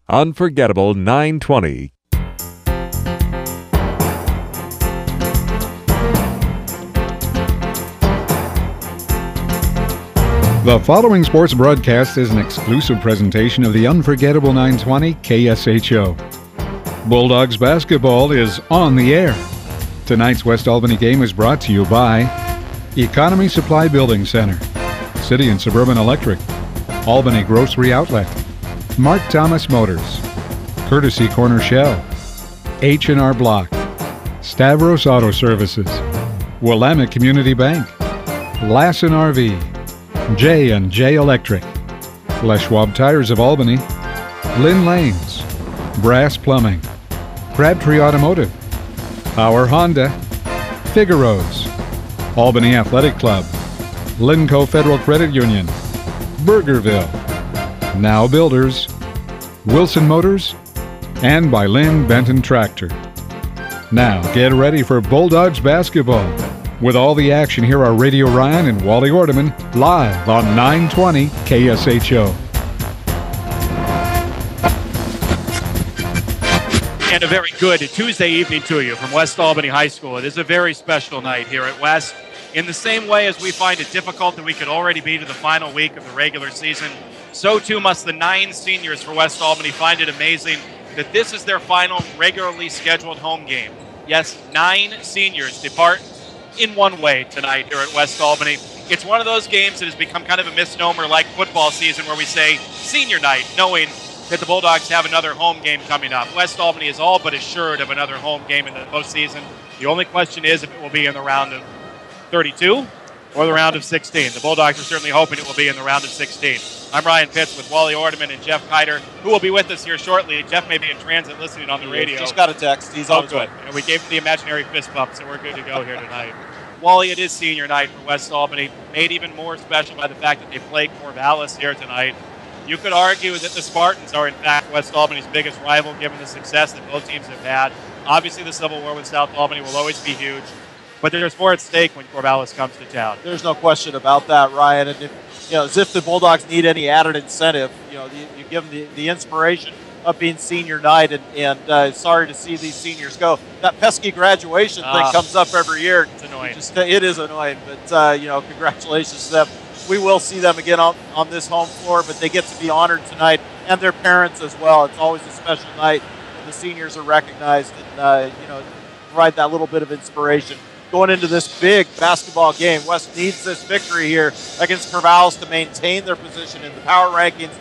Unforgettable 920. The following sports broadcast is an exclusive presentation of the Unforgettable 920 KSHO. Bulldogs basketball is on the air. Tonight's West Albany game is brought to you by Economy Supply Building Center, City and Suburban Electric, Albany Grocery Outlet, Mark Thomas Motors, Courtesy Corner Shell, H&R Block, Stavros Auto Services, Willamette Community Bank, Lassen RV, J&J Electric, Les Schwab Tires of Albany, Lynn Lanes, Brass Plumbing, Crabtree Automotive, Power Honda, Figaro's, Albany Athletic Club, Linco Federal Credit Union, Burgerville, Now Builders, Wilson Motors, and by Lynn Benton Tractor. Now get ready for Bulldogs basketball. With all the action, here are Radio Ryan and Wally Ordeman live on 920 KSHO. And a very good Tuesday evening to you from West Albany High School. It is a very special night here at West. In the same way as we find it difficult that we could already be to the final week of the regular season, so too must the 9 seniors for West Albany find it amazing that this is their final regularly scheduled home game. Yes, 9 seniors depart in one way tonight here at West Albany. It's one of those games that has become kind of a misnomer like football season where we say senior night, knowing that the Bulldogs have another home game coming up. West Albany is all but assured of another home game in the postseason. The only question is if it will be in the round of 32 or the round of 16. The Bulldogs are certainly hoping it will be in the round of 16. I'm Ryan Pitts with Wally Ordeman and Jeff Kiter, who will be with us here shortly. Jeff may be in transit listening on the radio. Just got a text. He's on good. And we gave him the imaginary fist bump, so we're good to go here tonight. Wally, it is senior night for West Albany, made even more special by the fact that they play Corvallis here tonight. You could argue that the Spartans are, in fact, West Albany's biggest rival, given the success that both teams have had. Obviously, the Civil War with South Albany will always be huge, but there's more at stake when Corvallis comes to town. There's no question about that, Ryan. And as if the Bulldogs need any added incentive, you give them the inspiration of being senior night, and sorry to see these seniors go. That pesky graduation thing comes up every year. It's annoying. It is annoying, but congratulations to them. We will see them again on this home floor, but they get to be honored tonight, and their parents as well. It's always a special night when the seniors are recognized and provide that little bit of inspiration. Going into this big basketball game, West needs this victory here against Corvallis to maintain their position in the power rankings.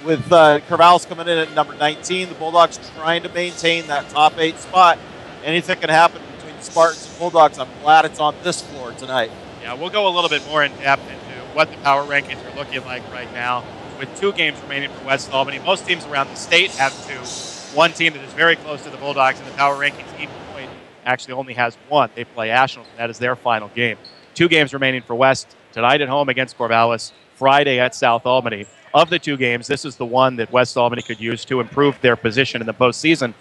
With Corvallis coming in at number 19, the Bulldogs trying to maintain that top 8 spot. Anything can happen between the Spartans and Bulldogs. I'm glad it's on this floor tonight. Yeah, we'll go a little bit more in depth into what the power rankings are looking like right now. With 2 games remaining for West Albany, most teams around the state have 2. One team that is very close to the Bulldogs in the power rankings, Eaton Point, actually only has 1. They play Ashland, and that is their final game. 2 games remaining for West, tonight at home against Corvallis, Friday at South Albany. Of the 2 games, this is the one that West Albany could use to improve their position in the postseason.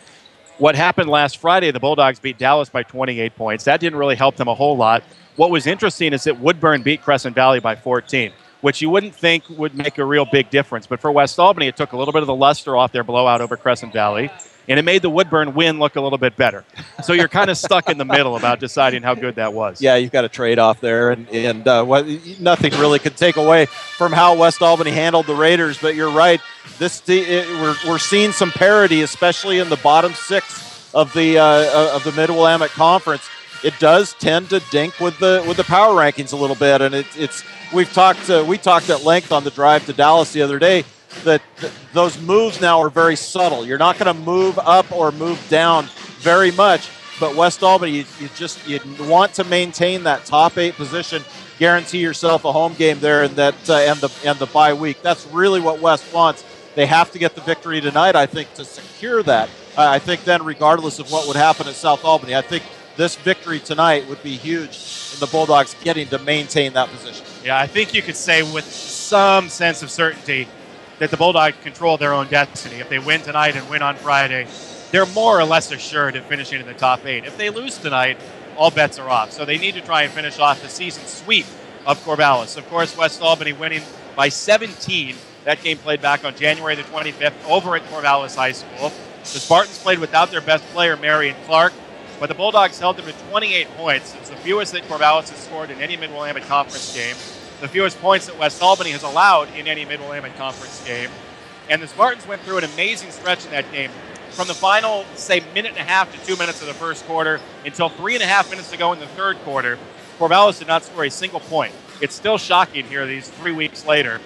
What happened last Friday, the Bulldogs beat Dallas by 28 points. That didn't really help them a whole lot. What was interesting is that Woodburn beat Crescent Valley by 14, which you wouldn't think would make a real big difference. But for West Albany, it took a little bit of the luster off their blowout over Crescent Valley, and it made the Woodburn win look a little bit better. So you're kind of stuck in the middle about deciding how good that was. Yeah, you've got a trade-off there, and nothing really could take away from how West Albany handled the Raiders. But you're right, we're seeing some parity, especially in the bottom 6 of the Mid-Willamette Conference. It does tend to dink with the power rankings a little bit, and we talked at length on the drive to Dallas the other day that those moves now are very subtle. You're not going to move up or move down very much, but West Albany, you want to maintain that top 8 position, guarantee yourself a home game there, and the bye week. That's really what West wants. They have to get the victory tonight, I think, to secure that. I think then, regardless of what would happen at South Albany, I think this victory tonight would be huge in the Bulldogs getting to maintain that position. Yeah, I think you could say with some sense of certainty that the Bulldogs control their own destiny. If they win tonight and win on Friday, they're more or less assured of finishing in the top 8. If they lose tonight, all bets are off. So they need to try and finish off the season sweep of Corvallis. Of course, West Albany winning by 17 That game played back on January the 25th over at Corvallis High School. The Spartans played without their best player, Marion Clark, but the Bulldogs held them to 28 points. It's the fewest that Corvallis has scored in any Mid-Willamette Conference game, the fewest points that West Albany has allowed in any Mid-Willamette Conference game. And the Spartans went through an amazing stretch in that game. From the final, say, minute and a half to 2 minutes of the first quarter until 3.5 minutes to go in the third quarter, Corvallis did not score a single point. It's still shocking here these 3 weeks later,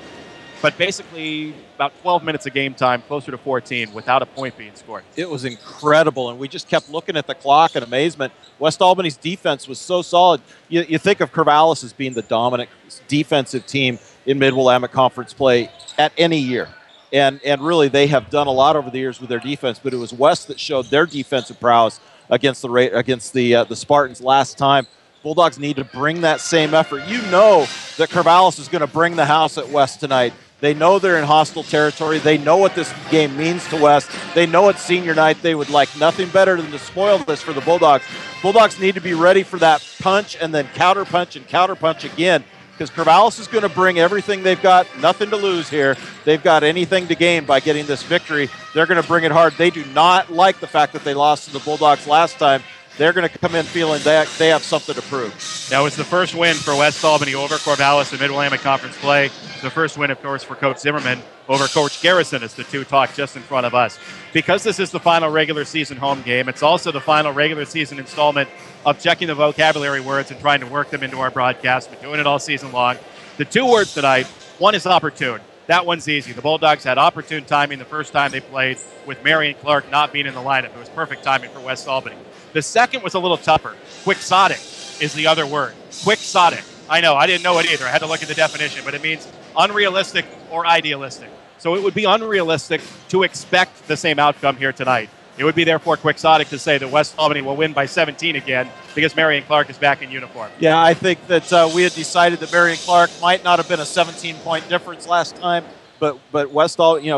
but basically about 12 minutes of game time, closer to 14, without a point being scored. It was incredible, and we just kept looking at the clock in amazement. West Albany's defense was so solid. You think of Corvallis as being the dominant defensive team in Mid-Willamette Conference play at any year. And really, they have done a lot over the years with their defense, but it was West that showed their defensive prowess against the Spartans last time. Bulldogs need to bring that same effort. You know that Corvallis is going to bring the house at West tonight. They know they're in hostile territory. They know what this game means to West. They know it's senior night. They would like nothing better than to spoil this for the Bulldogs. Bulldogs need to be ready for that punch and then counter punch again, because Corvallis is going to bring everything they've got. Nothing to lose here. They've got anything to gain by getting this victory. They're going to bring it hard. They do not like the fact that they lost to the Bulldogs last time. They're going to come in feeling that they have something to prove. That was the first win for West Albany over Corvallis in Mid-Willamette Conference play. The first win, of course, for Coach Zimmerman over Coach Garrison, as the two talk just in front of us. Because this is the final regular season home game, it's also the final regular season installment of checking the vocabulary words and trying to work them into our broadcast. We're doing it all season long. The two words tonight, one is opportune. That one's easy. The Bulldogs had opportune timing the first time they played, with Marion Clark not being in the lineup. It was perfect timing for West Albany. The second was a little tougher. Quixotic is the other word. Quixotic. I know, I didn't know it either. I had to look at the definition, but it means unrealistic or idealistic. So it would be unrealistic to expect the same outcome here tonight. It would be therefore quixotic to say that West Albany will win by 17 again because Marion Clark is back in uniform. Yeah, I think that we had decided that Marion Clark might not have been a 17-point difference last time, but West Albany,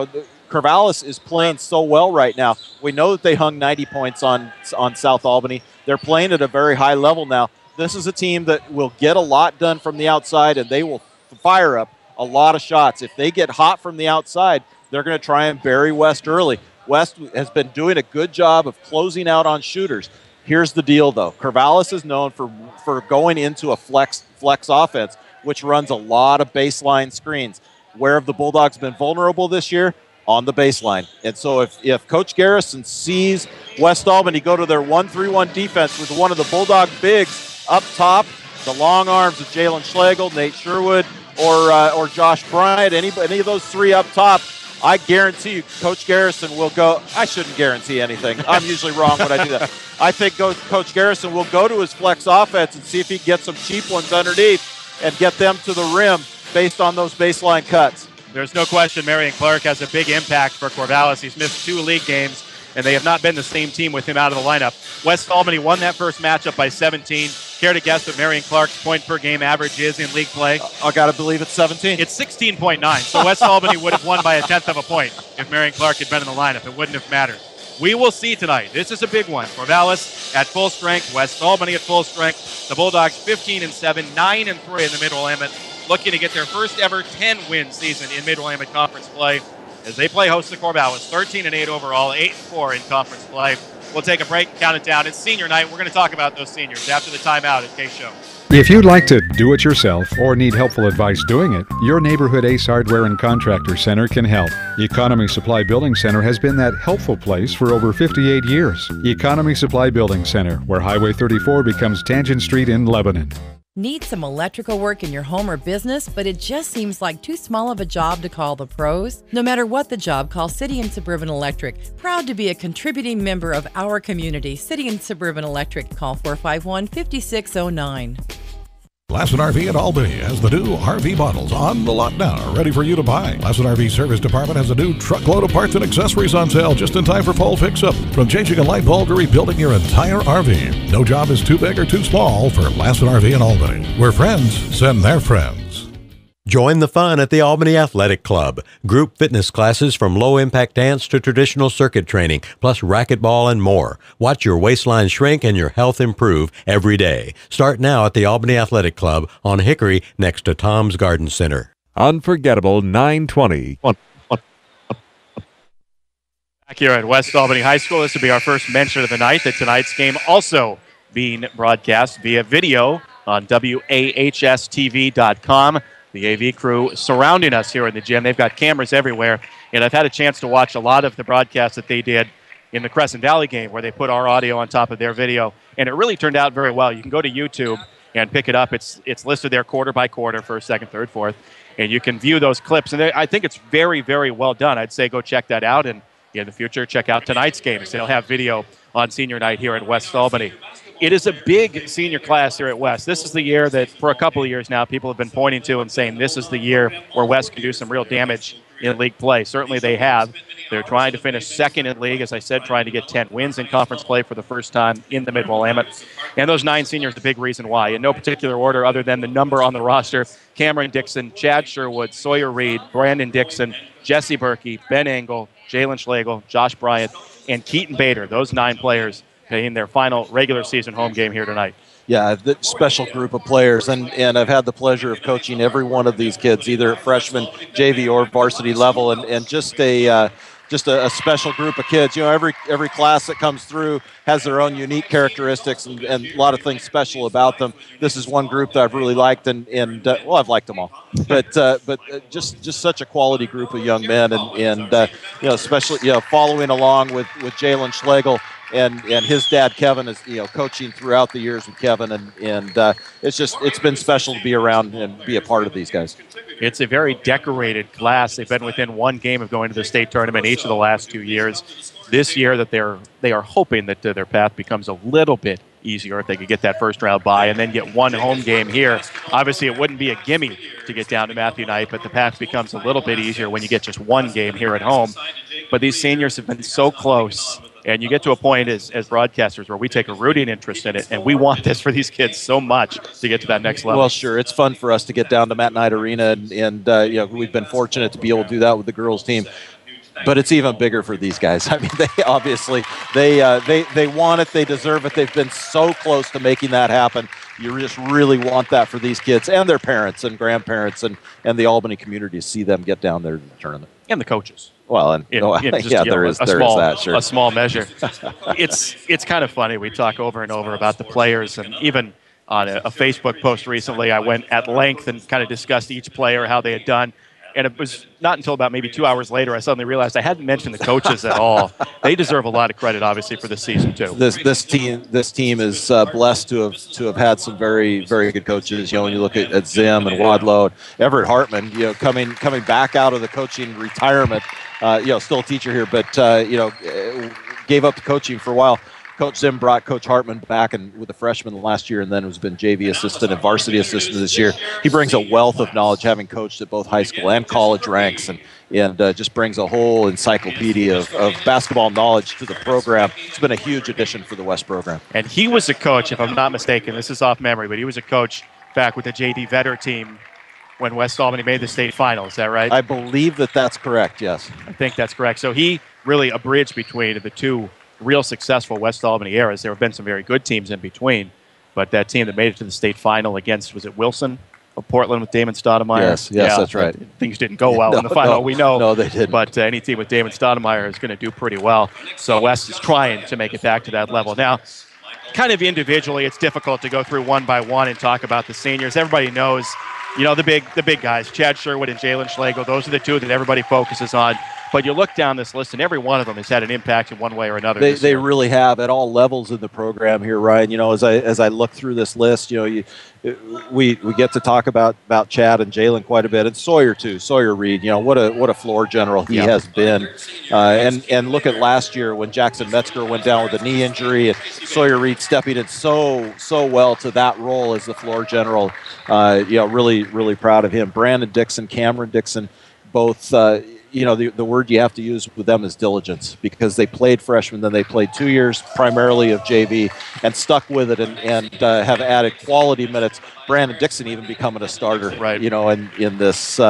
Corvallis is playing so well right now. We know that they hung 90 points on South Albany. They're playing at a very high level now. This is a team that will get a lot done from the outside, and they will fire up a lot of shots. If they get hot from the outside, they're going to try and bury West early. West has been doing a good job of closing out on shooters. Here's the deal, though. Corvallis is known for going into a flex offense, which runs a lot of baseline screens. Where have the Bulldogs been vulnerable this year? On the baseline. And so if Coach Garrison sees West Albany go to their 1-3-1 defense with one of the Bulldog bigs up top, the long arms of Jalen Schlegel, Nate Sherwood, or Josh Bryant, any of those three up top, I guarantee you Coach Garrison will go. I shouldn't guarantee anything. I'm usually wrong when I do that. I think Coach Garrison will go to his flex offense and see if he can get some cheap ones underneath and get them to the rim based on those baseline cuts. There's no question Marion Clark has a big impact for Corvallis. He's missed 2 league games, and they have not been the same team with him out of the lineup. West Albany won that first matchup by 17. Care to guess what Marion Clark's point-per-game average is in league play? I got to believe it's 17. It's 16.9, so West Albany would have won by a tenth of a point if Marion Clark had been in the lineup. It wouldn't have mattered. We will see tonight. This is a big one. Corvallis at full strength, West Albany at full strength. The Bulldogs 15-7, 9-3 in the Mid-Willamette, looking to get their first ever 10-win season in Mid-Willamette Conference play as they play host to Corvallis, 13-8 overall, 8-4 in conference play. We'll take a break and count it down. It's senior night. We're going to talk about those seniors after the timeout at KSHO. If you'd like to do it yourself or need helpful advice doing it, your neighborhood Ace Hardware and Contractor Center can help. Economy Supply Building Center has been that helpful place for over 58 years. Economy Supply Building Center, where Highway 34 becomes Tangent Street in Lebanon. Need some electrical work in your home or business, but it just seems like too small of a job to call the pros? No matter what the job, call City and Suburban Electric. Proud to be a contributing member of our community. City and Suburban Electric. Call 451-5609. Lassen RV in Albany has the new RV models on the lot now, ready for you to buy. Lassen RV Service Department has a new truckload of parts and accessories on sale just in time for fall fix-up. From changing a light bulb to rebuilding your entire RV. No job is too big or too small for Lassen RV in Albany, where friends send their friends. Join the fun at the Albany Athletic Club. Group fitness classes from low-impact dance to traditional circuit training, plus racquetball and more. Watch your waistline shrink and your health improve every day. Start now at the Albany Athletic Club on Hickory next to Tom's Garden Center. Unforgettable 920. Back here at West Albany High School, this will be our first mention of the night, that tonight's game also being broadcast via video on WAHSTV.com. The AV crew surrounding us here in the gym. They've got cameras everywhere, and I've had a chance to watch a lot of the broadcasts that they did in the Crescent Valley game where they put our audio on top of their video, and it really turned out very well. You can go to YouTube and pick it up. It's listed there quarter by quarter, first, second, third, fourth, and you can view those clips, and I think it's very, very well done. I'd say go check that out, and in the future, check out tonight's games. They'll have video on senior night here at West Albany. It is a big senior class here at West. This is the year that, for a couple of years now, people have been pointing to and saying this is the year where West can do some real damage in league play. Certainly they have. They're trying to finish second in league, as I said, trying to get 10 wins in conference play for the first time in the Mid-Willamette. And those 9 seniors, the big reason why. In no particular order other than the number on the roster: Cameron Dixon, Chad Sherwood, Sawyer Reed, Brandon Dixon, Jesse Berkey, Ben Engel, Jalen Schlegel, Josh Bryant, and Keaton Bader. Those 9 players playing their final regular season home game here tonight. Yeah, the special group of players, and I've had the pleasure of coaching every one of these kids, either at freshman, JV, or varsity level, and just a special group of kids. You know, every class that comes through has their own unique characteristics and a lot of things special about them. This is one group that I've really liked, and I've liked them all, but just such a quality group of young men, and especially following along with Jalen Schlegel. And his dad Kevin is coaching throughout the years with Kevin, and it's been special to be around and be a part of these guys. It's a very decorated class. They've been within one game of going to the state tournament each of the last 2 years. This year that they are hoping that their path becomes a little bit easier if they could get that first round bye and then get one home game here. Obviously, it wouldn't be a gimme to get down to Matthew Knight, but the path becomes a little bit easier when you get just one game here at home. But these seniors have been so close. And you get to a point as broadcasters where we take a rooting interest in it, and we want this for these kids so much to get to that next level. Well, sure. It's fun for us to get down to Matt Knight Arena, and we've been fortunate to be able to do that with the girls' team. But it's even bigger for these guys. I mean, they obviously they want it, they deserve it. They've been so close to making that happen. You just really want that for these kids and their parents and grandparents and the Albany community to see them get down there to the tournament. And the coaches. Well, and there is that, sure. A small measure. It's kind of funny. We talk over and over about the players, and even on a Facebook post recently, I went at length and kind of discussed each player, how they had done. And it was not until about maybe 2 hours later I suddenly realized I hadn't mentioned the coaches at all. They deserve a lot of credit, obviously, for this season too. This team is blessed to have had some very, very good coaches. When you look at Zim and Wadlow, Everett Hartman, coming back out of the coaching retirement, still a teacher here, but gave up the coaching for a while. Coach Zim brought Coach Hartman back and with the freshman last year, and then has been JV assistant and varsity assistant this year. He brings a wealth of knowledge, having coached at both high school and college ranks, and just brings a whole encyclopedia of basketball knowledge to the program. It's been a huge addition for the West program. And he was a coach, if I'm not mistaken, this is off memory, but he was a coach back with the JD Vetter team when West Albany made the state final. Is that right? I believe that's correct, yes. I think that's correct. So he really a bridge between the two real successful West Albany eras. There have been some very good teams in between, but that team that made it to the state final against, was it Wilson of Portland with Damon Stoudemire? Yes, that's right. Things didn't go well in the final, we know. No, they didn't. But any team with Damon Stoudemire is going to do pretty well. So West is trying to make it back to that level. Now, kind of individually, it's difficult to go through one by one and talk about the seniors. Everybody knows, the big guys, Chad Sherwood and Jalen Schlegel. Those are the two that everybody focuses on. But you look down this list, and every one of them has had an impact in one way or another. They really have at all levels in the program here, Ryan. As I look through this list, we get to talk about Chad and Jalen quite a bit, and Sawyer too. Sawyer Reed, what a floor general he has been. And look at last year when Jackson Metzger went down with a knee injury, and Sawyer Reed stepping in so well to that role as the floor general. Really, really proud of him. Brandon Dixon, Cameron Dixon, both. The word you have to use with them is diligence, because they played freshmen, then they played 2 years primarily of JV and stuck with it and have added quality minutes. Brandon Dixon even becoming a starter, right? In this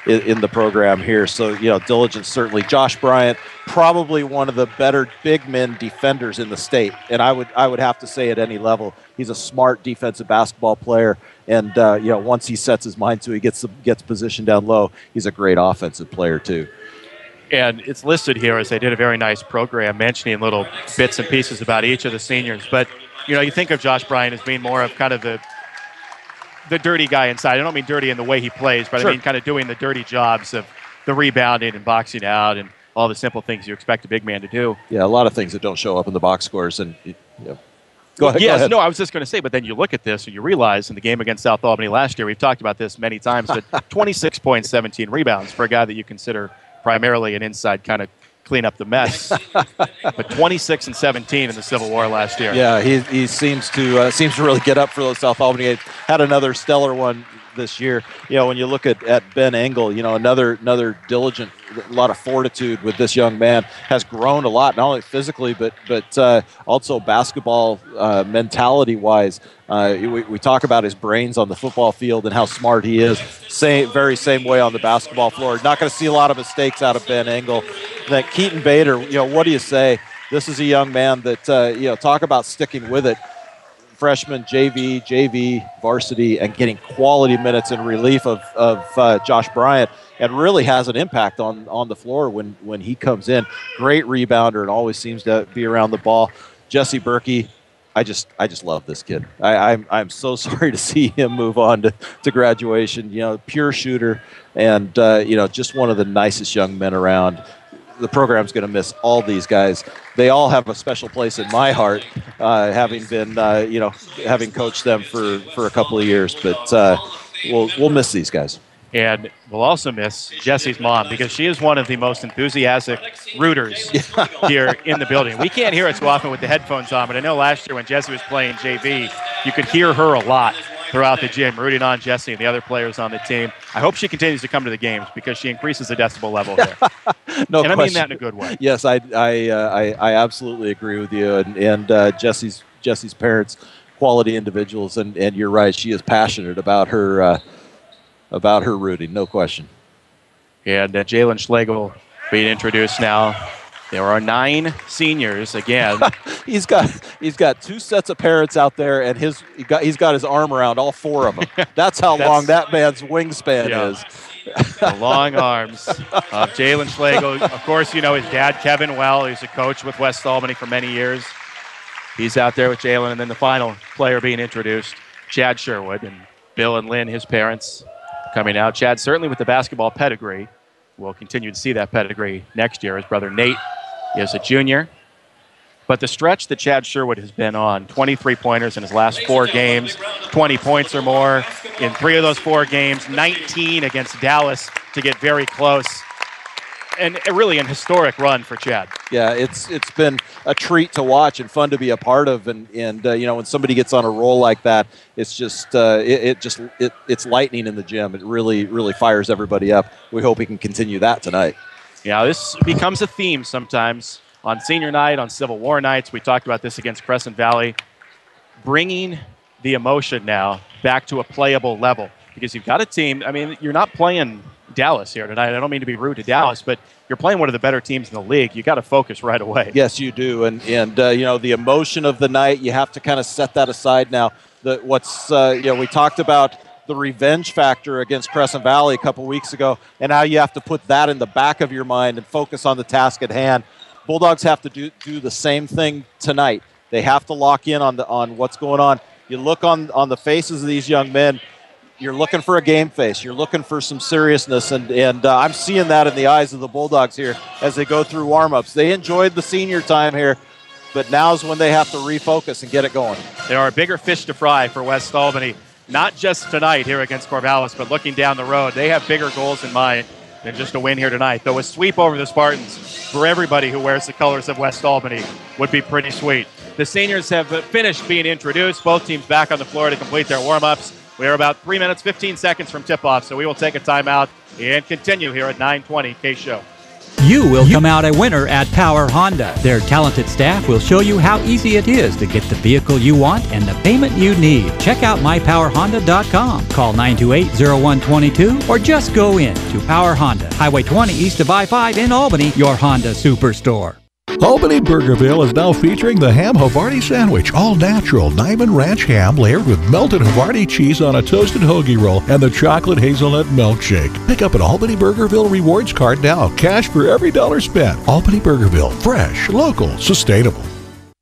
in the program here. So, diligence certainly. Josh Bryant, probably one of the better big men defenders in the state, and I would have to say at any level, he's a smart defensive basketball player. And once he sets his mind to it, he gets positioned down low. He's a great offensive player too. And it's listed here as they did a very nice program, mentioning little bits and pieces about each of the seniors. But, you think of Josh Bryant as being more of kind of the dirty guy inside. I don't mean dirty in the way he plays, but sure. I mean kind of doing the dirty jobs of the rebounding and boxing out and all the simple things you expect a big man to do. Yeah, a lot of things that don't show up in the box scores. And Go ahead. Yes, no, I was just going to say, but then you look at this and you realize in the game against South Albany last year, we've talked about this many times, but 26 points, 17 rebounds for a guy that you consider primarily an inside kind of clean up the mess. But 26 and 17 in the Civil War last year. Yeah, he seems to really get up for those South Albany games. Had another stellar one this year. When you look at Ben Engel, another diligent, a lot of fortitude with this young man. Has grown a lot, not only physically but also basketball mentality wise. We talk about his brains on the football field and how smart he is. Very same way on the basketball floor. Not going to see a lot of mistakes out of Ben Engel. That Keaton Bader, what do you say? This is a young man that talk about sticking with it. Freshman, JV, varsity, and getting quality minutes in relief of Josh Bryant, and really has an impact on the floor when he comes in. Great rebounder and always seems to be around the ball. Jesse Berkey, I just love this kid. I'm so sorry to see him move on to graduation. Pure shooter, and just one of the nicest young men around. The program's going to miss all these guys. They all have a special place in my heart, having been, having coached them for a couple of years. But we'll miss these guys. And we'll also miss Jesse's mom, because she is one of the most enthusiastic rooters here in the building. We can't hear it too often with the headphones on, but I know last year when Jesse was playing JV, you could hear her a lot throughout the gym, rooting on Jesse and the other players on the team. I hope she continues to come to the games because she increases the decibel level here. No and question. I mean that in a good way. Yes, I absolutely agree with you. And Jesse's parents, quality individuals, and you're right. She is passionate about her rooting, no question. And Jalen Schlegel being introduced now. There are 9 seniors again. He's got 2 sets of parents out there, and he's got his arm around all 4 of them. That's how long that man's wingspan is. The long arms of Jalen Schlegel. Of course, his dad, Kevin Well. He's a coach with West Albany for many years. He's out there with Jalen, and then the final player being introduced, Chad Sherwood, and Bill and Lynn, his parents, coming out. Chad certainly with the basketball pedigree. We'll continue to see that pedigree next year. His brother Nate is a junior. But the stretch that Chad Sherwood has been on, 23 pointers in his last 4 games, 20 points or more in 3 of those 4 games, 19 against Dallas to get very close. And really an historic run for Chad. Yeah, it's been a treat to watch and fun to be a part of. And when somebody gets on a roll like that, it's just it's lightning in the gym. It really fires everybody up. We hope we can continue that tonight. Yeah, this becomes a theme sometimes on senior night, on Civil War nights. We talked about this against Crescent Valley. Bringing the emotion now back to a playable level, because you've got a team. I mean, you're not playing Dallas here tonight. I don't mean to be rude to Dallas, but you're playing one of the better teams in the league. You got to focus right away. Yes, you do, and the emotion of the night, you have to kind of set that aside now. We talked about the revenge factor against Crescent Valley a couple weeks ago, and now you have to put that in the back of your mind and focus on the task at hand. Bulldogs have to do the same thing tonight. They have to lock in on what's going on. You look on the faces of these young men. You're looking for a game face. You're looking for some seriousness, and I'm seeing that in the eyes of the Bulldogs here as they go through warm-ups. They enjoyed the senior time here, but now's when they have to refocus and get it going. There are bigger fish to fry for West Albany, not just tonight here against Corvallis, but looking down the road. They have bigger goals in mind than just a win here tonight. Though a sweep over the Spartans for everybody who wears the colors of West Albany would be pretty sweet. The seniors have finished being introduced. Both teams back on the floor to complete their warm-ups. We are about 3 minutes, 15 seconds from tip-off, so we will take a timeout and continue here at 9:20 KSHO. You will come out a winner at Power Honda. Their talented staff will show you how easy it is to get the vehicle you want and the payment you need. Check out mypowerhonda.com. Call 928-0122 or just go in to Power Honda, Highway 20 east of I-5 in Albany, your Honda Superstore. Albany Burgerville is now featuring the Ham Havarti Sandwich, all natural Diamond Ranch ham layered with melted Havarti cheese on a toasted hoagie roll and the chocolate hazelnut milkshake. Pick up an Albany Burgerville rewards card now. Cash for every dollar spent. Albany Burgerville, fresh, local, sustainable.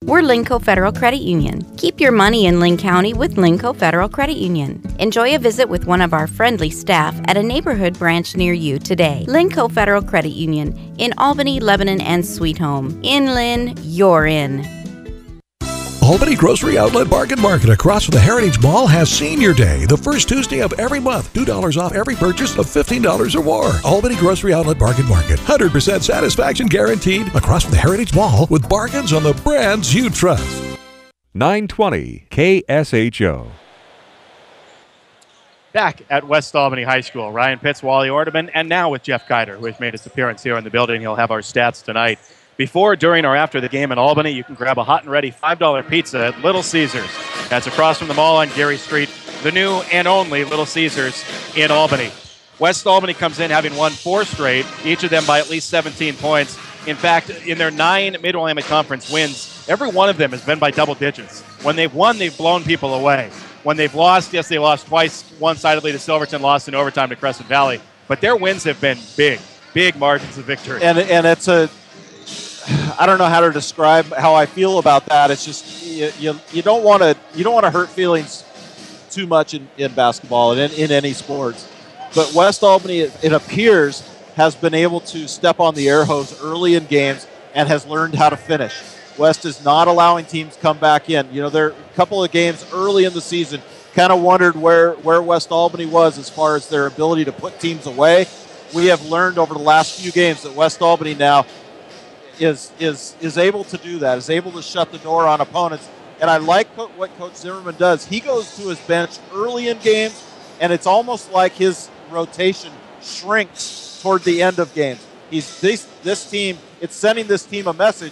We're Linco Federal Credit Union. Keep your money in Linn County with Linco Federal Credit Union. Enjoy a visit with one of our friendly staff at a neighborhood branch near you today. Linco Federal Credit Union in Albany, Lebanon, and Sweet Home. In Lynn, you're in. Albany Grocery Outlet Bargain Market across from the Heritage Mall has Senior Day, the first Tuesday of every month. $2 off every purchase of $15 or more. Albany Grocery Outlet Bargain Market. 100% satisfaction guaranteed across from the Heritage Mall with bargains on the brands you trust. 920 KSHO. Back at West Albany High School, Ryan Pitts, Wally Ordeman, and now with Jeff Geider, who has made his appearance here in the building. He'll have our stats tonight. Before, during, or after the game in Albany, you can grab a hot and ready $5 pizza at Little Caesars. That's across from the mall on Geary Street, the new and only Little Caesars in Albany. West Albany comes in having won 4 straight, each of them by at least 17 points. In fact, in their 9 Mid-Willamette Conference wins, every one of them has been by double digits. When they've won, they've blown people away. When they've lost, yes, they lost twice, one-sidedly to Silverton, lost in overtime to Crescent Valley. But their wins have been big margins of victory. And it's a, I don't know how to describe how I feel about that. It's just you don't want to hurt feelings too much in basketball and in any sports. But West Albany, it appears, has been able to step on the air hose early in games and has learned how to finish. West is not allowing teams come back in. You know, there are a couple of games early in the season, kind of wondered where West Albany was as far as their ability to put teams away. We have learned over the last few games that West Albany now is able to do that, is able to shut the door on opponents. And I like what Coach Zimmerman does. He goes to his bench early in games, and it's almost like his rotation shrinks toward the end of games. This team, it's sending this team a message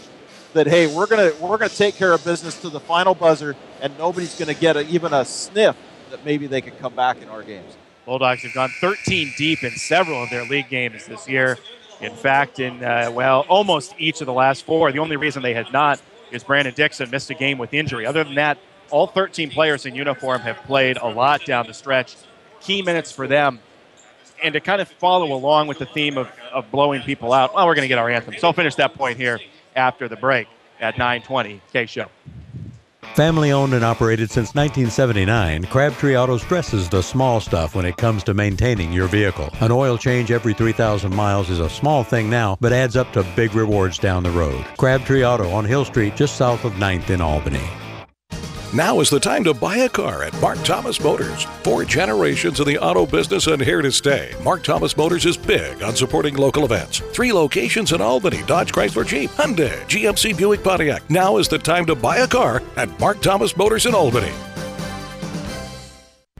that, hey, we're gonna take care of business to the final buzzer, and nobody's gonna get even a sniff that maybe they could come back in our games. Bulldogs have gone 13 deep in several of their league games this year. In fact, in almost each of the last 4. The only reason they had not is Brandon Dixon missed a game with injury. Other than that, all 13 players in uniform have played a lot down the stretch. Key minutes for them. And to kind of follow along with the theme of blowing people out, well, we're going to get our anthem. So I'll finish that point here after the break at 9:20 KSHO. Family owned and operated since 1979, Crabtree Auto stresses the small stuff when it comes to maintaining your vehicle. An oil change every 3,000 miles is a small thing now, but adds up to big rewards down the road. Crabtree Auto on Hill Street, just south of 9th in Albany. Now is the time to buy a car at Mark Thomas Motors. 4 generations in the auto business and here to stay. Mark Thomas Motors is big on supporting local events. 3 locations in Albany: Dodge, Chrysler, Jeep, Hyundai, GMC, Buick, Pontiac. Now is the time to buy a car at Mark Thomas Motors in Albany.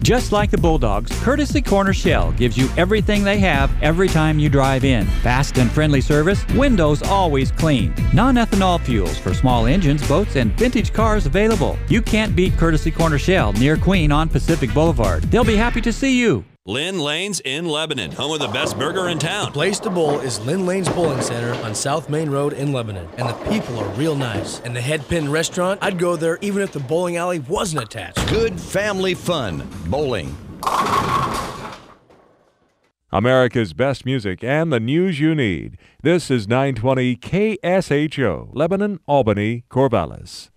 Just like the Bulldogs, Courtesy Corner Shell gives you everything they have every time you drive in. Fast and friendly service, windows always clean. Non-ethanol fuels for small engines, boats, and vintage cars available. You can't beat Courtesy Corner Shell near Queen on Pacific Boulevard. They'll be happy to see you. Lynn Lane's in Lebanon, home of the best burger in town. Place to bowl is Lynn Lane's Bowling Center on South Main Road in Lebanon. And the people are real nice. And the Head Pin Restaurant, I'd go there even if the bowling alley wasn't attached. Good family fun. Bowling. America's best music and the news you need. This is 920 KSHO, Lebanon, Albany, Corvallis.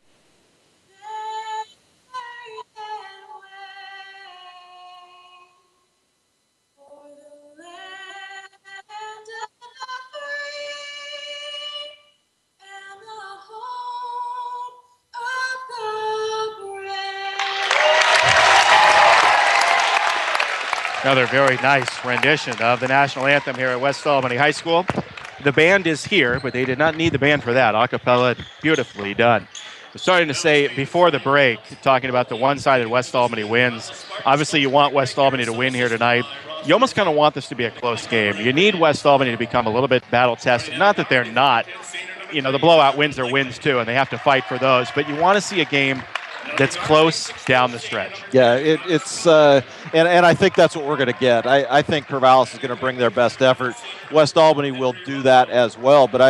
Another very nice rendition of the national anthem here at West Albany High School. The band is here, but they did not need the band for that. A cappella, beautifully done. I was starting to say before the break, talking about the one-sided West Albany wins. Obviously, you want West Albany to win here tonight. you almost kind of want this to be a close game. You need West Albany to become a little bit battle-tested. Not that they're not. You know, the blowout wins are wins, too, and they have to fight for those. But you want to see a game that's close down the stretch. Yeah, it's and I think that's what we're going to get. I think Corvallis is going to bring their best effort. West Albany will do that as well, but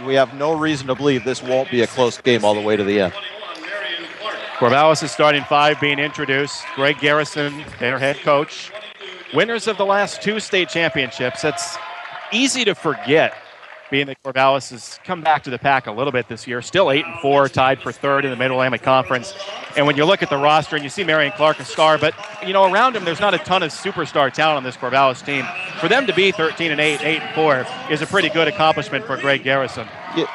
we have no reason to believe this won't be a close game all the way to the end. Corvallis' starting five being introduced. Greg Garrison, their head coach. Winners of the last 2 state championships. It's easy to forget, being that Corvallis has come back to the pack a little bit this year. Still 8-4, tied for 3rd in the Mid-Atlantic Conference. And when you look at the roster and you see Marion Clark a star, but around him there's not a ton of superstar talent on this Corvallis team. For them to be 13-8, 8-4 is a pretty good accomplishment for Greg Garrison. Yeah.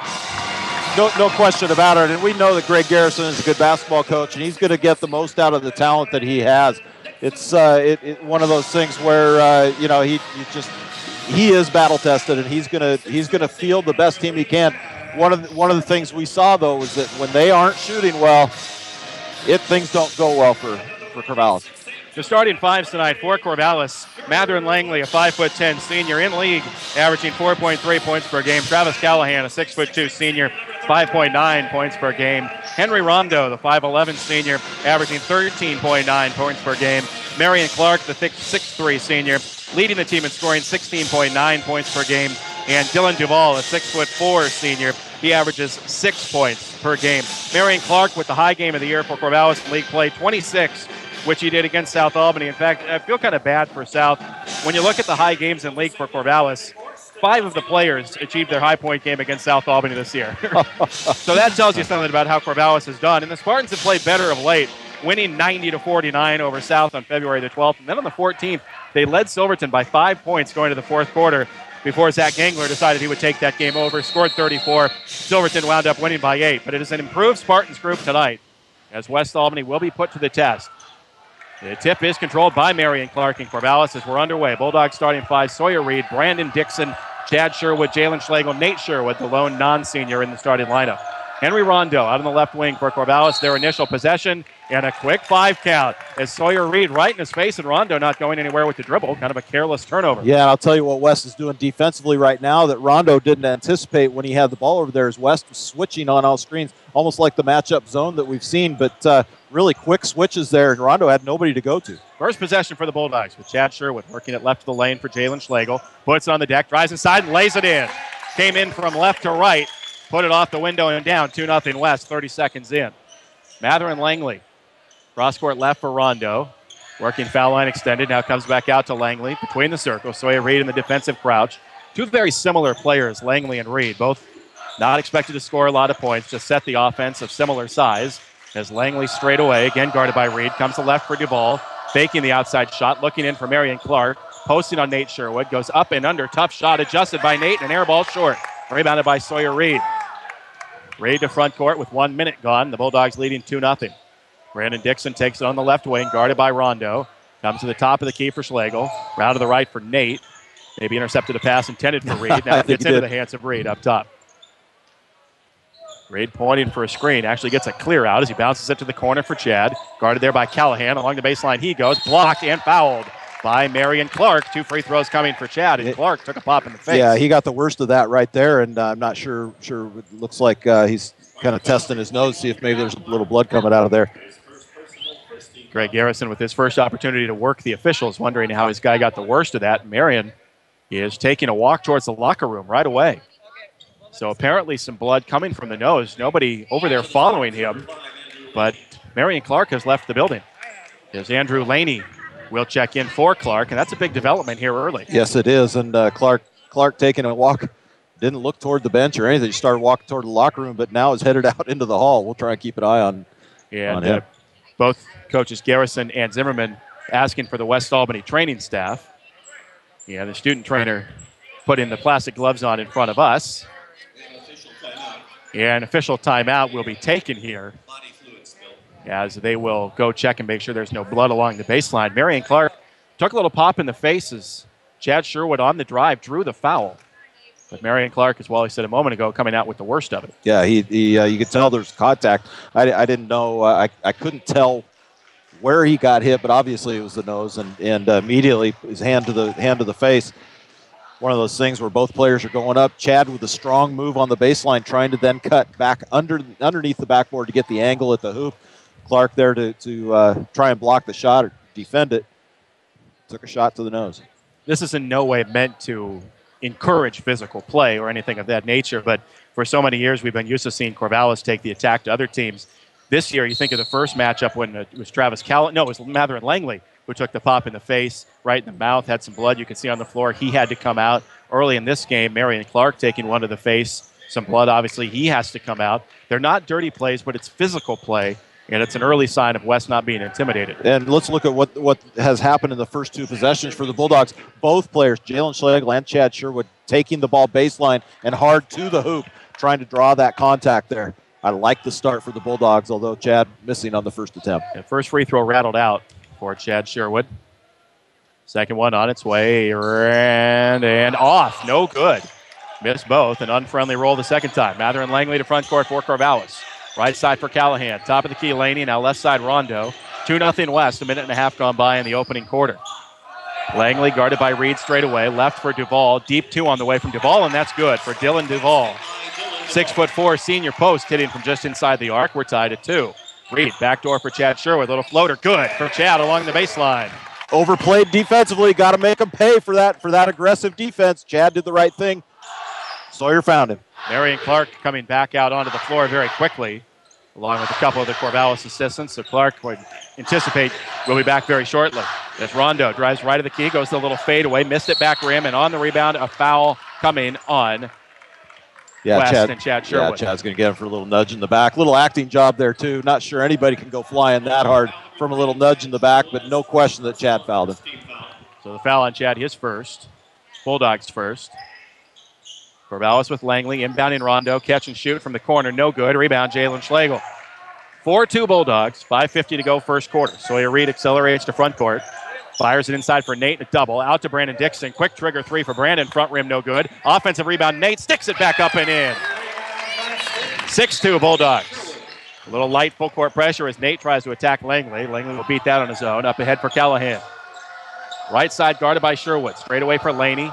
No question about it. And we know that Greg Garrison is a good basketball coach, and he's going to get the most out of the talent that he has. It's one of those things where he is battle tested, and he's gonna field the best team he can. One of the things we saw though was that when they aren't shooting well, things don't go well for Corvallis. The starting fives tonight for Corvallis: Matherin Langley, a 5'10" senior in league, averaging 4.3 points per game. Travis Callahan, a 6'2" senior, 5.9 points per game. Henry Rondo, the 5'11" senior, averaging 13.9 points per game. Marion Clark, the 6'3" senior, leading the team in scoring 16.9 points per game. And Dylan Duvall, a 6'4" senior, he averages 6 points per game. Marion Clark with the high game of the year for Corvallis in league play, 26, which he did against South Albany. In fact, I feel kind of bad for South. When you look at the high games in league for Corvallis, 5 of the players achieved their high point game against South Albany this year. So that tells you something about how Corvallis has done. And the Spartans have played better of late, winning 90-49 over South on February the 12th. And then on the 14th, they led Silverton by 5 points going to the 4th quarter before Zach Gangler decided he would take that game over, scored 34. Silverton wound up winning by 8. But it is an improved Spartans group tonight, as West Albany will be put to the test. The tip is controlled by Marion Clark and Corvallis as we're underway. Bulldogs starting 5, Sawyer Reed, Brandon Dixon, Chad Sherwood, Jalen Schlegel, Nate Sherwood, the lone non-senior in the starting lineup. Henry Rondo out on the left wing for Corvallis, their initial possession, and a quick 5 count as Sawyer Reed right in his face, and Rondo not going anywhere with the dribble. Kind of a careless turnover. Yeah, and I'll tell you what West is doing defensively right now that Rondo didn't anticipate when he had the ball over there, as West was switching on all screens, almost like the matchup zone that we've seen, but really quick switches there, and Rondo had nobody to go to. First possession for the Bulldogs with Chad Sherwood working it left of the lane for Jalen Schlegel. Puts it on the deck, drives inside, and lays it in. Came in from left to right, put it off the window and down, 2-0 West, 30 seconds in. Matherin Langley, cross-court left for Rondo. Working foul line extended, now comes back out to Langley between the circles. Sawyer Reed in the defensive crouch. 2 very similar players, Langley and Reed, both not expected to score a lot of points, just set the offense of similar size. As Langley straight away, again guarded by Reed, comes to left for Duvall, faking the outside shot, looking in for Marion Clark, posting on Nate Sherwood, goes up and under, tough shot, adjusted by Nate, and air ball short. Rebounded by Sawyer Reed. Reed to front court with 1 minute gone, the Bulldogs leading 2-0. Brandon Dixon takes it on the left wing, guarded by Rondo, comes to the top of the key for Schlegel, round to the right for Nate, maybe intercepted a pass intended for Reed, now it gets into the hands of Reed up top. Reed pointing for a screen, actually gets a clear out as he bounces it to the corner for Chad. Guarded there by Callahan. Along the baseline he goes, blocked and fouled by Marion Clark. 2 free throws coming for Chad, and Clark took a pop in the face. Yeah, he got the worst of that right there, and I'm not sure. It looks like he's kind of testing his nose, see if maybe there's a little blood coming out of there. Greg Garrison with his first opportunity to work the officials, wondering how his guy got the worst of that. Marion is taking a walk towards the locker room right away. So apparently some blood coming from the nose. Nobody over there following him, but Marion Clark has left the building. As Andrew Laney will check in for Clark, and that's a big development here early. Yes, it is, and Clark taking a walk, didn't look toward the bench or anything. He started walking toward the locker room, but now is headed out into the hall. We'll try and keep an eye on him. Both coaches Garrison and Zimmerman asking for the West Albany training staff. Yeah, the student trainer put in the plastic gloves on in front of us. Yeah, an official timeout will be taken here as they will go check and make sure there's no blood along the baseline. Marion Clark took a little pop in the face as Chad Sherwood on the drive drew the foul. But Marion Clark, as Wally said a moment ago, coming out with the worst of it. Yeah, you could tell there's contact. I didn't know. I couldn't tell where he got hit, but obviously it was the nose, and immediately his hand to the face. One of those things where both players are going up. Chad with a strong move on the baseline, trying to then cut back underneath the backboard to get the angle at the hoop. Clark there to try and block the shot or defend it. Took a shot to the nose. This is in no way meant to encourage physical play or anything of that nature, but for so many years we've been used to seeing Corvallis take the attack to other teams. This year, you think of the first matchup when it was it was Mather and Langley who took the pop in the face, right in the mouth, had some blood you could see on the floor. He had to come out. Early in this game, Marion Clark taking one to the face, some blood, obviously. He has to come out. They're not dirty plays, but it's physical play, and it's an early sign of West not being intimidated. And let's look at what has happened in the first two possessions for the Bulldogs. Both players, Jalen Schlegel and Chad Sherwood, taking the ball baseline and hard to the hoop, trying to draw that contact there. I like the start for the Bulldogs, although Chad missing on the first attempt. The first free throw rattled out for Chad Sherwood. Second one on its way, and off. No good. Missed both. An unfriendly roll the second time. Mather and Langley to front court for Corvallis. Right side for Callahan. Top of the key, Laney. Now left side, Rondo. 2-0 West. A minute and a half gone by in the opening quarter. Langley guarded by Reed straight away. Left for Duvall. Deep two on the way from Duvall, and that's good for Dylan Duvall. 6'4" senior post hitting from just inside the arc. We're tied at 2. Reed, backdoor for Chad Sherwood. Little floater. Good for Chad along the baseline. Overplayed defensively. Got to make him pay for that aggressive defense. Chad did the right thing. Sawyer found him. Marion Clark coming back out onto the floor very quickly, along with a couple of the Corvallis assistants. So Clark would anticipate we'll be back very shortly. As Rondo drives right of the key, goes to a little fadeaway, missed it back rim, and on the rebound, a foul coming on West and Chad Sherwood. Yeah, Chad's going to get him for a little nudge in the back. Little acting job there, too. Not sure anybody can go flying that hard from a little nudge in the back, but no question that Chad fouled him. So the foul on Chad, his first. Bulldogs first. Corvallis with Langley, inbounding Rondo, catch and shoot from the corner, no good. Rebound, Jalen Schlegel. 4-2 Bulldogs, 5:50 to go first quarter. Sawyer Reed accelerates to front court. Fires it inside for Nate, a double. Out to Brandon Dixon. Quick trigger three for Brandon. Front rim, no good. Offensive rebound, Nate sticks it back up and in. 6-2 Bulldogs. A little light full court pressure as Nate tries to attack Langley. Langley will beat that on his own. Up ahead for Callahan. Right side guarded by Sherwood. Straight away for Laney.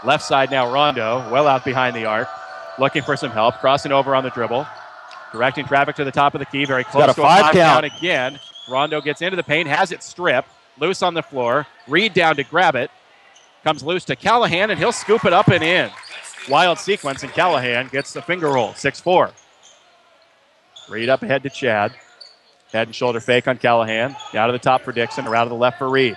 Left side now Rondo. Well out behind the arc. Looking for some help. Crossing over on the dribble. Directing traffic to the top of the key. Very close to a 5 count again. Rondo gets into the paint. Has it stripped. Loose on the floor. Reed down to grab it. Comes loose to Callahan, and he'll scoop it up and in. Wild sequence, and Callahan gets the finger roll. 6-4. Reed up ahead to Chad. Head and shoulder fake on Callahan. Down to the top for Dixon. Around to the left for Reed.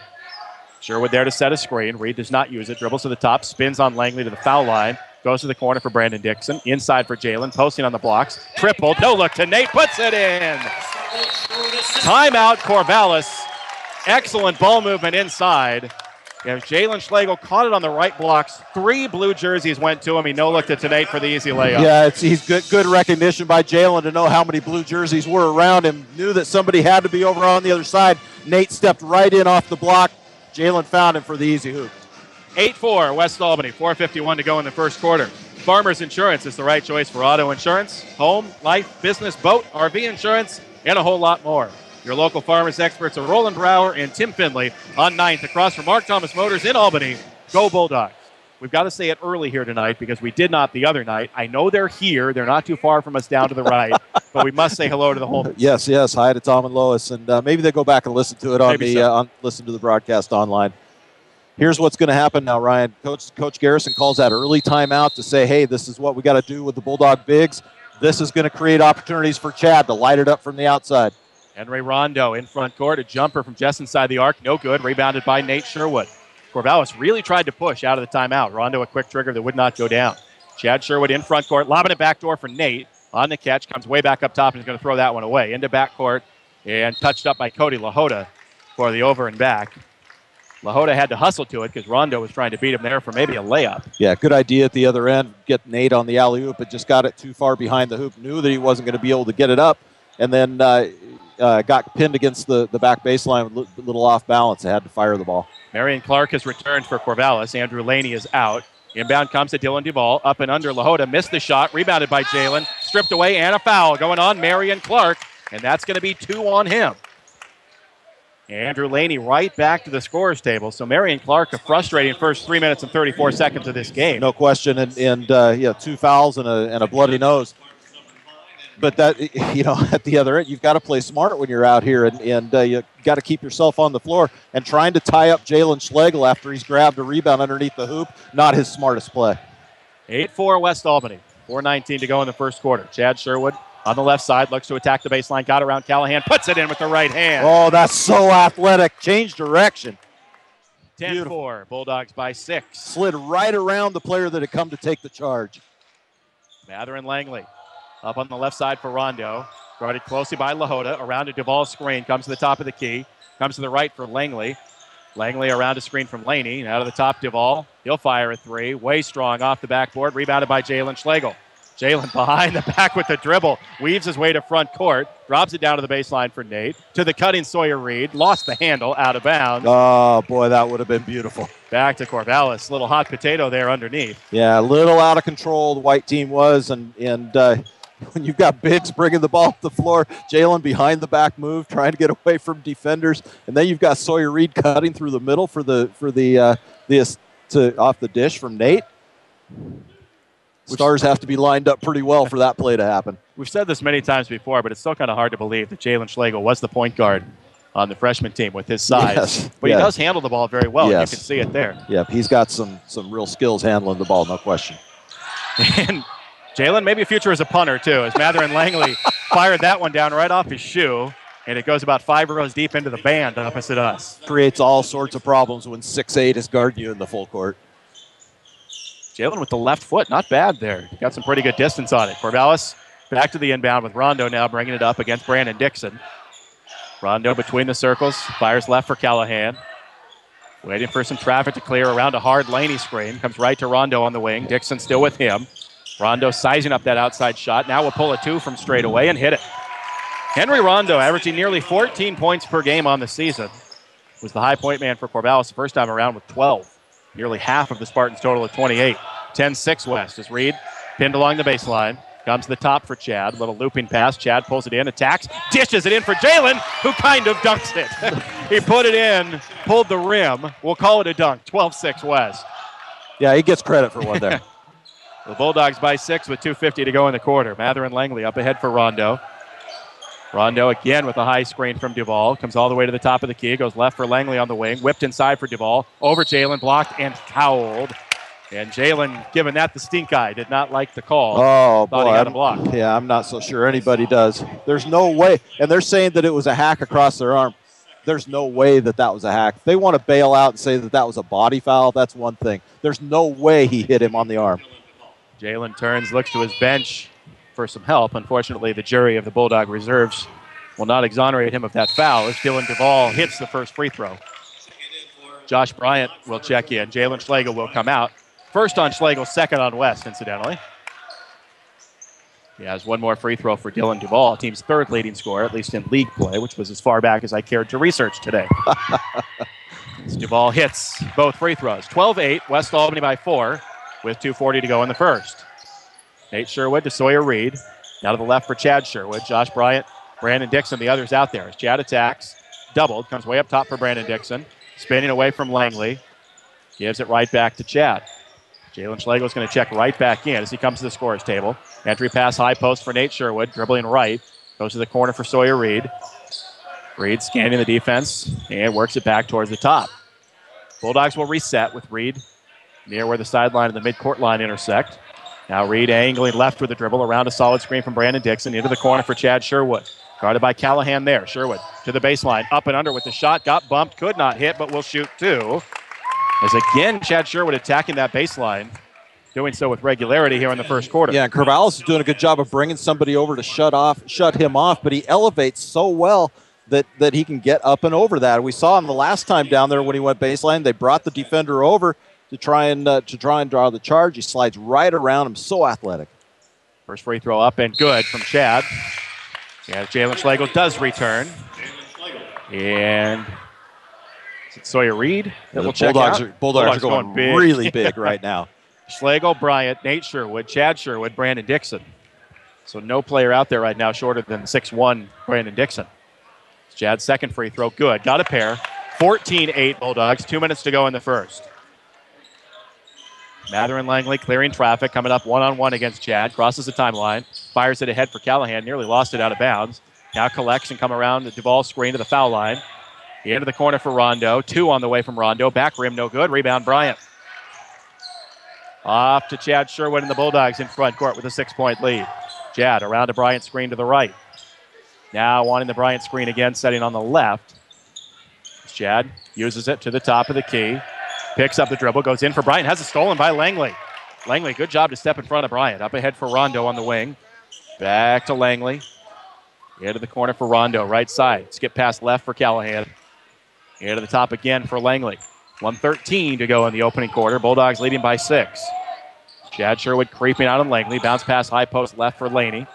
Sherwood there to set a screen. Reed does not use it. Dribbles to the top. Spins on Langley to the foul line. Goes to the corner for Brandon Dixon. Inside for Jalen. Posting on the blocks. Triple. No look to Nate. Puts it in. Timeout Corvallis. Excellent ball movement inside. As Jalen Schlegel caught it on the right blocks. 3 blue jerseys went to him. He no-looked it to Nate for the easy layup. Yeah, he's good recognition by Jalen to know how many blue jerseys were around him. Knew that somebody had to be over on the other side. Nate stepped right in off the block. Jalen found him for the easy hoop. 8-4 West Albany. 4:51 to go in the first quarter. Farmers Insurance is the right choice for auto insurance, home, life, business, boat, RV insurance, and a whole lot more. Your local Farmers experts are Roland Brower and Tim Finley on 9th across from Mark Thomas Motors in Albany. Go Bulldogs. We've got to say it early here tonight because we did not the other night. I know they're here. They're not too far from us down to the right, but we must say hello to the home. Yes. Hi to Tom and Lois, and maybe they go back and listen to it listen to the broadcast online. Here's what's going to happen now, Ryan. Coach Garrison calls that early timeout to say, hey, this is what we got to do with the Bulldog bigs. This is going to create opportunities for Chad to light it up from the outside. Henry Rondo in front court. A jumper from just inside the arc. No good. Rebounded by Nate Sherwood. Corvallis really tried to push out of the timeout. Rondo a quick trigger that would not go down. Chad Sherwood in front court. Lobbing it backdoor for Nate. On the catch. Comes way back up top and is going to throw that one away. Into backcourt. And touched up by Cody LaHoda for the over and back. LaHoda had to hustle to it because Rondo was trying to beat him there for maybe a layup. Yeah, good idea at the other end. Get Nate on the alley-oop, but just got it too far behind the hoop. Knew that he wasn't going to be able to get it up. And then got pinned against the back baseline with a little off balance. They had to fire the ball. Marion Clark has returned for Corvallis. Andrew Laney is out. Inbound comes to Dylan Duvall. Up and under LaHoda. Missed the shot. Rebounded by Jalen. Stripped away and a foul going on Marion Clark. And that's going to be 2 on him. Andrew Laney right back to the scorer's table. So Marion Clark, a frustrating first 3 minutes and 34 seconds of this game. No question, and 2 fouls and a bloody nose. But that, at the other end, you've got to play smart when you're out here, and you got to keep yourself on the floor. And trying to tie up Jalen Schlegel after he's grabbed a rebound underneath the hoop, not his smartest play. 8-4 West Albany. 4:19 to go in the first quarter. Chad Sherwood on the left side looks to attack the baseline. Got around Callahan, puts it in with the right hand. Oh, that's so athletic. Change direction. 10-4. Bulldogs by 6. Slid right around the player that had come to take the charge. Mather and Langley up on the left side for Rondo. Guarded closely by Lahota. Around a Duvall screen. Comes to the top of the key. Comes to the right for Langley. Langley around a screen from Laney. Out of the top, Duvall. He'll fire a three. Way strong off the backboard. Rebounded by Jalen Schlegel. Jalen behind the back with the dribble. Weaves his way to front court. Drops it down to the baseline for Nate. To the cutting Sawyer Reed. Lost the handle. Out of bounds. Oh, boy, that would have been beautiful. Back to Corvallis. Little hot potato there underneath. Yeah, a little out of control the white team was. And when you've got bigs bringing the ball up the floor, Jalen behind the back move, trying to get away from defenders. And then you've got Sawyer Reed cutting through the middle for the off the dish from Nate. Stars have to be lined up pretty well for that play to happen. We've said this many times before, but it's still kind of hard to believe that Jalen Schlegel was the point guard on the freshman team with his size. Yes. But he does handle the ball very well. Yes. You can see it there. Yep, he's got some real skills handling the ball, no question. And Jalen, maybe a future as a punter, too, as Mather and Langley fired that one down right off his shoe, and it goes about 5 rows deep into the band opposite us. Creates all sorts of problems when 6'8" is guarding you in the full court. Jalen with the left foot, not bad there. Got some pretty good distance on it. Corvallis back to the inbound with Rondo now bringing it up against Brandon Dixon. Rondo between the circles, fires left for Callahan. Waiting for some traffic to clear around a hard Laney screen. Comes right to Rondo on the wing. Dixon still with him. Rondo sizing up that outside shot. Now will pull a 2 from straight away and hit it. Henry Rondo averaging nearly 14 points per game on the season. Was the high point man for Corvallis the first time around with 12. Nearly half of the Spartans' total at 28. 10-6 West as Reed pinned along the baseline. Comes to the top for Chad. Little looping pass. Chad pulls it in, attacks, dishes it in for Jalen, who kind of dunks it. He put it in, pulled the rim. We'll call it a dunk. 12-6 West. Yeah, he gets credit for one there. The Bulldogs by 6 with 2:50 to go in the quarter. Mather and Langley up ahead for Rondo. Rondo again with a high screen from Duvall. Comes all the way to the top of the key. Goes left for Langley on the wing. Whipped inside for Duvall. Over Jalen. Blocked and fouled. And Jalen, giving that the stink eye, did not like the call. Oh, Thought boy. he had him blocked. Yeah, I'm not so sure anybody does. There's no way. And they're saying that it was a hack across their arm. There's no way that was a hack. If they want to bail out and say that was a body foul, that's one thing. There's no way he hit him on the arm. Jalen turns, looks to his bench for some help. Unfortunately, the jury of the Bulldog reserves will not exonerate him of that foul as Dylan Duvall hits the first free throw. Josh Bryant will check in. Jalen Schlegel will come out. First on Schlegel, second on West, incidentally. He has one more free throw for Dylan Duvall, team's third leading scorer, at least in league play, which was as far back as I cared to research today. As Duvall hits both free throws. 12-8, West Albany by 4, with 2:40 to go in the first. Nate Sherwood to Sawyer Reed. Now to the left for Chad Sherwood. Josh Bryant, Brandon Dixon, the others out there. As Chad attacks, doubled, comes way up top for Brandon Dixon. Spinning away from Langley. Gives it right back to Chad. Jalen Schlegel is going to check right back in as he comes to the scorer's table. Entry pass, high post for Nate Sherwood. Dribbling right. Goes to the corner for Sawyer Reed. Reed scanning the defense and works it back towards the top. Bulldogs will reset with Reed near where the sideline and the midcourt line intersect. Now Reed angling left with a dribble around a solid screen from Brandon Dixon into the corner for Chad Sherwood. Guarded by Callahan there. Sherwood to the baseline. Up and under with the shot. Got bumped. Could not hit, but will shoot 2. As again, Chad Sherwood attacking that baseline. Doing so with regularity here in the first quarter. Yeah, and Corvallis is doing a good job of bringing somebody over to shut him off, but he elevates so well that he can get up and over that. We saw him the last time down there when he went baseline. They brought the defender over to try and draw the charge. He slides right around him. So athletic. First free throw up and good from Chad. Yeah, Jalen Schlegel does return. And is it Sawyer Reed that will check out? Bulldogs are going big. Really big right now. Schlegel, Bryant, Nate Sherwood, Chad Sherwood, Brandon Dixon. So no player out there right now shorter than 6'1", Brandon Dixon. Chad's second free throw, good. Got a pair. 14-8 Bulldogs, 2 minutes to go in the first. Mather and Langley clearing traffic, coming up one-on-one against Chad. Crosses the timeline, fires it ahead for Callahan, nearly lost it out of bounds. Now collects and come around the Duvall screen to the foul line. Into the corner for Rondo. 2 on the way from Rondo. Back rim, no good. Rebound, Bryant. Off to Chad Sherwood and the Bulldogs in front court with a 6-point lead. Chad around to Bryant screen to the right. Now wanting the Bryant screen again, setting on the left. Chad uses it to the top of the key. Picks up the dribble, goes in for Bryant. Has it stolen by Langley. Langley, good job to step in front of Bryant. Up ahead for Rondo on the wing. Back to Langley. Into the corner for Rondo, right side. Skip pass left for Callahan. Into the top again for Langley. 1:13 to go in the opening quarter. Bulldogs leading by 6. Chad Sherwood creeping out on Langley. Bounce pass high post left for Laney.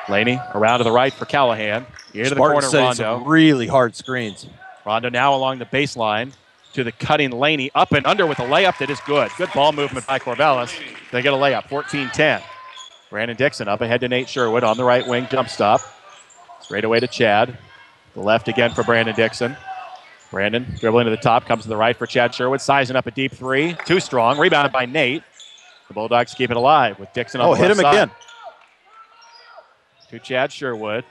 Laney around to the right for Callahan. Into the corner, Rondo. Some really hard screens. Rondo now along the baseline to the cutting Laney. Up and under with a layup that is good. Good ball movement by Corvallis. They get a layup, 14-10. Brandon Dixon up ahead to Nate Sherwood on the right wing, jump stop. Straight away to Chad. The left again for Brandon Dixon. Brandon dribbling to the top, comes to the right for Chad Sherwood, sizing up a deep three. Too strong, rebounded by Nate. The Bulldogs keep it alive with Dixon on the left side. Hit him again. To Chad Sherwood.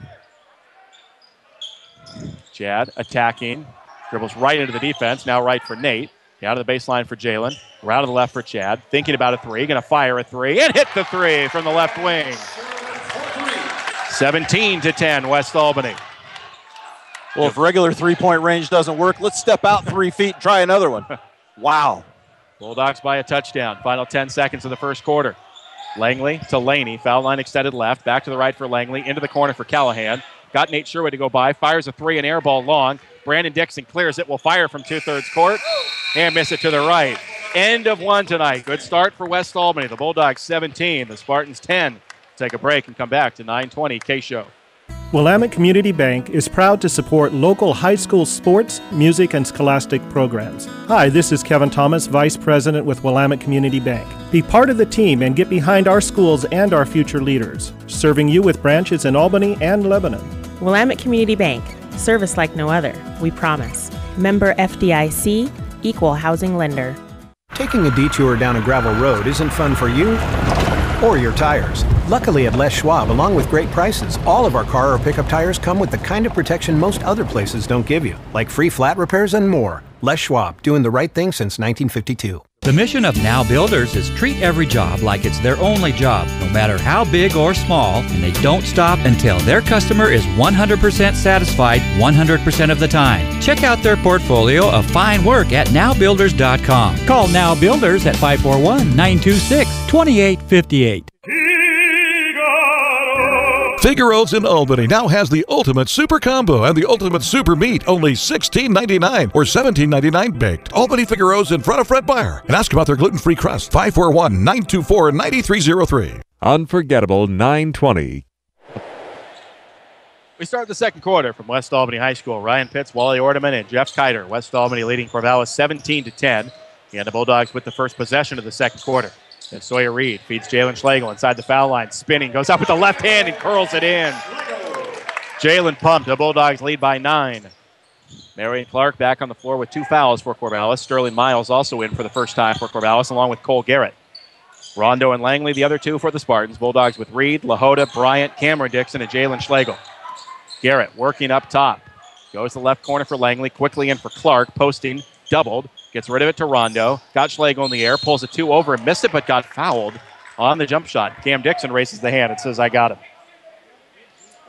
Chad attacking. Dribbles right into the defense, now right for Nate. Down to the baseline for Jalen. Around to the left for Chad. Thinking about a three. Going to fire a three. And hit the three from the left wing. 17-10, West Albany. Well, if regular three-point range doesn't work, let's step out 3 feet and try another one. Wow. Bulldogs by a touchdown. Final 10 seconds of the first quarter. Langley to Laney. Foul line extended left. Back to the right for Langley. Into the corner for Callahan. Got Nate Sherwood to go by. Fires a three, an air ball long. Brandon Dixon clears it. Will fire from 2/3 court. And miss it to the right. End of one tonight. Good start for West Albany. The Bulldogs 17. The Spartans 10. Take a break and come back to 920 KSHO. Willamette Community Bank is proud to support local high school sports, music, and scholastic programs. Hi, this is Kevin Thomas, Vice President with Willamette Community Bank. Be part of the team and get behind our schools and our future leaders, serving you with branches in Albany and Lebanon. Willamette Community Bank, service like no other, we promise. Member FDIC, equal housing lender. Taking a detour down a gravel road isn't fun for you or your tires. Luckily at Les Schwab, along with great prices, all of our car or pickup tires come with the kind of protection most other places don't give you, like free flat repairs and more. Les Schwab, doing the right thing since 1952. The mission of Now Builders is treat every job like it's their only job, no matter how big or small, and they don't stop until their customer is 100% satisfied 100% of the time. Check out their portfolio of fine work at nowbuilders.com. Call Now Builders at 541-926-2858. Figaro's in Albany now has the Ultimate Super Combo and the Ultimate Super Meat, only $16.99 or $17.99 baked. Albany Figaro's in front of Fred Meyer. And ask about their gluten-free crust, 541-924-9303. Unforgettable 920. We start the second quarter from West Albany High School. Ryan Pitts, Wally Ordeman, and Jeff Kiter. West Albany leading Corvallis 17-10. And the Bulldogs with the first possession of the second quarter. And Sawyer Reed feeds Jalen Schlegel inside the foul line. Spinning, goes up with the left hand and curls it in. Jalen pumped. The Bulldogs lead by 9. Marion Clark back on the floor with 2 fouls for Corvallis. Sterling Miles also in for the first time for Corvallis, along with Cole Garrett. Rondo and Langley, the other 2 for the Spartans. Bulldogs with Reed, Lahota, Bryant, Cameron Dixon, and Jalen Schlegel. Garrett working up top. Goes to the left corner for Langley. Quickly in for Clark. Posting, doubled. Gets rid of it to Rondo. Got Schlegel in the air. Pulls a 2 over and missed it, but got fouled on the jump shot. Cam Dixon raises the hand and says, I got him.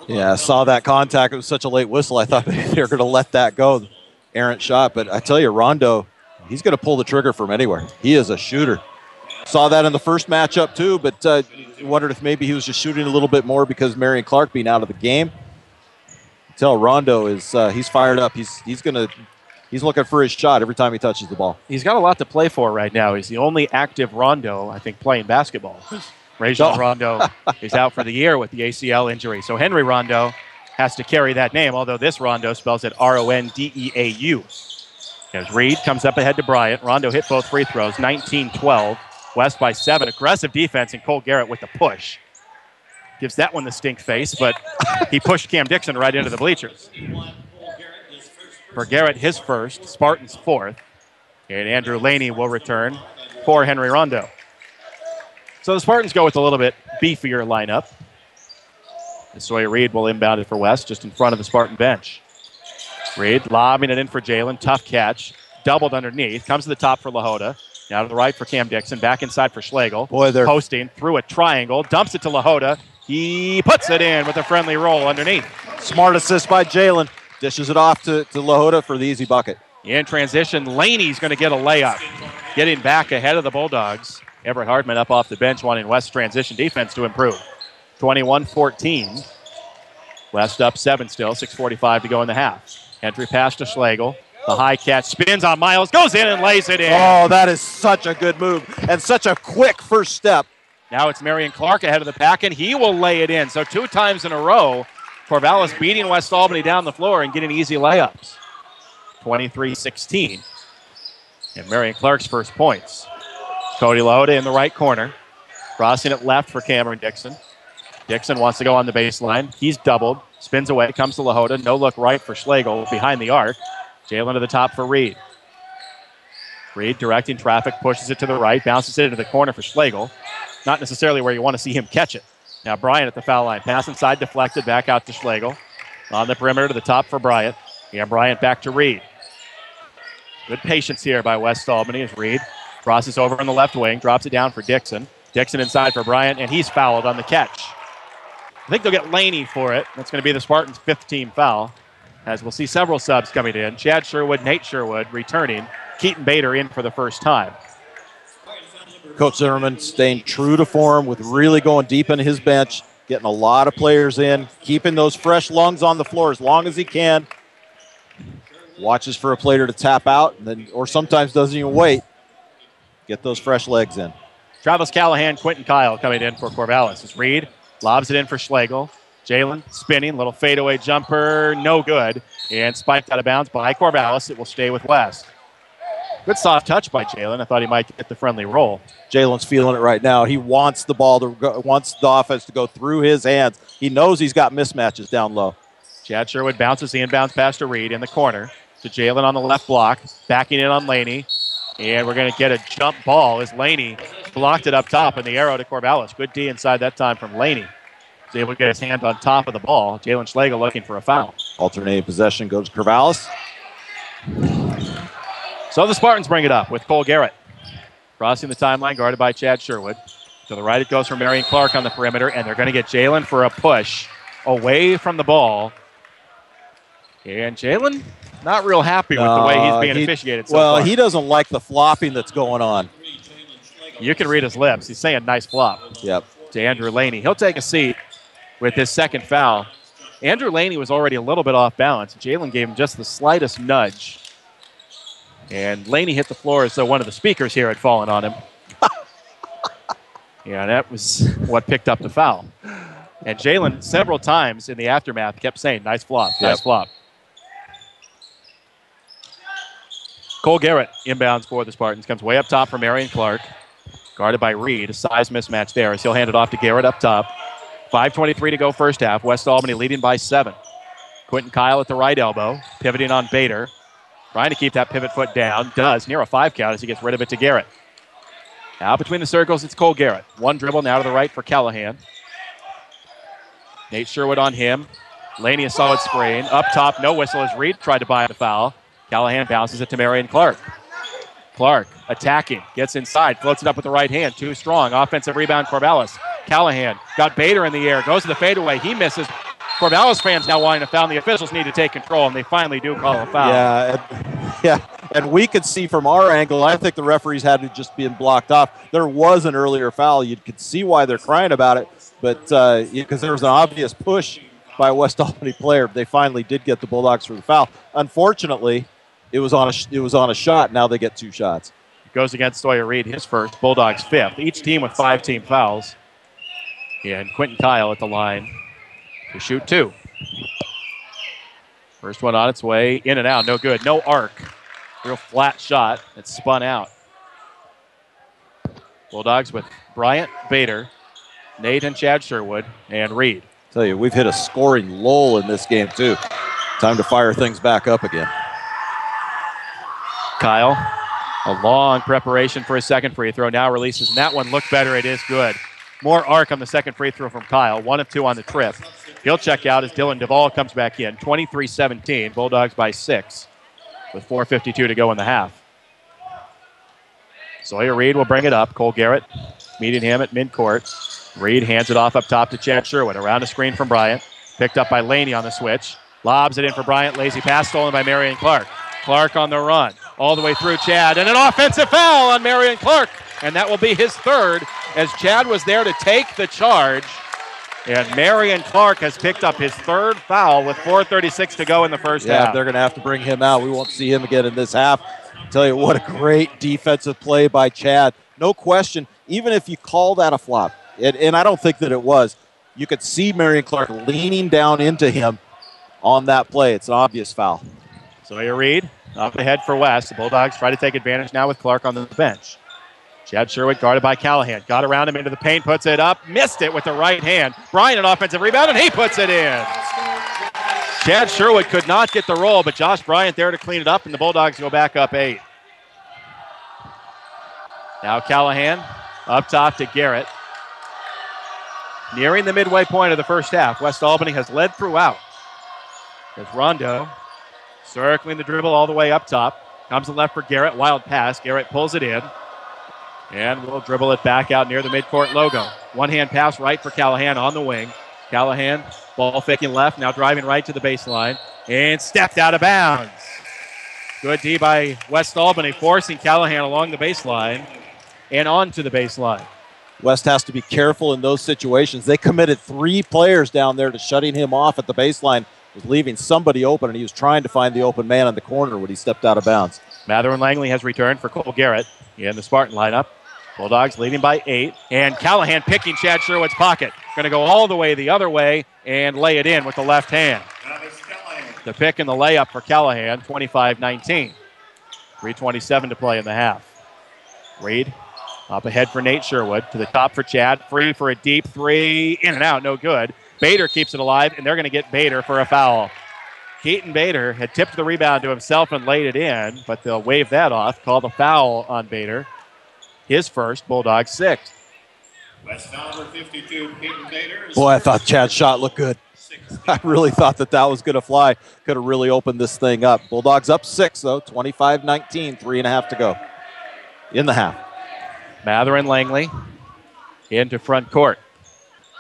Yeah, I saw that contact. It was such a late whistle. I thought they were going to let that go. Errant shot. But I tell you, Rondo, he's going to pull the trigger from anywhere. He is a shooter. Saw that in the first matchup too, but wondered if maybe he was just shooting a little bit more because Marion Clark being out of the game. Tell Rondo is he's fired up. He's looking for his shot every time he touches the ball. He's got a lot to play for right now. He's the only active Rondo, I think, playing basketball. Rajon Rondo is out for the year with the ACL injury. So Henry Rondo has to carry that name, although this Rondo spells it Rondeau. As Reed comes up ahead to Bryant. Rondo hit both free throws, 19-12. West by 7. Aggressive defense, and Cole Garrett with the push. gives that one the stink face, but he pushed Cam Dixon right into the bleachers. For Garrett, his first, Spartans fourth. And Andrew Laney will return for Henry Rondo. So the Spartans go with a little bit beefier lineup. And Sawyer Reed will inbound it for West, just in front of the Spartan bench. Reed lobbing it in for Jalen. Tough catch. Doubled underneath. Comes to the top for LaHoda. Now to the right for Cam Dixon. Back inside for Schlegel. Boy, they're posting through a triangle. Dumps it to LaHoda. He puts it in with a friendly roll underneath. Smart assist by Jalen. Dishes it off to LaHoda for the easy bucket. In transition, Laney's going to get a layup. Getting back ahead of the Bulldogs. Everett Hardman up off the bench wanting West's transition defense to improve. 21-14. West up 7 still. 6:45 to go in the half. Entry pass to Schlegel. The high catch spins on Miles. Goes in and lays it in. Oh, that is such a good move. And such a quick first step. Now it's Marion Clark ahead of the pack, and he will lay it in. So 2 times in a row, Corvallis beating West Albany down the floor and getting easy layups. 23-16. And Marion Clark's first points. Cody LaHoda in the right corner. Crossing it left for Cameron Dixon. Dixon wants to go on the baseline. He's doubled. Spins away. Comes to LaHoda. No look right for Schlegel behind the arc. Jalen to the top for Reed. Reed directing traffic. Pushes it to the right. Bounces it into the corner for Schlegel. Not necessarily where you want to see him catch it. Now Bryant at the foul line. Pass inside, deflected, back out to Schlegel. On the perimeter to the top for Bryant. And Bryant back to Reed. Good patience here by West Albany as Reed crosses over on the left wing, drops it down for Dixon. Dixon inside for Bryant, and he's fouled on the catch. I think they'll get Laney for it. That's going to be the Spartans' 5th team foul, as we'll see several subs coming in. Chad Sherwood, Nate Sherwood returning. Keaton Bader in for the first time. Coach Zimmerman staying true to form with really going deep into his bench, getting a lot of players in, keeping those fresh lungs on the floor as long as he can. Watches for a player to tap out, and then, or sometimes doesn't even wait. Get those fresh legs in. Travis Callahan, Quentin Kyle coming in for Corvallis. As Reed lobs it in for Schlegel. Jalen spinning, little fadeaway jumper, no good. And spiked out of bounds by Corvallis. It will stay with West. Good soft touch by Jalen. I thought he might get the friendly roll. Jalen's feeling it right now. He wants the ball to go, wants the offense to go through his hands. He knows he's got mismatches down low. Chad Sherwood bounces the inbounds pass to Reed in the corner. To Jalen on the left block. Backing in on Laney. And we're going to get a jump ball as Laney blocked it up top, and the arrow to Corvallis. Good D inside that time from Laney. He's able to get his hand on top of the ball. Jalen Schlegel looking for a foul. Alternating possession goes to Corvallis. So the Spartans bring it up with Cole Garrett. Crossing the timeline, guarded by Chad Sherwood. To the right it goes for Marion Clark on the perimeter, and they're going to get Jalen for a push away from the ball. And Jalen, not real happy with the way he's being officiated so far. He doesn't like the flopping that's going on. You can read his lips. He's saying nice flop. Yep. To Andrew Laney. He'll take a seat with his second foul. Andrew Laney was already a little bit off balance. Jalen gave him just the slightest nudge. And Laney hit the floor as though one of the speakers here had fallen on him. Yeah, that was what picked up the foul. And Jalen, several times in the aftermath, kept saying, nice flop, nice flop. Cole Garrett inbounds for the Spartans. Comes way up top for Marion Clark. Guarded by Reed. A size mismatch there as he'll hand it off to Garrett up top. 5:23 to go first half. West Albany leading by 7. Quentin Kyle at the right elbow. Pivoting on Bader. Trying to keep that pivot foot down. Does. Near a 5 count as he gets rid of it to Garrett. Now between the circles, it's Cole Garrett. One dribble now to the right for Callahan. Nate Sherwood on him. Laney a solid screen. Up top, no whistle as Reed tried to buy the foul. Callahan bounces it to Marion Clark. Clark attacking, gets inside, floats it up with the right hand. Too strong. Offensive rebound, Corvallis. Callahan got Bader in the air, goes to the fadeaway. He misses. Corvallis fans now wanting a foul, and the officials need to take control, and they finally do call a foul. And we could see from our angle, I think the referees had to just been blocked off. There was an earlier foul. You could see why they're crying about it, but because there was an obvious push by a West Albany player. They finally did get the Bulldogs for the foul. Unfortunately, it was on a shot. Now they get 2 shots. Goes against Sawyer Reed, his first. Bulldogs 5th. Each team with 5 team fouls. And Quentin Kyle at the line to shoot 2. First one on its way. In and out. No good. No arc. Real flat shot. It's spun out. Bulldogs with Bryant, Bader, Nate and Chad Sherwood and Reed. Tell you, we've hit a scoring lull in this game, too. Time to fire things back up again. Kyle, a long preparation for his second free throw. Now releases, and that one looked better. It is good. More arc on the second free throw from Kyle. 1 of 2 on the trip. He'll check out as Dylan Duvall comes back in. 23-17. Bulldogs by 6 with 4:52 to go in the half. Sawyer Reed will bring it up. Cole Garrett meeting him at midcourt. Reed hands it off up top to Chad Sherwood. Around a screen from Bryant. Picked up by Laney on the switch. Lobs it in for Bryant. Lazy pass stolen by Marion Clark. Clark on the run. All the way through Chad. And an offensive foul on Marion Clark. And that will be his third, as Chad was there to take the charge. And Marion Clark has picked up his third foul with 4:36 to go in the first half. They're going to have to bring him out. We won't see him again in this half. Tell you what, a great defensive play by Chad. No question, even if you call that a flop, and I don't think that it was, you could see Marion Clark leaning down into him on that play. It's an obvious foul. Sawyer Reed up ahead for West. The Bulldogs try to take advantage now with Clark on the bench. Chad Sherwood guarded by Callahan. Got around him into the paint, puts it up, missed it with the right hand. Bryant, an offensive rebound, and he puts it in. Chad Sherwood could not get the roll, but Josh Bryant there to clean it up, and the Bulldogs go back up 8. Now Callahan up top to Garrett. Nearing the midway point of the first half, West Albany has led throughout. There's Rondo circling the dribble all the way up top. Comes to left for Garrett, wild pass. Garrett pulls it in. And we'll dribble it back out near the midcourt logo. One-hand pass right for Callahan on the wing. Callahan, ball faking left, now driving right to the baseline. And stepped out of bounds. Good D by West Albany, forcing Callahan along the baseline and onto the baseline. West has to be careful in those situations. They committed 3 players down there to shutting him off at the baseline. Was leaving somebody open, and he was trying to find the open man in the corner when he stepped out of bounds. Mather and Langley has returned for Cole Garrett in the Spartan lineup. Bulldogs leading by 8. And Callahan picking Chad Sherwood's pocket. Going to go all the way the other way and lay it in with the left hand. The pick and the layup for Callahan, 25-19. 3:27 to play in the half. Reed up ahead for Nate Sherwood. To the top for Chad. Free for a deep 3. In and out, no good. Bader keeps it alive, and they're going to get Bader for a foul. Keaton Bader had tipped the rebound to himself and laid it in, but they'll wave that off. Call the foul on Bader. His first, Bulldogs 6. West number 52, Keaton Bader. Boy, I thought Chad's shot looked good. I really thought that was going to fly. Could have really opened this thing up. Bulldogs up 6, though. 25-19, 3.5 to go in the half. Mather and Langley into front court.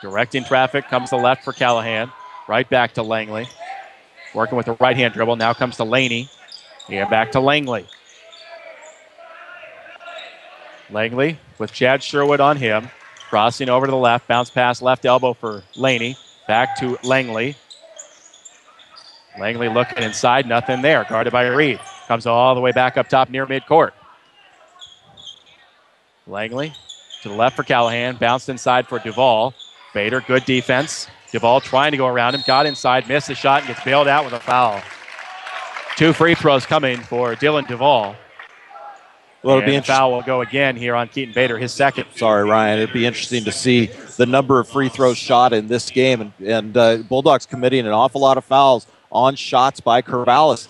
Directing traffic, comes to left for Callahan. Right back to Langley. Working with the right-hand dribble. Now comes to Laney. And back to Langley. Langley with Chad Sherwood on him. Crossing over to the left. Bounce pass, left elbow for Laney. Back to Langley. Langley looking inside. Nothing there. Guarded by Reed. Comes all the way back up top near midcourt. Langley to the left for Callahan. Bounced inside for Duvall. Bader, good defense. Duvall trying to go around him. Got inside, missed the shot, and gets bailed out with a foul. 2 free throws coming for Dylan Duvall. Well, it'll be interesting. Foul will go again here on Keaton Bader, his second. Sorry, Ryan. It'd be interesting to see the number of free throws shot in this game. And Bulldogs committing an awful lot of fouls on shots by Corvallis,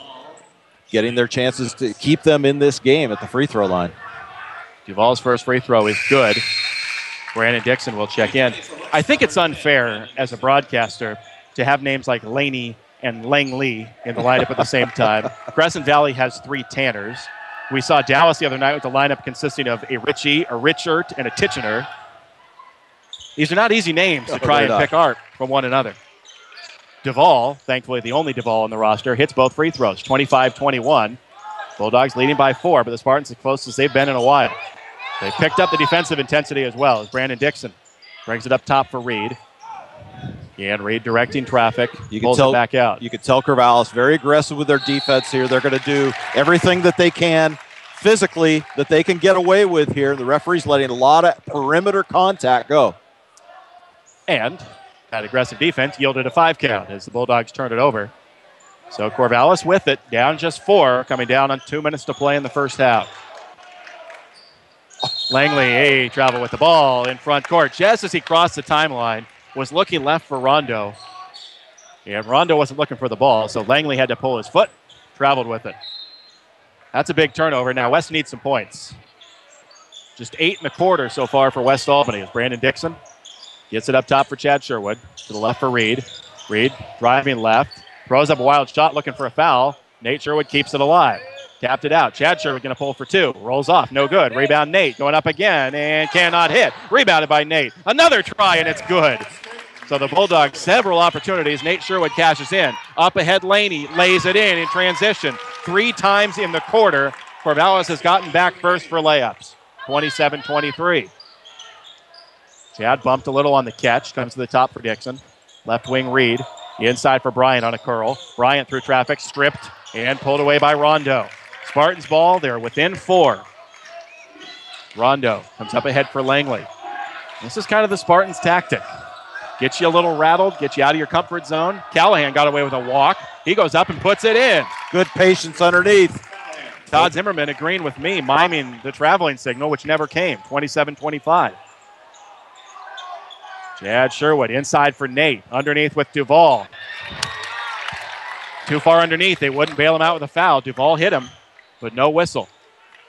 getting their chances to keep them in this game at the free throw line. Duvall's first free throw is good. Brandon Dixon will check in. I think it's unfair as a broadcaster to have names like Laney and Langley in the lineup at the same time. Crescent Valley has 3 Tanners. We saw Dallas the other night with the lineup consisting of a Richie, a Richard, and a Titchener. These are not easy names to try and pick art from one another. Duvall, thankfully the only Duvall on the roster, hits both free throws, 25-21. Bulldogs leading by 4, but the Spartans the closest they've been in a while. They picked up the defensive intensity as well as Brandon Dixon brings it up top for Reed. And Reed directing traffic, pulls it back out. You could tell Corvallis very aggressive with their defense here. They're going to do everything that they can physically that they can get away with here. The referee's letting a lot of perimeter contact go. And that aggressive defense yielded a 5 count as the Bulldogs turned it over. So Corvallis with it, down just 4, coming down on 2 minutes to play in the first half. Langley, travel with the ball in front court. Just as he crossed the timeline, was looking left for Rondo. Yeah, Rondo wasn't looking for the ball, so Langley had to pull his foot, traveled with it. That's a big turnover. Now West needs some points. Just 8 in the quarter so far for West Albany as Brandon Dixon gets it up top for Chad Sherwood. To the left for Reed. Reed driving left. Throws up a wild shot looking for a foul. Nate Sherwood keeps it alive. Tapped it out. Chad Sherwood going to pull for 2. Rolls off. No good. Rebound Nate going up again and cannot hit. Rebounded by Nate. Another try and it's good. So the Bulldogs, several opportunities. Nate Sherwood cashes in. Up ahead, Laney lays it in transition. 3 times in the quarter. Corvallis has gotten back first for layups. 27-23. Chad bumped a little on the catch. Comes to the top for Dixon. Left wing Reed. Inside for Bryant on a curl. Bryant through traffic, stripped and pulled away by Rondo. Spartans ball, they're within 4. Rondo comes up ahead for Langley. This is kind of the Spartans' tactic. Get you a little rattled, get you out of your comfort zone. Callahan got away with a walk. He goes up and puts it in. Good patience underneath. Todd Zimmerman agreeing with me, miming the traveling signal, which never came. 27-25. Chad Sherwood inside for Nate. Underneath with Duvall. Too far underneath. They wouldn't bail him out with a foul. Duvall hit him, but no whistle.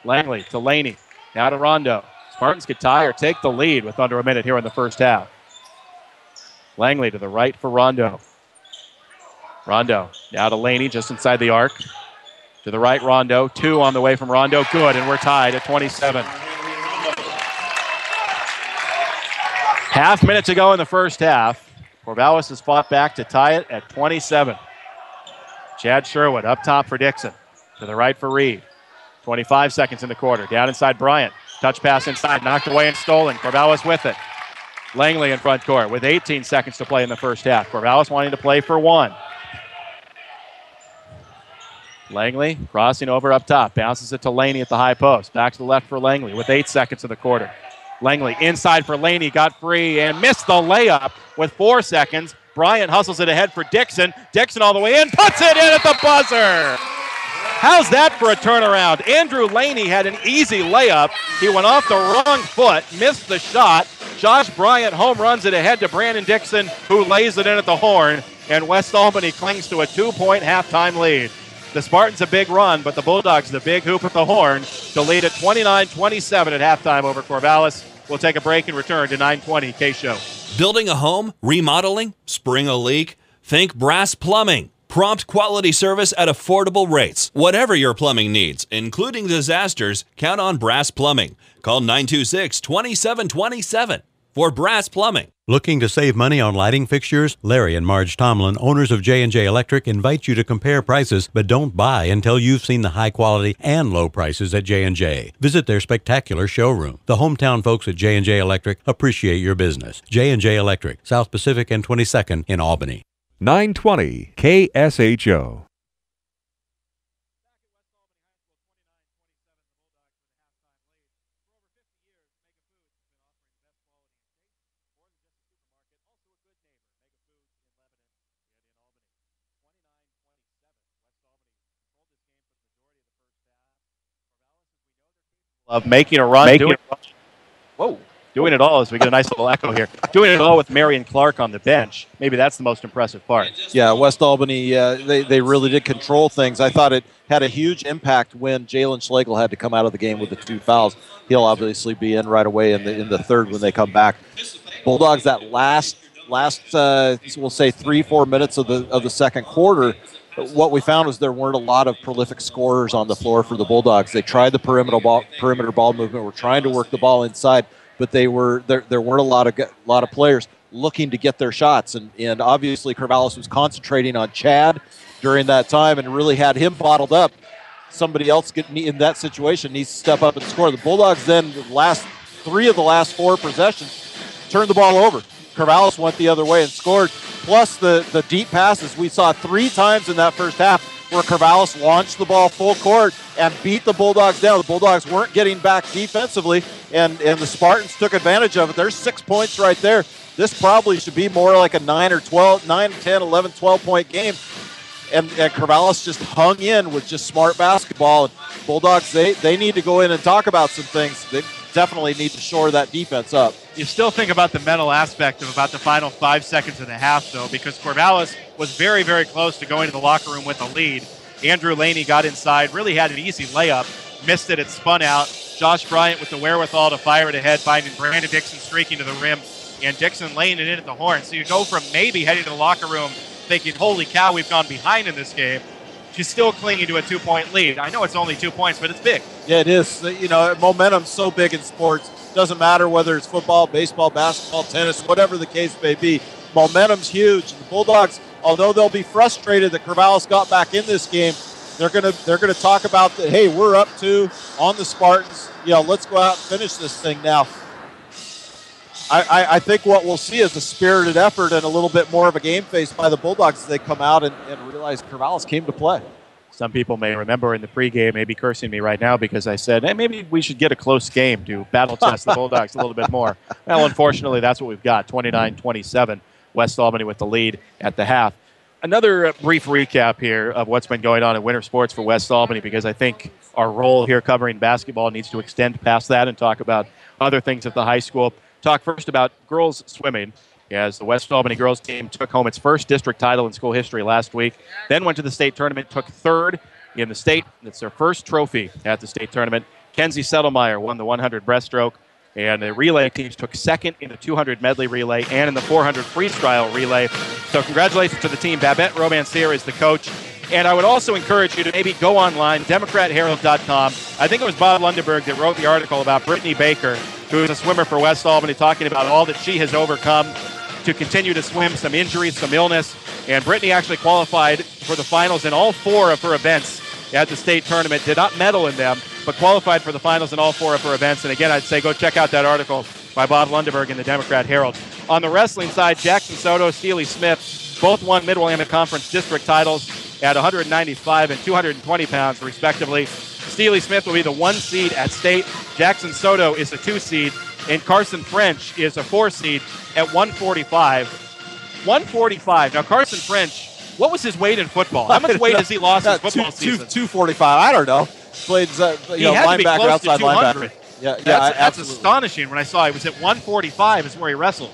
Langley to Laney. Now to Rondo. Spartans could tie or take the lead with under a minute here in the first half. Langley to the right for Rondo. Rondo now to Laney just inside the arc. To the right, Rondo. 2 on the way from Rondo. Good, and we're tied at 27. Half minute to go in the first half. Corvallis has fought back to tie it at 27. Chad Sherwood up top for Dixon. To the right for Reed. 25 seconds in the quarter. Down inside Bryant. Touch pass inside. Knocked away and stolen. Corvallis with it. Langley in front court with 18 seconds to play in the first half. Corvallis wanting to play for 1. Langley crossing over up top. Bounces it to Laney at the high post. Back to the left for Langley with 8 seconds in the quarter. Langley inside for Laney. Got free and missed the layup with 4 seconds. Bryant hustles it ahead for Dixon. Dixon all the way in. Puts it in at the buzzer. How's that for a turnaround? Andrew Laney had an easy layup. He went off the wrong foot, missed the shot. Josh Bryant home runs it ahead to Brandon Dixon, who lays it in at the horn. And West Albany clings to a 2-point halftime lead. The Spartans a big run, but the Bulldogs the big hoop at the horn to lead at 29-27 at halftime over Corvallis. We'll take a break and return to 920 KSHO. Building a home, remodeling, spring a leak? Think Brass Plumbing. Prompt quality service at affordable rates. Whatever your plumbing needs, including disasters, count on Brass Plumbing. Call 926-2727 for Brass Plumbing. Looking to save money on lighting fixtures? Larry and Marge Tomlin, owners of J&J Electric, invite you to compare prices, but don't buy until you've seen the high quality and low prices at J&J. Visit their spectacular showroom. The hometown folks at J&J Electric appreciate your business. J&J Electric, South Pacific and 22nd in Albany. 920 KSHO. Of making a run, doing it all as we get a nice little echo here. Doing it all with Marion Clark on the bench. Maybe that's the most impressive part. Yeah, West Albany, they really did control things. I thought it had a huge impact when Jalen Schlegel had to come out of the game with the 2 fouls. He'll obviously be in right away in the third when they come back. Bulldogs that last we'll say 3-4 minutes of the second quarter. What we found was there weren't a lot of prolific scorers on the floor for the Bulldogs. They tried the perimeter ball movement. We're trying to work the ball inside, but there weren't a lot of players looking to get their shots. And obviously Corvallis was concentrating on Chad during that time and really had him bottled up. Somebody else in that situation needs to step up and score. The Bulldogs then, the last 3 of the last 4 possessions, turned the ball over. Corvallis went the other way and scored. Plus the deep passes. We saw 3 times in that first half where Corvallis launched the ball full court and beat the Bulldogs down. The Bulldogs weren't getting back defensively, and the Spartans took advantage of it. There's 6 points right there. This probably should be more like a 9, 10, 11, 12-point game. And Corvallis just hung in with just smart basketball. And Bulldogs, they need to go in and talk about some things. definitely need to shore that defense up. You still think about the mental aspect of about the final 5 seconds of the half, though, because Corvallis was very, very close to going to the locker room with a lead. Andrew Laney got inside, really had an easy layup, missed it, it spun out. Josh Bryant with the wherewithal to fire it ahead, finding Brandon Dixon streaking to the rim, and Dixon laying it in at the horn. So you go from maybe heading to the locker room thinking, holy cow, we've gone behind in this game, to still clinging to a 2-point lead. I know it's only 2 points, but it's big. Yeah, it is. You know, momentum's so big in sports. Doesn't matter whether it's football, baseball, basketball, tennis, whatever the case may be. Momentum's huge. And the Bulldogs, although they'll be frustrated that Corvallis got back in this game, they're gonna talk about that. Hey, we're up 2 on the Spartans. Let's go out and finish this thing now. I think what we'll see is a spirited effort and a little bit more of a game face by the Bulldogs as they come out and realize Corvallis came to play. Some people may remember in the pregame, maybe cursing me right now because I said, hey, maybe we should get a close game to battle test the Bulldogs a little bit more. Well, unfortunately, that's what we've got, 29-27, West Albany with the lead at the half. Another brief recap here of what's been going on in winter sports for West Albany, because I think our role here covering basketball needs to extend past that and talk about other things at the high school. Talk first about girls swimming, as the West Albany girls team took home its first district title in school history last week, then went to the state tournament, took third in the state. It's their first trophy at the state tournament. Kenzie Settlemeyer won the 100 breaststroke, and the relay teams took second in the 200 medley relay and in the 400 freestyle relay. So congratulations to the team. Babette Romancier is the coach. And I would also encourage you to maybe go online, democratherald.com. I think it was Bob Lundeberg that wrote the article about Brittany Baker, who is a swimmer for West Albany, talking about all that she has overcome to continue to swim, some injuries, some illness. And Brittany actually qualified for the finals in all 4 of her events at the state tournament. Did not medal in them, but qualified for the finals in all 4 of her events. And again, I'd say go check out that article by Bob Lundeberg in the Democrat Herald. On the wrestling side, Jackson Soto, Steely Smith, both won Mid-Willamette Conference district titles at 195 and 220 pounds, respectively. Steely Smith will be the 1 seed at state. Jackson Soto is the 2 seed. And Carson French is a 4 seed at 145. 145. Now, Carson French, what was his weight in football? How much weight has he lost in football season? 245. I don't know. Played linebacker, outside linebacker. Yeah, that's astonishing. When I saw he was at 145 is where he wrestled.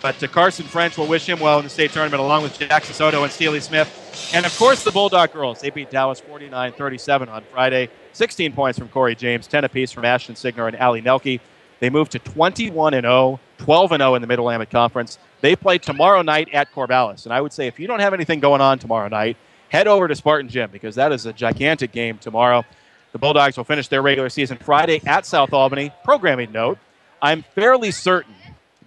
But Carson French will wish him well in the state tournament, along with Jackson Soto and Steely Smith. And, of course, the Bulldog girls. They beat Dallas 49-37 on Friday. 16 points from Corey James, 10 apiece from Ashton Signer and Allie Nelke. They moved to 21-0, 12-0 in the Mid-Willamette Conference. They play tomorrow night at Corvallis. And I would say if you don't have anything going on tomorrow night, head over to Spartan Gym, because that is a gigantic game tomorrow. The Bulldogs will finish their regular season Friday at South Albany. Programming note, I'm fairly certain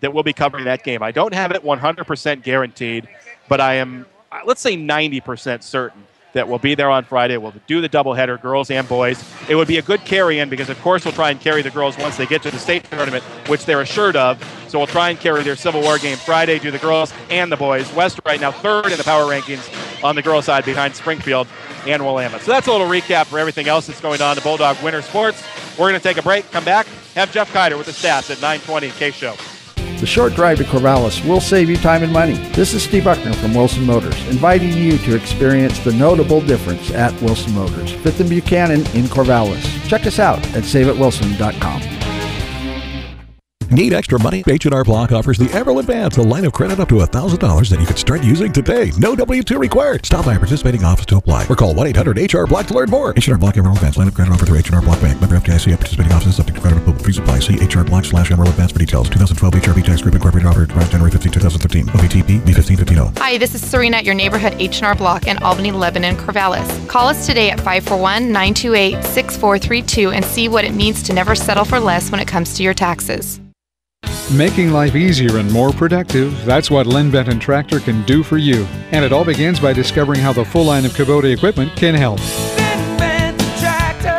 that we'll be covering that game. I don't have it 100% guaranteed, but I am, let's say 90% certain that we'll be there on Friday. We'll do the doubleheader, girls and boys. It would be a good carry-in because, of course, we'll try and carry the girls once they get to the state tournament, which they're assured of. So we'll try and carry their Civil War game Friday, do the girls and the boys. West right now 3rd in the power rankings on the girls' side behind Springfield and Willamette. So that's a little recap for everything else that's going on to Bulldog Winter Sports. We're going to take a break, come back, have Jeff Kiter with the stats at 9:20 KSHO. The short drive to Corvallis will save you time and money. This is Steve Buckner from Wilson Motors, inviting you to experience the notable difference at Wilson Motors, 5th and Buchanan in Corvallis. Check us out at saveatwilson.com. Need extra money? H&R Block offers the Emerald Advance, a line of credit up to $1,000 that you could start using today. No W-2 required. Stop by a participating office to apply or call 1-800-HR-BLOCK to learn more. H&R Block Emerald Advance, line of credit offered through H&R Block Bank. Member FDIC, participating offices subject to credit approval. Free supply. See HR Block/Emerald Advance for details. 2012 HRB Tax Group Incorporated offered January 15, 2013. OVTP B1550. Hi, this is Serena at your neighborhood H&R Block in Albany, Lebanon, Corvallis. Call us today at 541-928-6432 and see what it means to never settle for less when it comes to your taxes. Making life easier and more productive, that's what Len Benton Tractor can do for you. And it all begins by discovering how the full line of Kubota equipment can help. Len Benton Tractor,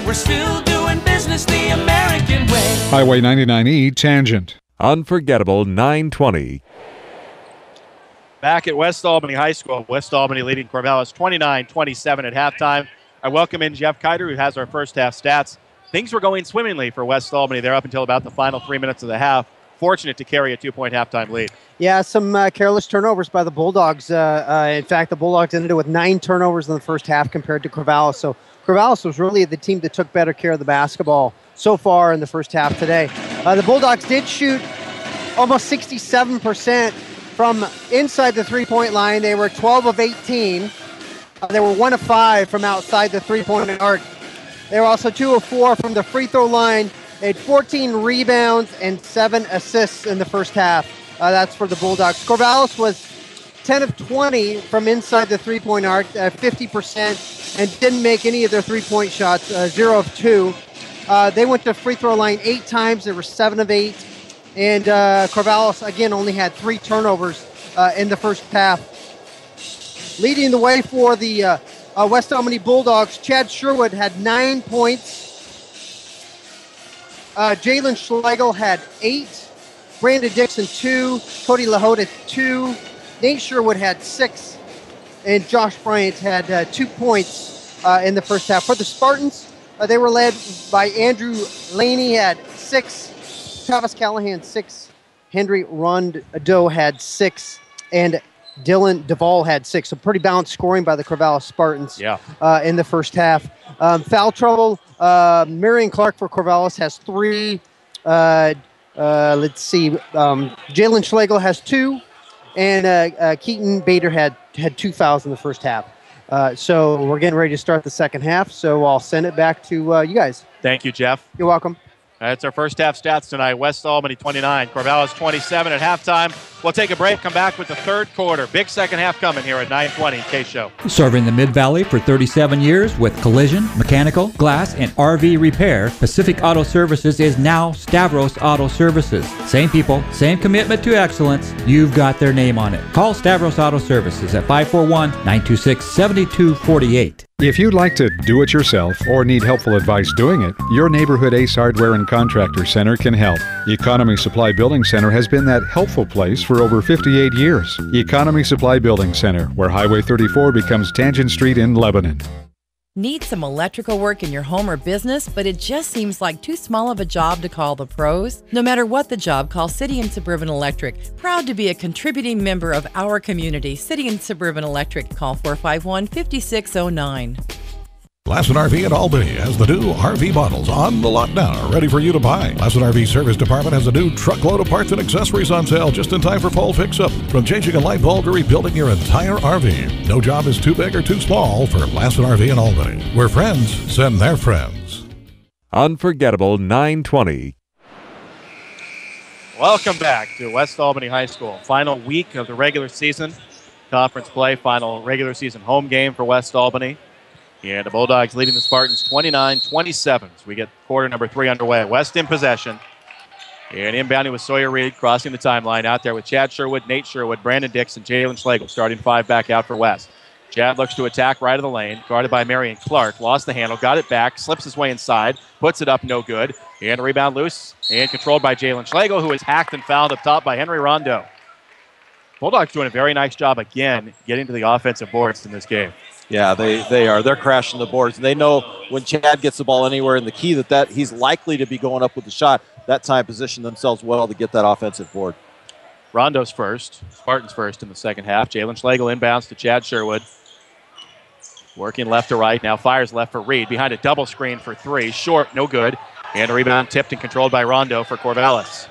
we're still doing business the American way. Highway 99E Tangent. Unforgettable 920. Back at West Albany High School, West Albany leading Corvallis 29-27 at halftime. I welcome in Jeff Kiter, who has our first half stats. Things were going swimmingly for West Albany. They're up until about the final 3 minutes of the half. Fortunate to carry a 2-point halftime lead. Yeah, some careless turnovers by the Bulldogs. In fact, the Bulldogs ended with 9 turnovers in the first half compared to Corvallis. So Corvallis was really the team that took better care of the basketball so far in the first half today. The Bulldogs did shoot almost 67% from inside the three-point line. They were 12 of 18. They were 1 of 5 from outside the three-point arc. They were also 2 of 4 from the free throw line. They had 14 rebounds and 7 assists in the first half. That's for the Bulldogs. Corvallis was 10 of 20 from inside the three-point arc, 50%, and didn't make any of their three-point shots, 0 of 2. They went to the free throw line 8 times. They were 7 of 8. And Corvallis, again, only had 3 turnovers in the first half. Leading the way for the West Albany Bulldogs, Chad Sherwood had 9 points. Jalen Schlegel had 8. Brandon Dixon, 2. Cody Lahota, 2. Nate Sherwood had 6. And Josh Bryant had 2 points in the first half. For the Spartans, they were led by Andrew Laney, had 6. Travis Callahan, 6. Henry Rondo had 6. And Dylan Duvall had 6. So pretty balanced scoring by the Corvallis Spartans in the first half. Foul trouble, Marion Clark for Corvallis has 3. Let's see. Jalen Schlegel has 2. And Keaton Bader had 2 fouls in the first half. So we're getting ready to start the second half. So I'll send it back to you guys. Thank you, Jeff. You're welcome. That's our first half stats tonight. West Albany 29, Corvallis 27 at halftime. We'll take a break, come back with the third quarter. Big second half coming here at 9:20 KSHO. Serving the Mid-Valley for 37 years with collision, mechanical, glass, and RV repair, Pacific Auto Services is now Stavros Auto Services. Same people, same commitment to excellence. You've got their name on it. Call Stavros Auto Services at 541-926-7248. If you'd like to do it yourself or need helpful advice doing it, your neighborhood Ace Hardware and Contractor Center can help. Economy Supply Building Center has been that helpful place for over 58 years. Economy Supply Building Center, where Highway 34 becomes Tangent Street in Lebanon. Need some electrical work in your home or business, but it just seems like too small of a job to call the pros? No matter what the job, call City and Suburban Electric. Proud to be a contributing member of our community. City and Suburban Electric. Call 451-5609. Lassen RV at Albany has the new RV models on the lot now, ready for you to buy. Lassen RV Service Department has a new truckload of parts and accessories on sale just in time for fall fix-up. From changing a light bulb to rebuilding your entire RV. No job is too big or too small for Lassen RV in Albany, where friends send their friends. Unforgettable 920. Welcome back to West Albany High School. Final week of the regular season. Conference play, final regular season home game for West Albany. And the Bulldogs leading the Spartans 29-27. So we get quarter number 3 underway. West in possession. And inbounding with Sawyer Reed, crossing the timeline out there with Chad Sherwood, Nate Sherwood, Brandon Dixon, Jalen Schlegel, starting 5 back out for West. Chad looks to attack right of the lane, guarded by Marion Clark. Lost the handle, got it back, slips his way inside, puts it up, no good. And a rebound loose and controlled by Jalen Schlegel, who is hacked and fouled up top by Henry Rondo. Bulldogs doing a very nice job again getting to the offensive boards in this game. Yeah, they are. They're crashing the boards. And they know when Chad gets the ball anywhere in the key that he's likely to be going up with the shot. That time position themselves well to get that offensive board. Rondo's first. Spartans first in the second half. Jalen Schlegel inbounds to Chad Sherwood. Working left to right. Now fires left for Reed. Behind a double screen for 3. Short, no good. And a rebound tipped and controlled by Rondo for Corvallis.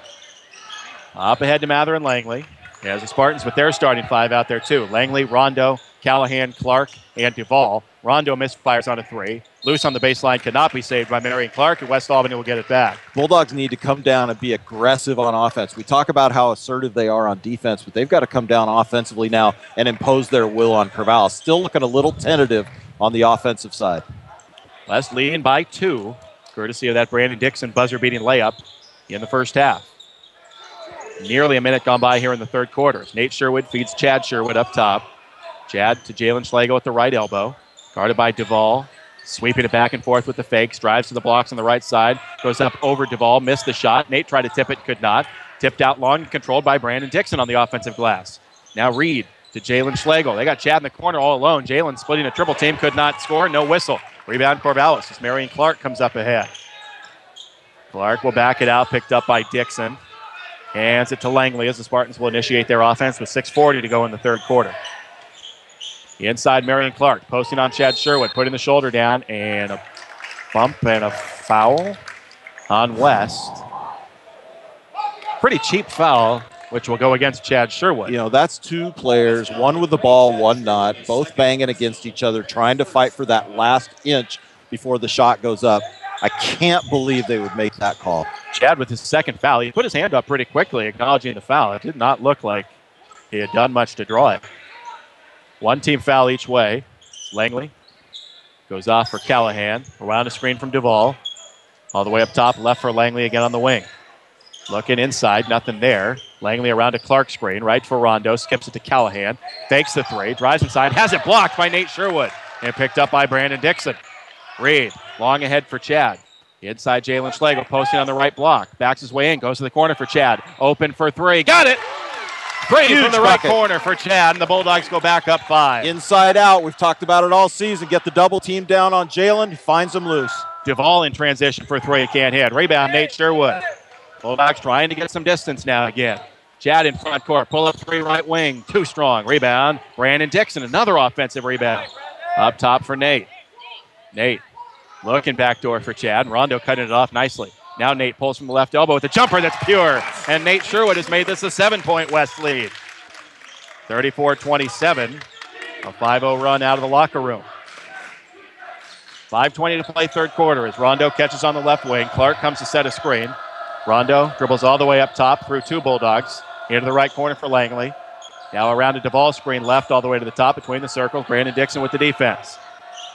Up ahead to Mather and Langley. As the Spartans with their starting 5 out there too. Langley, Rondo, Callahan, Clark, and Duvall. Rondo misfires on a 3. Loose on the baseline, cannot be saved by Marion Clark, and West Albany will get it back. Bulldogs need to come down and be aggressive on offense. We talk about how assertive they are on defense, but they've got to come down offensively now and impose their will on Corvallis. Still looking a little tentative on the offensive side. West leading by 2, courtesy of that Brandon Dixon buzzer-beating layup in the first half. Nearly a minute gone by here in the third quarter. Nate Sherwood feeds Chad Sherwood up top. Chad to Jalen Schlegel at the right elbow. Guarded by Duvall. Sweeping it back and forth with the fakes. Drives to the blocks on the right side. Goes up over Duvall. Missed the shot. Nate tried to tip it. Could not. Tipped out long and controlled by Brandon Dixon on the offensive glass. Now Reed to Jalen Schlegel. They got Chad in the corner all alone. Jalen splitting a triple team. Could not score. No whistle. Rebound Corvallis as Marion Clark comes up ahead. Clark will back it out. Picked up by Dixon. Hands it to Langley as the Spartans will initiate their offense with 6:40 to go in the third quarter. Inside Marion Clark, posting on Chad Sherwood, putting the shoulder down, and a bump and a foul. on West. Pretty cheap foul, which will go against Chad Sherwood. You know, that's two players, one with the ball, one not, both banging against each other, trying to fight for that last inch before the shot goes up. I can't believe they would make that call. Chad with his second foul. He put his hand up pretty quickly, acknowledging the foul. It did not look like he had done much to draw it. One team foul each way. Langley goes off for Callahan. Around a screen from Duvall. All the way up top, left for Langley again on the wing. Looking inside, nothing there. Langley around a Clark screen, right for Rondo, skips it to Callahan. Fakes the three, drives inside, has it blocked by Nate Sherwood. And picked up by Brandon Dixon. Reed, long ahead for Chad. Inside Jalen Schlegel, posting on the right block. Backs his way in, goes to the corner for Chad. Open for three, got it! Three Huge from the bucket. right corner for Chad, and the Bulldogs go back up 5. Inside out, we've talked about it all season. Get the double team down on Jalen, he finds him loose. Duvall in transition for three, can't hit. Rebound, Nate Sherwood. Bulldogs trying to get some distance now again. Chad in front court, pull up three, right wing, too strong. Rebound, Brandon Dixon, another offensive rebound. Up top for Nate. Nate looking backdoor for Chad. Rondo cutting it off nicely. Now Nate pulls from the left elbow with a jumper that's pure. And Nate Sherwood has made this a 7-point West lead. 34-27. A 5-0 run out of the locker room. 5:20 to play third quarter as Rondo catches on the left wing. Clark comes to set a screen. Rondo dribbles all the way up top through two Bulldogs. Into the right corner for Langley. Now around a Duvall screen left all the way to the top between the circles. Brandon Dixon with the defense.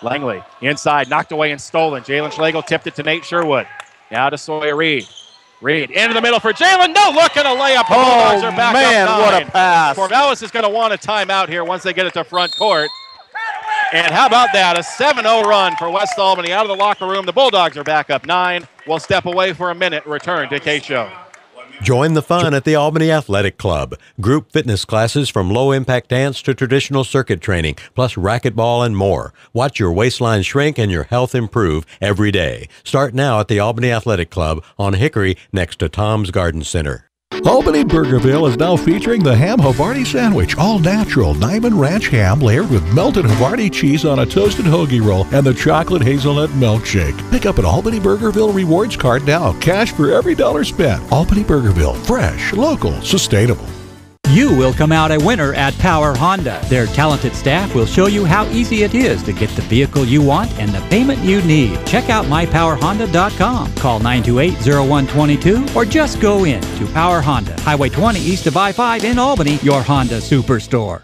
Langley inside, knocked away and stolen. Jalen Schlegel tipped it to Nate Sherwood. Now to Sawyer Reed. Reed into the middle for Jalen. No look and a layup. The Bulldogs are back man, up 9. what a pass. Corvallis is going to want a timeout here once they get it to front court. And how about that? A 7-0 run for West Albany out of the locker room. The Bulldogs are back up 9. We'll step away for a minute and return to KSHO. Join the fun at the Albany Athletic Club. Group fitness classes from low-impact dance to traditional circuit training, plus racquetball and more. Watch your waistline shrink and your health improve every day. Start now at the Albany Athletic Club on Hickory next to Tom's Garden Center. Albany Burgerville is now featuring the Ham Havarti Sandwich, all natural Diamond Ranch ham layered with melted Havarti cheese on a toasted hoagie roll and the chocolate hazelnut milkshake. Pick up an Albany Burgerville rewards card now. Cash for every dollar spent. Albany Burgerville, fresh, local, sustainable. You will come out a winner at Power Honda. Their talented staff will show you how easy it is to get the vehicle you want and the payment you need. Check out mypowerhonda.com. Call 928-0122 or just go in to Power Honda, Highway 20 east of I-5 in Albany, your Honda Superstore.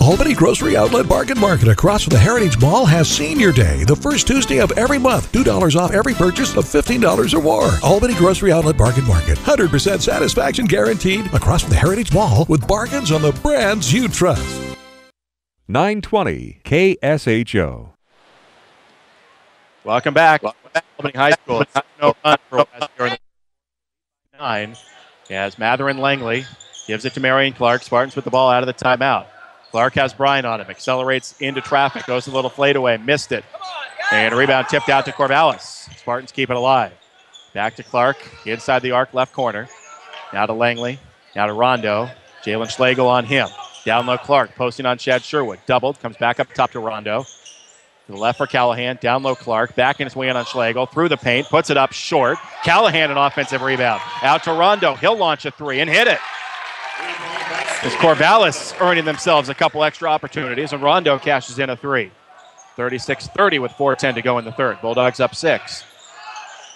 Albany Grocery Outlet Bargain Market across from the Heritage Mall has Senior Day, the first Tuesday of every month. $2 off every purchase of $15 or more. Albany Grocery Outlet Bargain Market. 100% satisfaction guaranteed across from the Heritage Mall with bargains on the brands you trust. 920 KSHO. Welcome back. Albany High School. No run for West during the 9 as Matherin Langley gives it to Marion Clark. Spartans with the ball out of the timeout. Clark has Bryant on him, accelerates into traffic, goes a little fadeaway, missed it. And a rebound tipped out to Corvallis. Spartans keep it alive. Back to Clark, inside the arc, left corner. Now to Langley, now to Rondo. Jalen Schlegel on him. Down low Clark, posting on Chad Sherwood. Doubled, comes back up top to Rondo. To the left for Callahan, down low Clark, back in his way in on Schlegel, through the paint, puts it up short. Callahan an offensive rebound. Out to Rondo, he'll launch a three and hit it. As Corvallis earning themselves a couple extra opportunities, and Rondo cashes in a three. 36-30 with 4:10 to go in the third. Bulldogs up 6.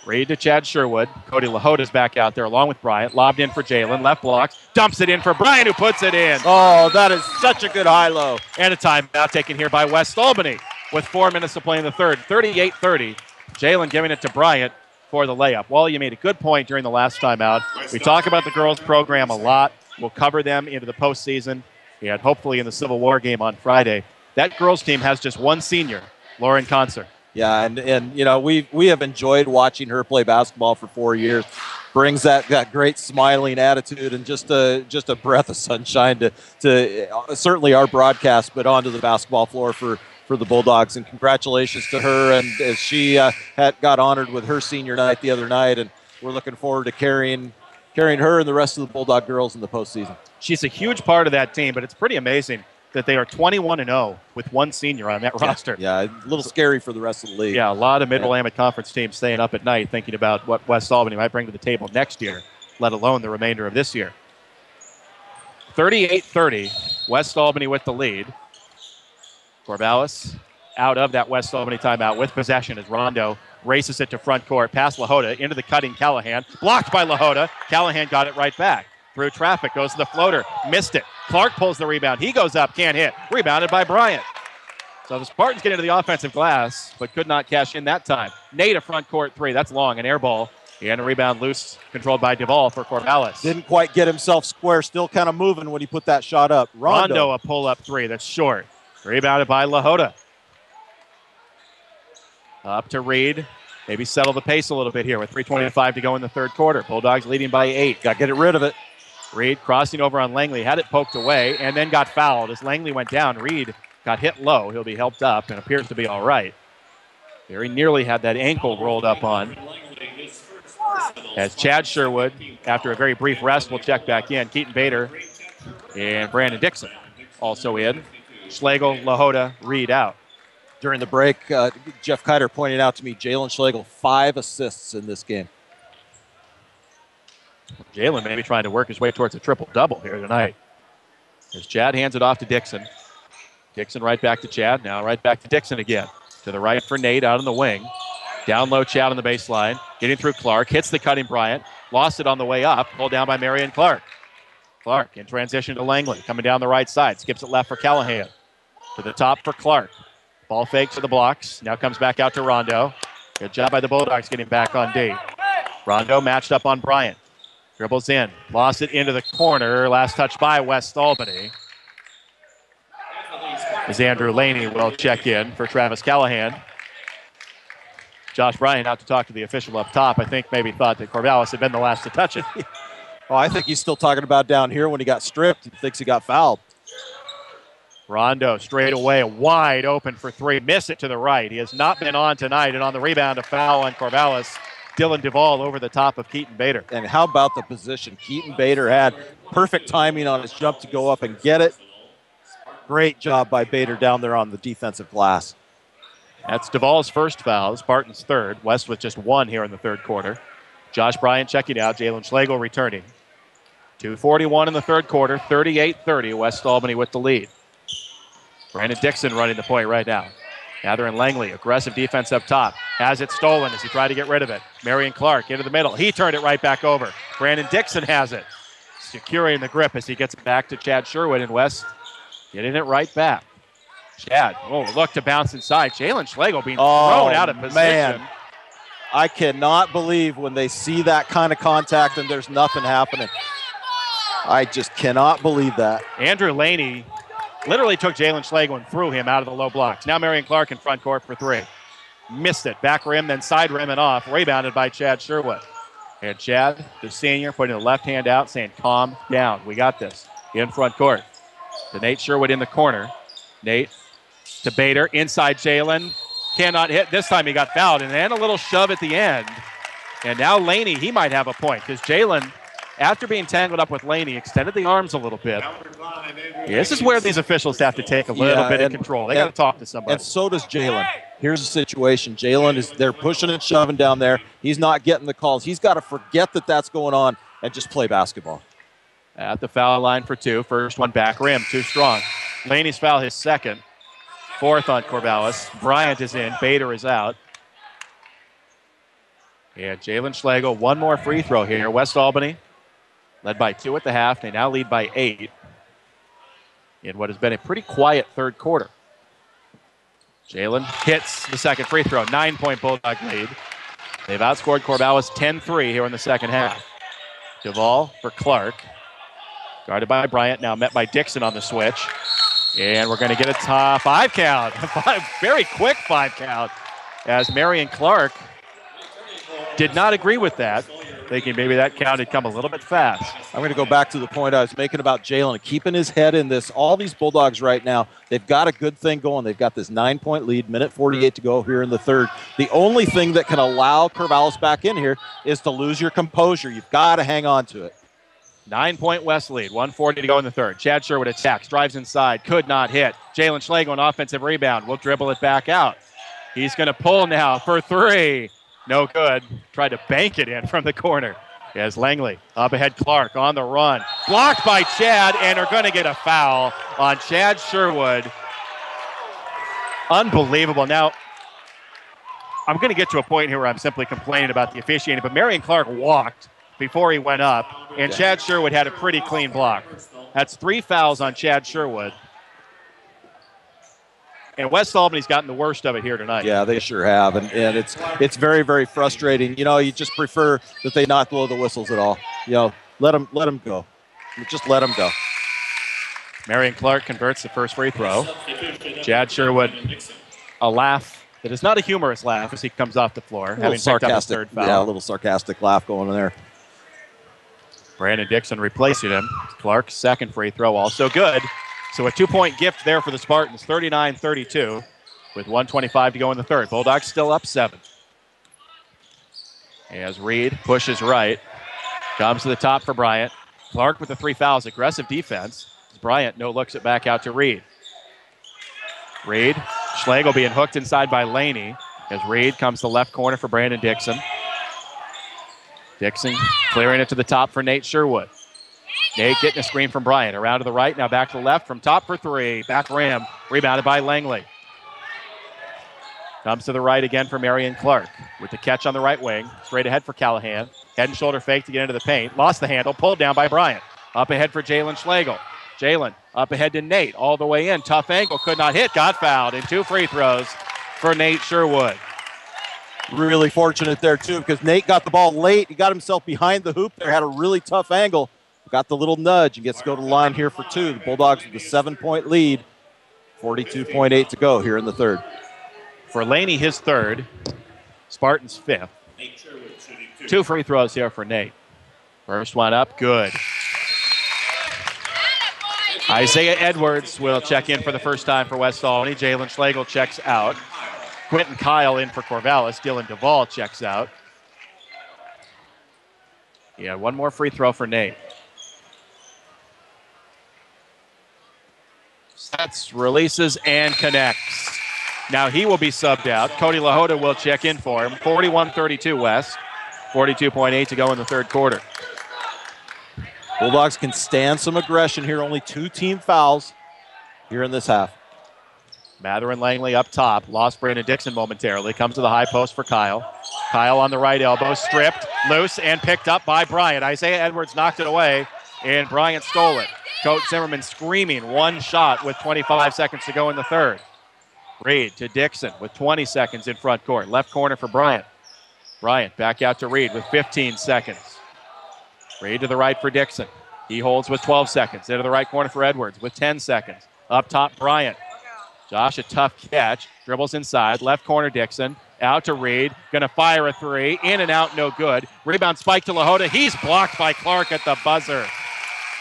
Reed to Chad Sherwood. Cody LaHota's back out there along with Bryant. Lobbed in for Jalen. Left block. Dumps it in for Bryant, who puts it in. Oh, that is such a good high-low. And a timeout taken here by West Albany with 4 minutes to play in the third. 38-30. Jalen giving it to Bryant for the layup. Well, you made a good point during the last timeout. We talk about the girls program a lot. We'll cover them into the postseason and hopefully in the Civil War game on Friday. That girls team has just one senior, Lauren Concert. Yeah, and you know, we have enjoyed watching her play basketball for 4 years. Brings that great smiling attitude and just a breath of sunshine to certainly our broadcast, but onto the basketball floor for the Bulldogs. And congratulations to her, and as she got honored with her senior night the other night, and we're looking forward to carrying her and the rest of the Bulldog girls in the postseason. She's a huge part of that team, but it's pretty amazing. that they are 21-0 with one senior on that roster. Yeah, a little scary for the rest of the league. Yeah, a lot of Mid-Willamette Conference teams staying up at night thinking about what West Albany might bring to the table next year, let alone the remainder of this year. 38-30, West Albany with the lead. Corvallis out of that West Albany timeout with possession as Rondo races it to front court, past LaHoda, into the cutting Callahan. Blocked by LaHoda. Callahan got it right back. Through traffic, goes to the floater. Missed it. Clark pulls the rebound. He goes up, can't hit. Rebounded by Bryant. So the Spartans get into the offensive glass, but could not cash in that time. Nate, a front court three. That's long, an air ball. And a rebound loose, controlled by Duvall for Corvallis. Didn't quite get himself square, still kind of moving when he put that shot up. Rondo, a pull-up three. That's short. Rebounded by LaHoda. Up to Reed. Maybe settle the pace a little bit here with 3:25 to go in the third quarter. Bulldogs leading by 8. Got to get rid of it. Reed crossing over on Langley. Had it poked away and then got fouled. As Langley went down, Reed got hit low. He'll be helped up and appears to be all right. Very nearly had that ankle rolled up on. As Chad Sherwood, after a very brief rest, will check back in. Keaton Bader and Brandon Dixon also in. Schlegel, LaHoda, Reed out. During the break, Jeff Kiter pointed out to me, Jalen Schlegel, 5 assists in this game. Jalen maybe trying to work his way towards a triple-double here tonight. As Chad hands it off to Dixon. Dixon right back to Chad. Now right back to Dixon again. To the right for Nate out on the wing. Down low, Chad on the baseline. Getting through Clark. Hits the cutting Bryant. Lost it on the way up. Pulled down by Marion Clark. Clark in transition to Langley. Coming down the right side. Skips it left for Callahan. To the top for Clark. Ball fake to the blocks. Now comes back out to Rondo. Good job by the Bulldogs getting back on D. Rondo matched up on Bryant. Dribbles in. Lost it into the corner. Last touch by West Albany. As Andrew Laney will check in for Travis Callahan. Josh Bryant out to talk to the official up top. I think maybe thought that Corvallis had been the last to touch it. Oh, I think he's still talking about down here when he got stripped. He thinks he got fouled. Rondo straight away, wide open for three. Miss it to the right. He has not been on tonight. And on the rebound, a foul on Corvallis. Dylan Duvall over the top of Keaton Bader. And how about the position? Keaton Bader had perfect timing on his jump to go up and get it. Great job by Bader down there on the defensive glass. That's Duvall's first foul, Spartans' third. West with just one here in the third quarter. Josh Bryant checking out, Jalen Schlegel returning. 2:41 in the third quarter, 38-30, West Albany with the lead. Brandon Dixon running the point right now. Gathering Langley, aggressive defense up top. Has it stolen as he tried to get rid of it. Marion Clark into the middle. He turned it right back over. Brandon Dixon has it. Securing the grip as he gets it back to Chad Sherwood, and West getting it right back. Chad, look to bounce inside. Jalen Schlegel being thrown out of position. Man. I cannot believe when they see that kind of contact and there's nothing happening. I just cannot believe that. Andrew Laney literally took Jalen Schlegel and threw him out of the low blocks. Now Marion Clark in front court for three. Missed it. Back rim, then side rim and off. Rebounded by Chad Sherwood. And Chad, the senior, putting the left hand out, saying, calm down. We got this. In front court. To Nate Sherwood in the corner. Nate to Bader. Inside Jalen. Cannot hit. This time he got fouled. And then a little shove at the end. And now Laney, he might have a point because Jalen, after being tangled up with Laney, extended the arms a little bit. This is where these officials have to take a little bit of control. They got to talk to somebody. And so does Jalen. Here's the situation. Jalen they're pushing and shoving down there. He's not getting the calls. He's got to forget that that's going on and just play basketball. At the foul line for two. First one back rim, too strong. Laney's foul, his second. Fourth on Corvallis. Bryant is in. Bader is out. And Jalen Schlegel, one more free throw here. West Albany led by 2 at the half. They now lead by 8 in what has been a pretty quiet third quarter. Jalen hits the second free throw. 9-point Bulldog lead. They've outscored Corvallis 10-3 here in the second half. Duvall for Clark. Guarded by Bryant, now met by Dixon on the switch. And we're going to get a top 5 count. Very quick 5 count as Marion Clark did not agree with that, thinking maybe that count had come a little bit fast. I'm going to go back to the point I was making about Jalen, keeping his head in this. All these Bulldogs right now, they've got a good thing going. They've got this 9-point lead, minute 48 to go here in the third. The only thing that can allow Corvallis back in here is to lose your composure. You've got to hang on to it. 9-point West lead. 1:40 to go in the third. Chad Sherwood attacks, drives inside, could not hit. Jalen Schlegel, an offensive rebound, will dribble it back out. He's going to pull now for three. No good. Tried to bank it in from the corner. As Langley up ahead, Clark on the run. Blocked by Chad, and are going to get a foul on Chad Sherwood. Unbelievable. Now, I'm going to get to a point here where I'm simply complaining about the officiating, but Marion Clark walked before he went up, and Chad Sherwood had a pretty clean block. That's 3 fouls on Chad Sherwood. And West Albany's gotten the worst of it here tonight. Yeah, they sure have, and it's very, very frustrating. You know, you just prefer that they not blow the whistles at all. You know, let them go. Just let them go. Marion Clark converts the first free throw. Chad Sherwood, a laugh that is not a humorous laugh as he comes off the floor, having picked up his third foul. Yeah, a little sarcastic laugh going on there. Brandon Dixon replacing him. Clark's second free throw also good. So a 2-point gift there for the Spartans, 39-32, with 1:25 to go in the third. Bulldogs still up 7. As Reed pushes right, comes to the top for Bryant. Clark with the 3 fouls, aggressive defense. Bryant no looks it back out to Reed. Reed, Schlegel being hooked inside by Laney. As Reed comes to the left corner for Brandon Dixon. Dixon clearing it to the top for Nate Sherwood. Nate getting a screen from Bryant. Around to the right, now back to the left from top for 3. Back rim, rebounded by Langley. Comes to the right again for Marion Clark with the catch on the right wing. Straight ahead for Callahan. Head and shoulder fake to get into the paint. Lost the handle, pulled down by Bryant. Up ahead for Jalen Schlegel. Jalen up ahead to Nate, all the way in. Tough angle, could not hit, got fouled. And 2 free throws for Nate Sherwood. Really fortunate there, too, because Nate got the ball late. He got himself behind the hoop there, had a really tough angle. Got the little nudge and gets to go to the line here for 2. The Bulldogs with a 7-point lead. 42.8 to go here in the third. For Laney, his third. Spartans 5th. 2 free throws here for Nate. First one up, good. Isaiah Edwards will check in for the first time for West Albany. Jalen Schlegel checks out. Quentin Kyle in for Corvallis. Dylan Duvall checks out. Yeah, one more free throw for Nate. Sets, releases, and connects. Now he will be subbed out. Cody LaHoda will check in for him. 41-32 West. 42.8 to go in the third quarter. Bulldogs can stand some aggression here. Only 2 team fouls here in this half. Mather and Langley up top. Lost Brandon Dixon momentarily. Comes to the high post for Kyle. Kyle on the right elbow. Stripped, loose, and picked up by Bryant. Isaiah Edwards knocked it away, and Bryant stole it. Coach Zimmerman screaming one shot with 25 seconds to go in the third. Reed to Dixon with 20 seconds in front court. Left corner for Bryant. Bryant back out to Reed with 15 seconds. Reed to the right for Dixon. He holds with 12 seconds. Into the right corner for Edwards with 10 seconds. Up top, Bryant. Josh, a tough catch. Dribbles inside. Left corner, Dixon. Out to Reed. Going to fire a 3. In and out, no good. Rebound spike to LaHoda. He's blocked by Clark at the buzzer.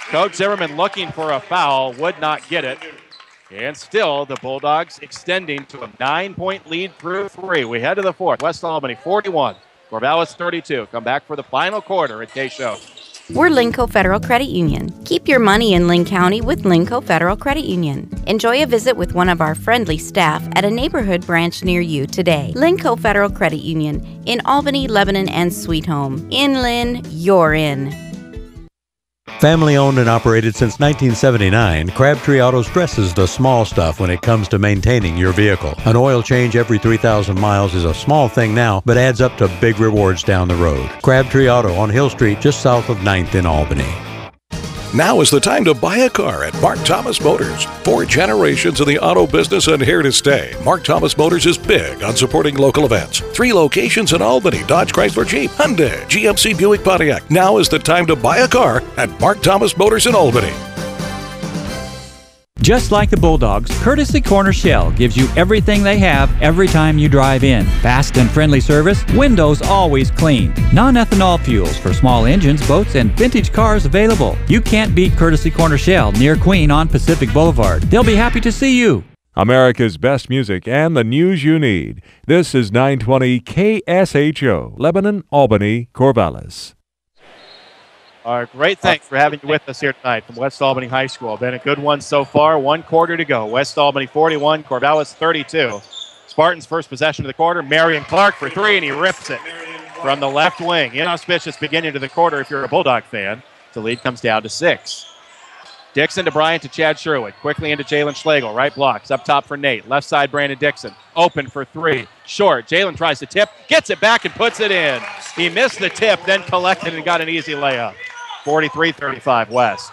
Coach Zimmerman looking for a foul. Would not get it. And still, the Bulldogs extending to a 9-point lead through 3. We head to the fourth. West Albany 41. Corvallis 32. Come back for the final quarter at KSHO. We're Linco Federal Credit Union. Keep your money in Linn County with Linco Federal Credit Union. Enjoy a visit with one of our friendly staff at a neighborhood branch near you today. Linco Federal Credit Union in Albany, Lebanon, and Sweet Home. In Linn, you're in. Family owned and operated since 1979, Crabtree Auto stresses the small stuff when it comes to maintaining your vehicle. An oil change every 3,000 miles is a small thing now, but adds up to big rewards down the road. Crabtree Auto on Hill Street, just south of 9th in Albany. Now is the time to buy a car at Mark Thomas Motors. 4 generations in the auto business and here to stay. Mark Thomas Motors is big on supporting local events. 3 locations in Albany: Dodge, Chrysler, Jeep, Hyundai, GMC, Buick, Pontiac. Now is the time to buy a car at Mark Thomas Motors in Albany. Just like the Bulldogs, Courtesy Corner Shell gives you everything they have every time you drive in. Fast and friendly service, windows always clean. Non-ethanol fuels for small engines, boats, and vintage cars available. You can't beat Courtesy Corner Shell near Queen on Pacific Boulevard. They'll be happy to see you. America's best music and the news you need. This is 920 KSHO, Lebanon, Albany, Corvallis. Our great thanks for having you with us here tonight from West Albany High School. Been a good one so far. 1 quarter to go. West Albany 41, Corvallis 32. Spartans first possession of the quarter. Marion Clark for 3, and he rips it from the left wing. Inauspicious beginning to the quarter if you're a Bulldog fan. The lead comes down to 6. Dixon to Bryant to Chad Sherwood. Quickly into Jalen Schlegel. Right blocks. Up top for Nate. Left side, Brandon Dixon. Open for 3. Short. Jalen tries to tip. Gets it back and puts it in. He missed the tip, then collected and got an easy layup. 43-35 West.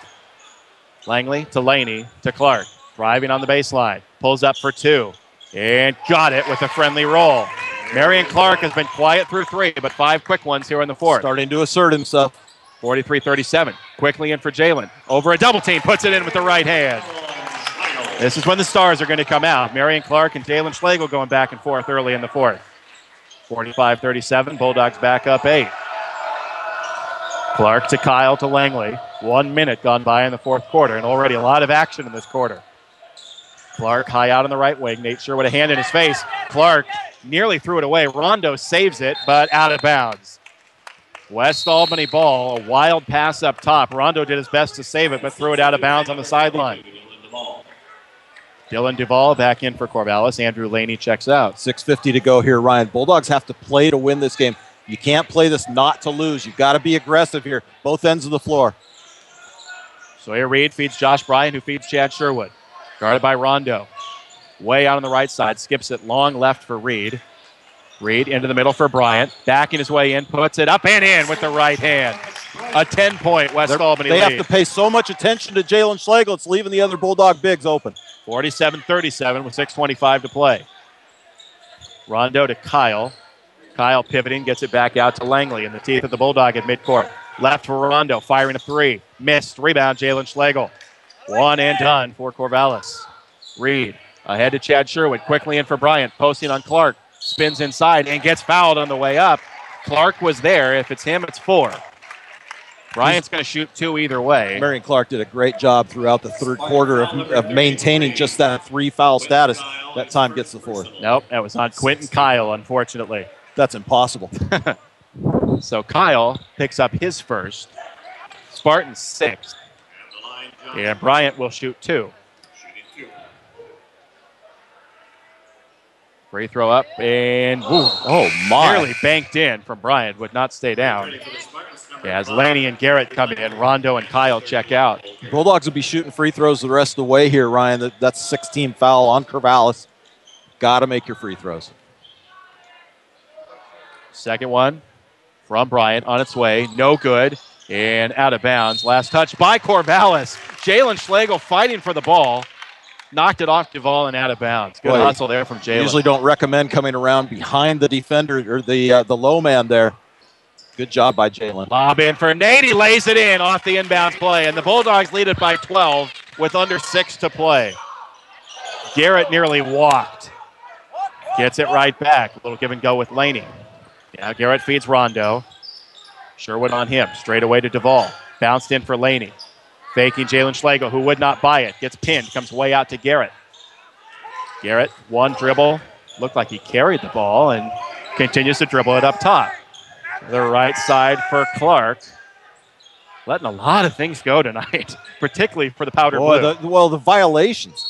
Langley to Laney to Clark. Driving on the baseline. Pulls up for 2. And got it with a friendly roll. Marion Clark has been quiet through 3, but 5 quick ones here in the fourth. Starting to assert himself. 43-37. Quickly in for Jalen. Over a double team. Puts it in with the right hand. This is when the stars are going to come out. Marion Clark and Jalen Schlegel going back and forth early in the fourth. 45-37. Bulldogs back up 8. Clark to Kyle to Langley. 1 minute gone by in the fourth quarter, and already a lot of action in this quarter. Clark high out on the right wing. Nate Sherwood a hand in his face. Clark nearly threw it away. Rondo saves it, but out of bounds. West Albany ball, a wild pass up top. Rondo did his best to save it, but threw it out of bounds on the sideline. Dylan Duvall back in for Corvallis. Andrew Laney checks out. 6:50 to go here, Ryan. Bulldogs have to play to win this game. You can't play this not to lose. You've got to be aggressive here, both ends of the floor. Sawyer Reed feeds Josh Bryant, who feeds Chad Sherwood. Guarded by Rondo. Way out on the right side. Skips it long left for Reed. Reed into the middle for Bryant. Backing his way in. Puts it up and in with the right hand. A 10-point West Albany lead. They have to pay so much attention to Jalen Schlegel. It's leaving the other Bulldog bigs open. 47-37 with 6:25 to play. Rondo to Kyle. Kyle pivoting. Gets it back out to Langley in the teeth of the Bulldog at midcourt. Left for Rondo. Firing a 3. Missed. Rebound Jalen Schlegel. 1 and done for Corvallis. Reed ahead to Chad Sherwood. Quickly in for Bryant. Posting on Clark. Spins inside and gets fouled on the way up. Clark was there. If it's him, it's 4. Bryant's going to shoot 2 either way. Marion Clark did a great job throughout the third quarter of maintaining just that 3-foul status. That time gets the 4th. Nope, that was on Quentin Kyle, unfortunately. That's impossible. So Kyle picks up his first. Spartans 6th. And Bryant will shoot 2. Free throw up and oh my! Nearly banked in from Bryant, would not stay down. As Laney and Garrett come in, Rondo and Kyle check out. Bulldogs will be shooting free throws the rest of the way here, Ryan. That's 16 foul on Corvallis. Got to make your free throws. Second one from Bryant on its way, no good and out of bounds. Last touch by Corvallis. Jalen Schlegel fighting for the ball. Knocked it off Duvall and out of bounds. Good hustle there from Jalen. Usually don't recommend coming around behind the defender or the low man there. Good job by Jalen. Lob in for Nate. He lays it in off the inbound play, and the Bulldogs lead it by 12 with under 6 to play. Garrett nearly walked. Gets it right back. A little give and go with Laney. Now Garrett feeds Rondo. Sherwood on him. Straight away to Duvall. Bounced in for Laney. Faking Jalen Schlegel, who would not buy it. Gets pinned. Comes way out to Garrett. Garrett, one dribble. Looked like he carried the ball and continues to dribble it up top. The right side for Clark. Letting a lot of things go tonight, particularly for the powder blue. The violations.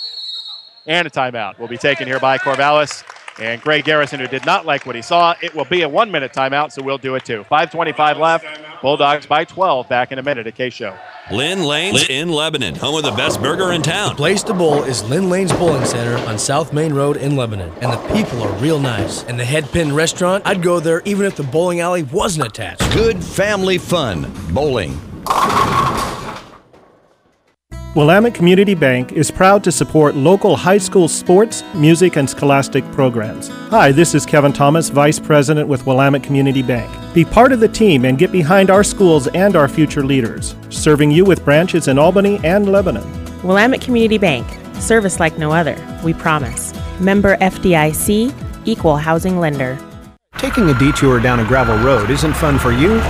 And a timeout will be taken here by Corvallis. And Greg Garrison, who did not like what he saw, it will be a 1-minute timeout, so we'll do it too. 5:25 left. Bulldogs by 12. Back in a minute at KSHO. Lynn Lane's in Lebanon, home of the best burger in town. The place to bowl is Lynn Lane's Bowling Center on South Main Road in Lebanon. And the people are real nice. And the Head Pin Restaurant, I'd go there even if the bowling alley wasn't attached. Good family fun. Bowling. Willamette Community Bank is proud to support local high school sports, music, and scholastic programs. Hi, this is Kevin Thomas, Vice President with Willamette Community Bank. Be part of the team and get behind our schools and our future leaders, serving you with branches in Albany and Lebanon. Willamette Community Bank, service like no other, we promise. Member FDIC, equal housing lender. Taking a detour down a gravel road isn't fun for you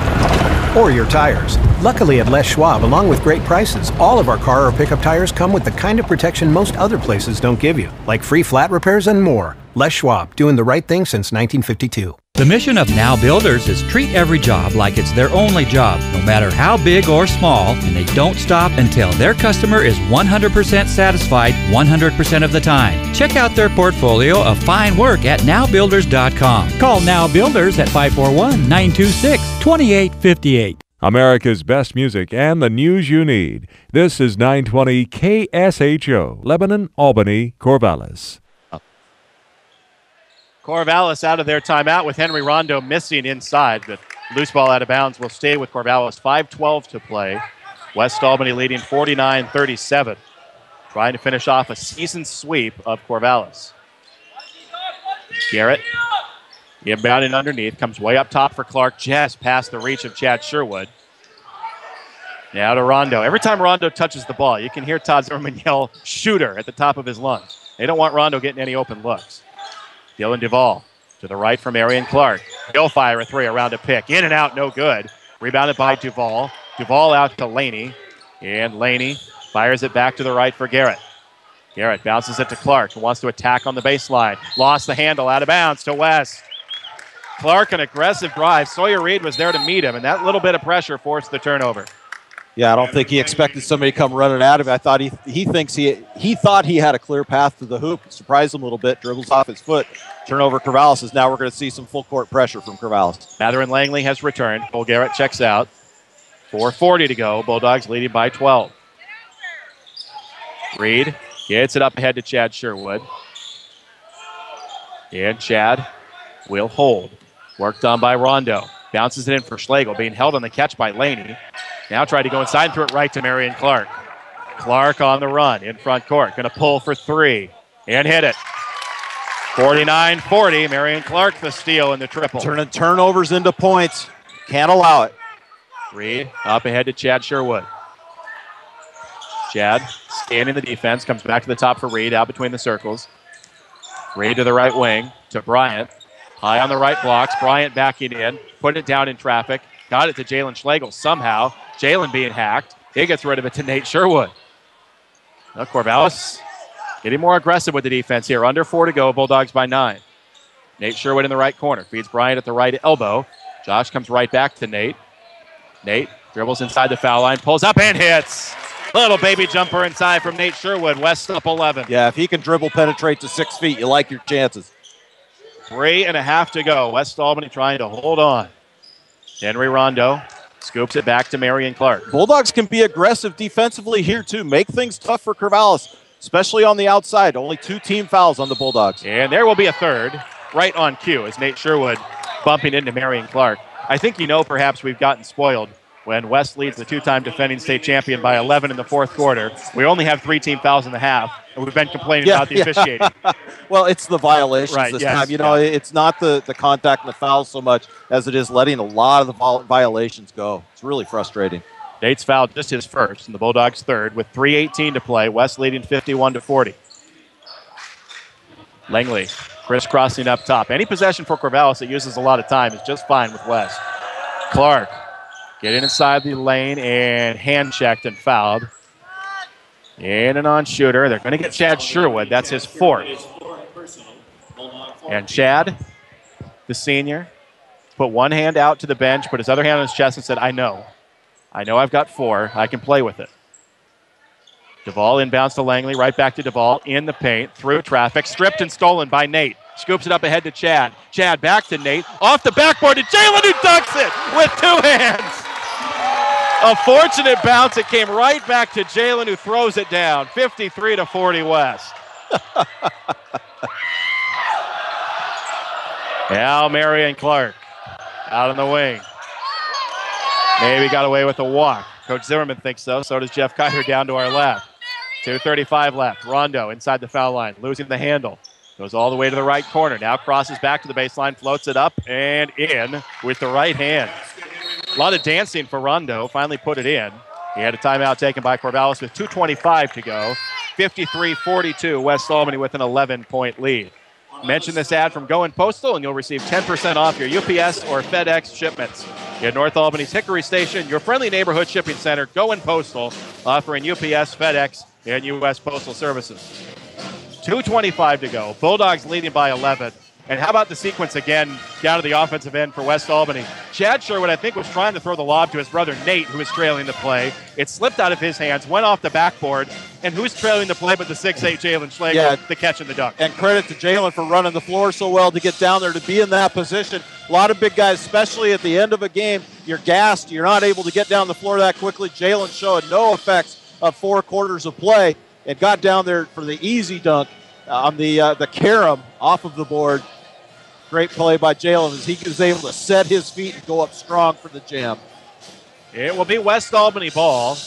or your tires. Luckily at Les Schwab, along with great prices, all of our car or pickup tires come with the kind of protection most other places don't give you, like free flat repairs and more. Les Schwab, doing the right thing since 1952. The mission of Now Builders is treat every job like it's their only job, no matter how big or small, and they don't stop until their customer is 100% satisfied 100% of the time. Check out their portfolio of fine work at nowbuilders.com. Call Now Builders at 541-926-2858. America's best music and the news you need. This is 920 KSHO, Lebanon, Albany, Corvallis. Corvallis out of their timeout with Henry Rondo missing inside, but loose ball out of bounds will stay with Corvallis. 5:12 to play. West Albany leading 49-37. Trying to finish off a season sweep of Corvallis. Garrett, inbounding underneath, comes way up top for Clark, just past the reach of Chad Sherwood. Now to Rondo. Every time Rondo touches the ball, you can hear Todd Zimmerman yell, "shooter," at the top of his lungs. They don't want Rondo getting any open looks. Dylan Duvall to the right from Arian Clark. He'll fire a three around a pick. In and out, no good. Rebounded by Duvall. Duvall out to Laney. And Laney fires it back to the right for Garrett. Garrett bounces it to Clark, who wants to attack on the baseline. Lost the handle, out of bounds to West. Clark, an aggressive drive. Sawyer Reed was there to meet him, and that little bit of pressure forced the turnover. Yeah, I don't think he expected somebody to come running at him. I thought he thought he had a clear path to the hoop. Surprised him a little bit. Dribbles off his foot. Turnover Corvallis is now we're going to see some full court pressure from Corvallis. Mather and Langley has returned. Cole Garrett checks out. 4:40 to go. Bulldogs leading by 12. Reed gets it up ahead to Chad Sherwood. And Chad will hold. Worked on by Rondo. Bounces it in for Schlegel, being held on the catch by Laney. Now tried to go inside and threw it right to Marion Clark. Clark on the run in front court. Going to pull for three and hit it. 49-40. Marion Clark the steal and the triple. Turning turnovers into points. Can't allow it. Reed up ahead to Chad Sherwood. Chad scanning the defense. Comes back to the top for Reed out between the circles. Reed to the right wing to Bryant. High on the right blocks. Bryant backing in. Putting it down in traffic. Got it to Jalen Schlegel somehow. Jalen being hacked. He gets rid of it to Nate Sherwood. Now Corvallis getting more aggressive with the defense here. Under 4 to go. Bulldogs by 9. Nate Sherwood in the right corner. Feeds Bryant at the right elbow. Josh comes right back to Nate. Nate dribbles inside the foul line. Pulls up and hits. Little baby jumper inside from Nate Sherwood. West up 11. Yeah, if he can dribble penetrate to 6 feet, you like your chances. 3.5 to go. West Albany trying to hold on. Henry Rondo scoops it back to Marion Clark. Bulldogs can be aggressive defensively here, too. Make things tough for Corvallis, especially on the outside. Only 2 team fouls on the Bulldogs. And there will be a third right on cue as Nate Sherwood bumping into Marion Clark. I think perhaps we've gotten spoiled when West leads the 2-time defending state champion by 11 in the fourth quarter. We only have 3 team fouls in the half, and we've been complaining about the officiating. Well, it's the violations this time. It's not the contact and the fouls so much as it is letting a lot of the violations go. It's really frustrating. Nate's fouled just his first, and the Bulldogs third with 3:18 to play. West leading 51-40. Langley crisscrossing up top. Any possession for Corvallis that uses a lot of time is just fine with West. Clark getting inside the lane and hand-checked and fouled. And a non-shooter. They're going to get Chad Sherwood. That's his 4th. And Chad, the senior, put one hand out to the bench, put his other hand on his chest and said, I know I've got 4. I can play with it. Duvall inbounds to Langley, right back to Duvall in the paint, through traffic, stripped and stolen by Nate. Scoops it up ahead to Chad. Chad back to Nate, off the backboard to Jalen, who dunks it with 2 hands. A fortunate bounce. It came right back to Jalen, who throws it down. 53-40 West. Now Marion Clark out on the wing. Maybe got away with a walk. Coach Zimmerman thinks so. So does Jeff Kiter down to our left. 2:35 left. Rondo inside the foul line, losing the handle. Goes all the way to the right corner. Now crosses back to the baseline, floats it up and in with the right hand. A lot of dancing for Rondo. Finally put it in. He had a timeout taken by Corvallis with 2:25 to go. 53-42. West Albany with an 11-point lead. Mention this ad from Going Postal and you'll receive 10% off your UPS or FedEx shipments. In North Albany's Hickory Station, your friendly neighborhood shipping center, Going Postal, offering UPS, FedEx, and U.S. Postal Services. 2:25 to go. Bulldogs leading by 11. And how about the sequence again down to the offensive end for West Albany? Chad Sherwood, I think, was trying to throw the lob to his brother Nate, who was trailing the play. It slipped out of his hands, went off the backboard, and who's trailing the play but the 6'8" Jalen Schlegel, the catch and the dunk. And credit to Jalen for running the floor so well to get down there to be in that position. A lot of big guys, especially at the end of a game, you're gassed. You're not able to get down the floor that quickly. Jalen showed no effects of 4 quarters of play and got down there for the easy dunk on the carom off of the board. Great play by Jalen as he was able to set his feet and go up strong for the jam. It will be West Albany ball.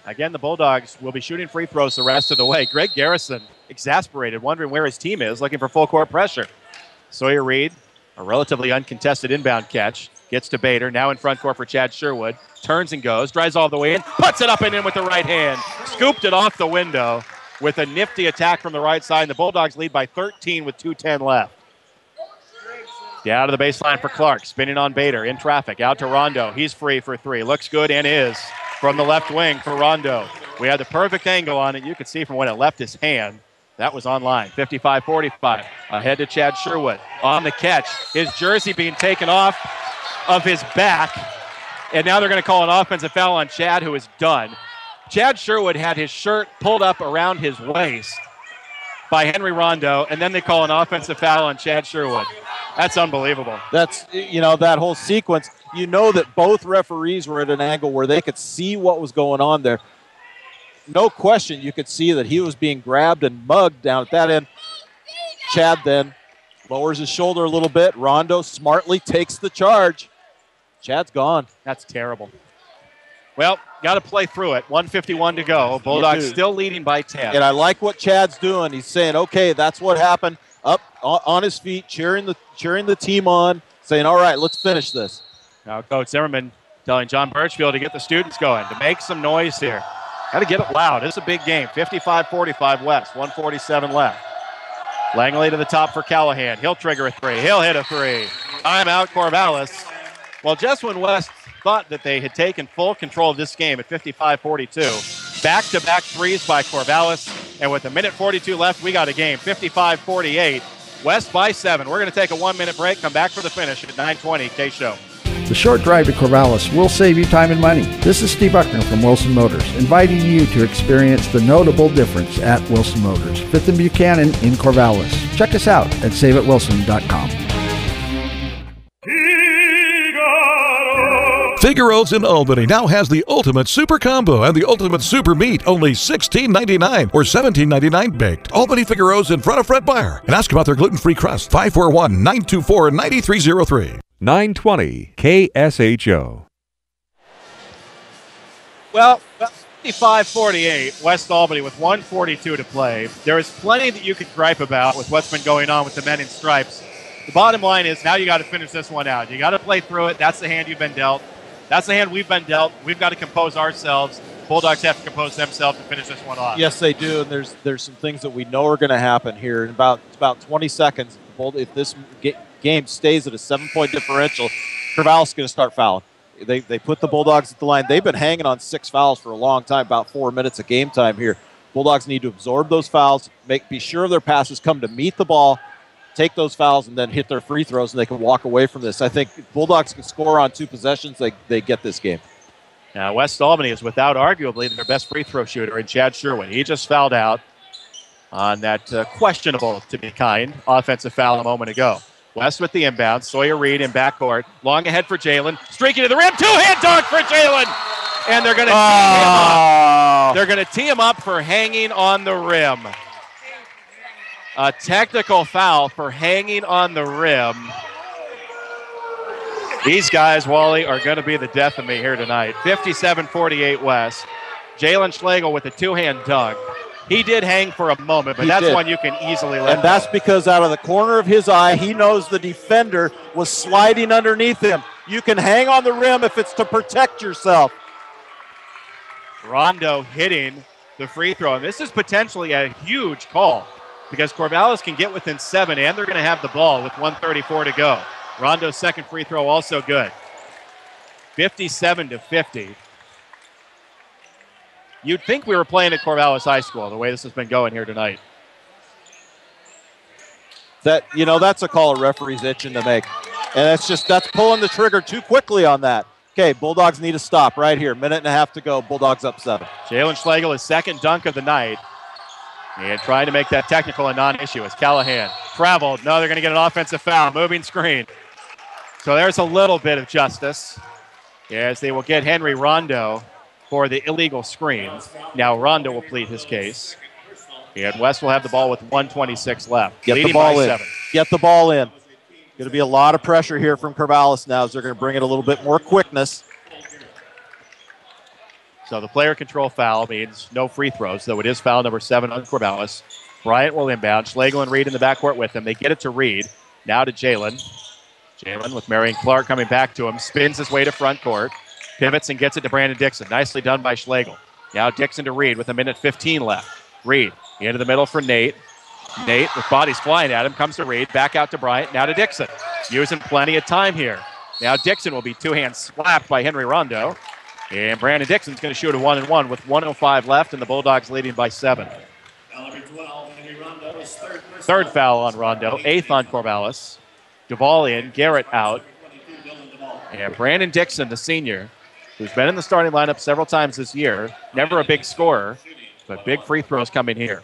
Again, the Bulldogs will be shooting free throws the rest of the way. Greg Garrison, exasperated, wondering where his team is, looking for full court pressure. Sawyer Reed, a relatively uncontested inbound catch, gets to Bader, now in front court for Chad Sherwood. Turns and goes, drives all the way in, puts it up and in with the right hand. Scooped it off the window with a nifty attack from the right side. And the Bulldogs lead by 13 with 2:10 left. Down to the baseline for Clark, spinning on Bader, in traffic, out to Rondo. He's free for 3, looks good and is from the left wing for Rondo. We had the perfect angle on it. You could see from when it left his hand. That was on line, 55-45. Ahead to Chad Sherwood on the catch. His jersey being taken off of his back. And now they're going to call an offensive foul on Chad, who is done. Chad Sherwood had his shirt pulled up around his waist by Henry Rondo, and then they call an offensive foul on Chad Sherwood. That's unbelievable. That's, that whole sequence, that both referees were at an angle where they could see what was going on there. No question, you could see that he was being grabbed and mugged down at that end. Chad then lowers his shoulder a little bit. Rondo smartly takes the charge. Chad's gone. That's terrible. Well, got to play through it. 1:51 to go. Bulldogs still leading by 10. And I like what Chad's doing. He's saying, okay, that's what happened. Up on his feet, cheering the team on, saying, all right, let's finish this. Now Coach Zimmerman telling John Birchfield to get the students going, to make some noise here. Got to get it loud. This is a big game. 55-45 West, 1:47 left. Langley to the top for Callahan. He'll trigger a 3. He'll hit a 3. Timeout Corvallis. Well, just when West thought that they had taken full control of this game at 55-42, back-to-back threes by Corvallis, and with 1:42 left, we got a game. 55-48, West by 7. We're going to take a 1-minute break, come back for the finish at 9:20 KSHO. The short drive to Corvallis will save you time and money. This is Steve Buckner from Wilson Motors, inviting you to experience the notable difference at Wilson Motors, 5th and Buchanan in Corvallis. Check us out at saveatwilson.com. Figaro's in Albany now has the ultimate super combo and the ultimate super meat, only $16.99 or $17.99 baked. Albany Figaro's in front of Fred Meyer. And ask about their gluten-free crust, 541-924-9303. 920 KSHO. Well, 55-48, West Albany with 1:42 to play. There is plenty that you could gripe about with what's been going on with the men in stripes. The bottom line is now you got to finish this one out. You got to play through it. That's the hand you've been dealt. That's the hand we've been dealt. We've got to compose ourselves. Bulldogs have to compose themselves to finish this one off. Yes, they do, and there's some things that we know are going to happen here in about 20 seconds. If this game stays at a 7-point differential, Corvallis is going to start fouling. They put the Bulldogs at the line. They've been hanging on 6 fouls for a long time, about 4 minutes of game time here. Bulldogs need to absorb those fouls, be sure their passes come to meet the ball, take those fouls, and then hit their free throws, and they can walk away from this. I think Bulldogs can score on 2 possessions. They get this game. Now, West Albany is without arguably their best free throw shooter in Chad Sherwood. He just fouled out on that questionable, to be kind, offensive foul a moment ago. West with the inbound. Sawyer Reed in backcourt. Long ahead for Jalen. Streaking to the rim. 2-hand dunk for Jalen. And they're going to tee him up. They're going to tee him up for hanging on the rim. A technical foul for hanging on the rim. These guys, Wally, are going to be the death of me here tonight. 57-48 West. Jalen Schlegel with a 2-hand dunk. He did hang for a moment, but that's one you can easily let And that's because out of the corner of his eye, he knows the defender was sliding underneath him. You can hang on the rim if it's to protect yourself. Rondo hitting the free throw. And this is potentially a huge call because Corvallis can get within 7, and they're going to have the ball with 1:34 to go. Rondo's second free throw also good. 57-50. You'd think we were playing at Corvallis High School, the way this has been going here tonight. That's a call a referee's itching to make. And that's pulling the trigger too quickly on that. Okay, Bulldogs need to stop right here. Minute and a half to go. Bulldogs up 7. Jalen Schlegel, his second dunk of the night. And trying to make that technical a non-issue as Callahan traveled. No, they're going to get an offensive foul. Moving screen. So there's a little bit of justice as they will get Henry Rondo for the illegal screen. Now Rondo will plead his case. And West will have the ball with 1:26 left. Get the ball in. 7. Get the ball in. Going to be a lot of pressure here from Corvallis now as they're going to bring it a little bit more quickness. So the player control foul means no free throws, though it is foul number 7 on Corvallis. Bryant will inbound. Schlegel and Reed in the backcourt with him. They get it to Reed. Now to Jalen. Jalen with Marion Clark coming back to him. Spins his way to front court. Pivots and gets it to Brandon Dixon. Nicely done by Schlegel. Now Dixon to Reed with 1:15 left. Reed into the middle for Nate. Nate with bodies flying at him. Comes to Reed. Back out to Bryant. Now to Dixon. Using plenty of time here. Now Dixon will be two-hand slapped by Henry Rondo. And Brandon Dixon's going to shoot a 1-and-1 with 1:05 left, and the Bulldogs leading by 7. Third foul on Rondo. 8th on Corvallis. Duvall in. Garrett out. And Brandon Dixon, the senior, who's been in the starting lineup several times this year, never a big scorer, but big free throws coming here.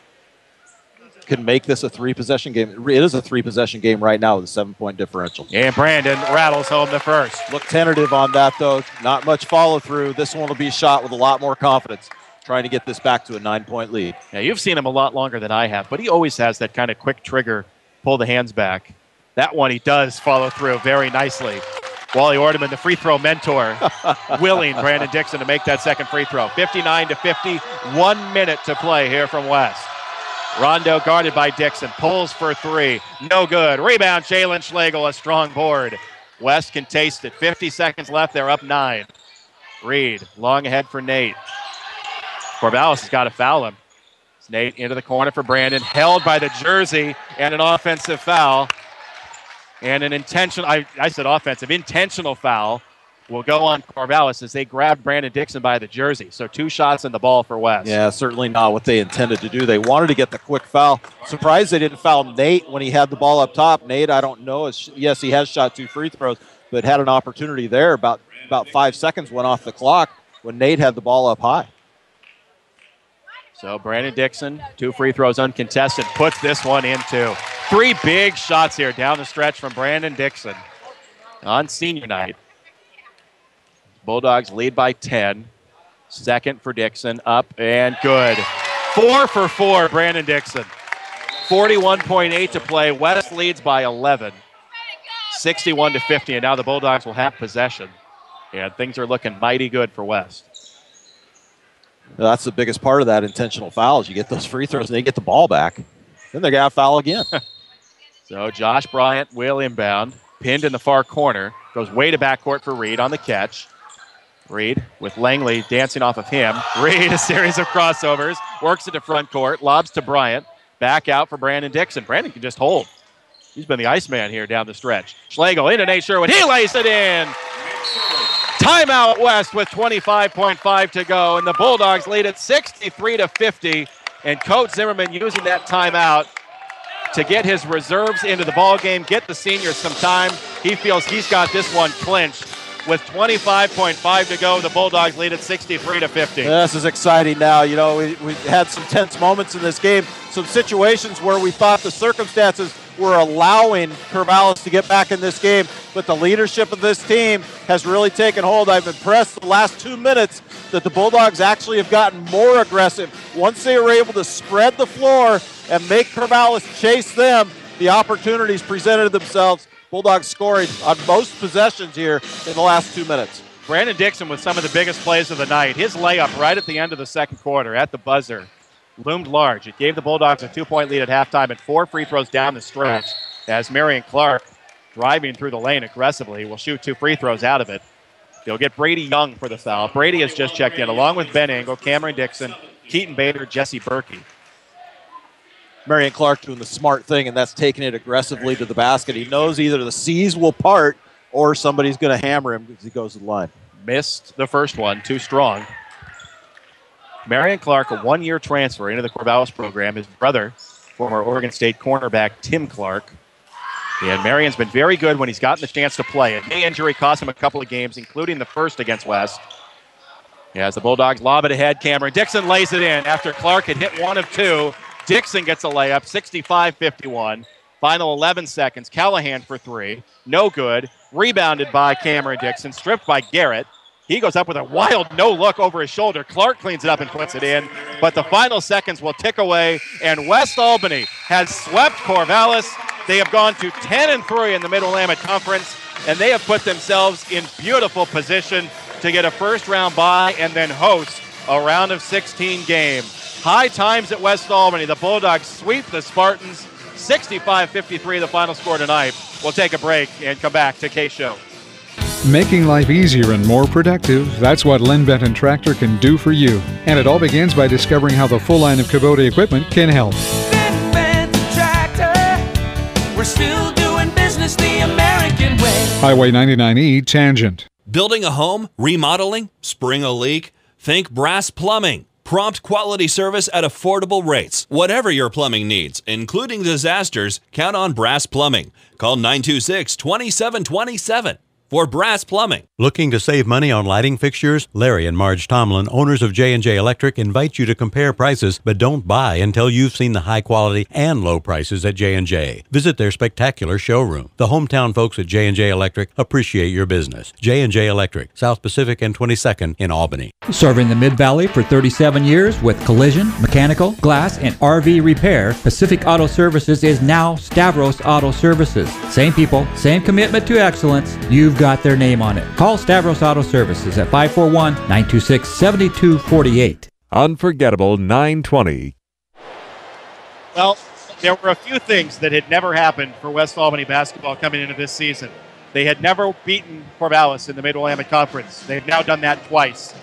Can make this a 3-possession game. It is a 3-possession game right now with a 7-point differential. And Brandon rattles home the first. Look tentative on that, though. Not much follow-through. This one will be shot with a lot more confidence, trying to get this back to a 9-point lead. Yeah, you've seen him a lot longer than I have, but he always has that kind of quick trigger, pull the hands back. That one he does follow through very nicely. Wally Ordeman, the free throw mentor, willing Brandon Dixon to make that second free throw. 59-50, 1 minute to play here from West. Rondo guarded by Dixon, pulls for 3, no good. Rebound, Jalen Schlegel, a strong board. West can taste it. 50 seconds left, they're up 9. Reed, long ahead for Nate. Corvallis has got to foul him. It's Nate into the corner for Brandon, held by the jersey, and an offensive foul. And an intentional foul will go on Corvallis as they grab Brandon Dixon by the jersey. So 2 shots in the ball for West. Yeah, certainly not what they intended to do. They wanted to get the quick foul. Surprised they didn't foul Nate when he had the ball up top. Nate, I don't know. Yes, he has shot 2 free throws, but had an opportunity there. About 5 seconds went off the clock when Nate had the ball up high. So Brandon Dixon, 2 free throws uncontested, puts this one in too. 3 big shots here down the stretch from Brandon Dixon on senior night. Bulldogs lead by 10. Second for Dixon, up and good. 4 for 4, Brandon Dixon. 41.8 to play. West leads by 11. 61-50, and now the Bulldogs will have possession. And things are looking mighty good for West. That's the biggest part of that intentional foul is you get those free throws and they get the ball back. Then they got to foul again. So Josh Bryant will inbound. Pinned in the far corner. Goes way to backcourt for Reed on the catch. Reed with Langley dancing off of him. Reed, a series of crossovers. Works it to front court. Lobs to Bryant. Back out for Brandon Dixon. Brandon can just hold. He's been the Iceman here down the stretch. Schlegel into Nate Sherwood. He lays it in. Timeout West with 25.5 to go. And the Bulldogs lead it 63-50. And Coach Zimmerman using that timeout to get his reserves into the ballgame, get the seniors some time. He feels he's got this one clinched. With 25.5 to go, the Bulldogs lead at 63-50. This is exciting now. You know, we had some tense moments in this game, some situations where we thought the circumstances were allowing Corvallis to get back in this game, but the leadership of this team has really taken hold. I've impressed the last 2 minutes that the Bulldogs actually have gotten more aggressive. Once they were able to spread the floor and make Corvallis chase them, the opportunities presented themselves. Bulldogs scoring on most possessions here in the last 2 minutes. Brandon Dixon with some of the biggest plays of the night. His layup right at the end of the second quarter at the buzzer loomed large. It gave the Bulldogs a 2-point lead at halftime and 4 free throws down the stretch as Marion Clark, driving through the lane aggressively, will shoot 2 free throws out of it. They'll get Brady Young for the foul. Brady has just checked in, along with Ben Engel, Cameron Dixon, Keaton Bader, Jesse Berkey. Marion Clark doing the smart thing, and that's taking it aggressively to the basket. He knows either the seas will part or somebody's going to hammer him because he goes to the line. Missed the first one, too strong. Marion Clark, a 1-year transfer into the Corvallis program. His brother, former Oregon State cornerback Tim Clark, And Marion's been very good when he's gotten the chance to play. A knee injury cost him a couple of games, including the first against West. As the Bulldogs lob it ahead, Cameron Dixon lays it in after Clark had hit one of two. Dixon gets a layup, 65-51. Final 11 seconds. Callahan for three. No good. Rebounded by Cameron Dixon. Stripped by Garrett. He goes up with a wild no-look over his shoulder. Clark cleans it up and puts it in. But the final seconds will tick away, and West Albany has swept Corvallis. They have gone to 10-3 in the Mid-Willamette Conference, and they have put themselves in beautiful position to get a first-round bye and then host a round of 16 game. High times at West Albany. The Bulldogs sweep the Spartans. 65-53 the final score tonight. We'll take a break and come back to KSHO. Making life easier and more productive, that's what Lynn Benton Tractor can do for you. And it all begins by discovering how the full line of Kubota equipment can help. We're still doing business the American way. Highway 99E Tangent. Building a home, remodeling, spring a leak? Think Brass Plumbing. Prompt quality service at affordable rates. Whatever your plumbing needs, including disasters, count on Brass Plumbing. Call 926-2727 for Brass Plumbing. Looking to save money on lighting fixtures? Larry and Marge Tomlin, owners of J&J Electric, invite you to compare prices, but don't buy until you've seen the high quality and low prices at J&J. Visit their spectacular showroom. The hometown folks at J&J Electric appreciate your business. J&J Electric, South Pacific and 22nd in Albany. Serving the Mid-Valley for 37 years with collision, mechanical, glass, and RV repair, Pacific Auto Services is now Stavros Auto Services. Same people, same commitment to excellence. You've got their name on it. Call Stavros Auto Services at 541-926-7248. Unforgettable 920. Well, there were a few things that had never happened for West Albany basketball coming into this season. They had never beaten Corvallis in the Mid-Willamette Conference. They've now done that twice.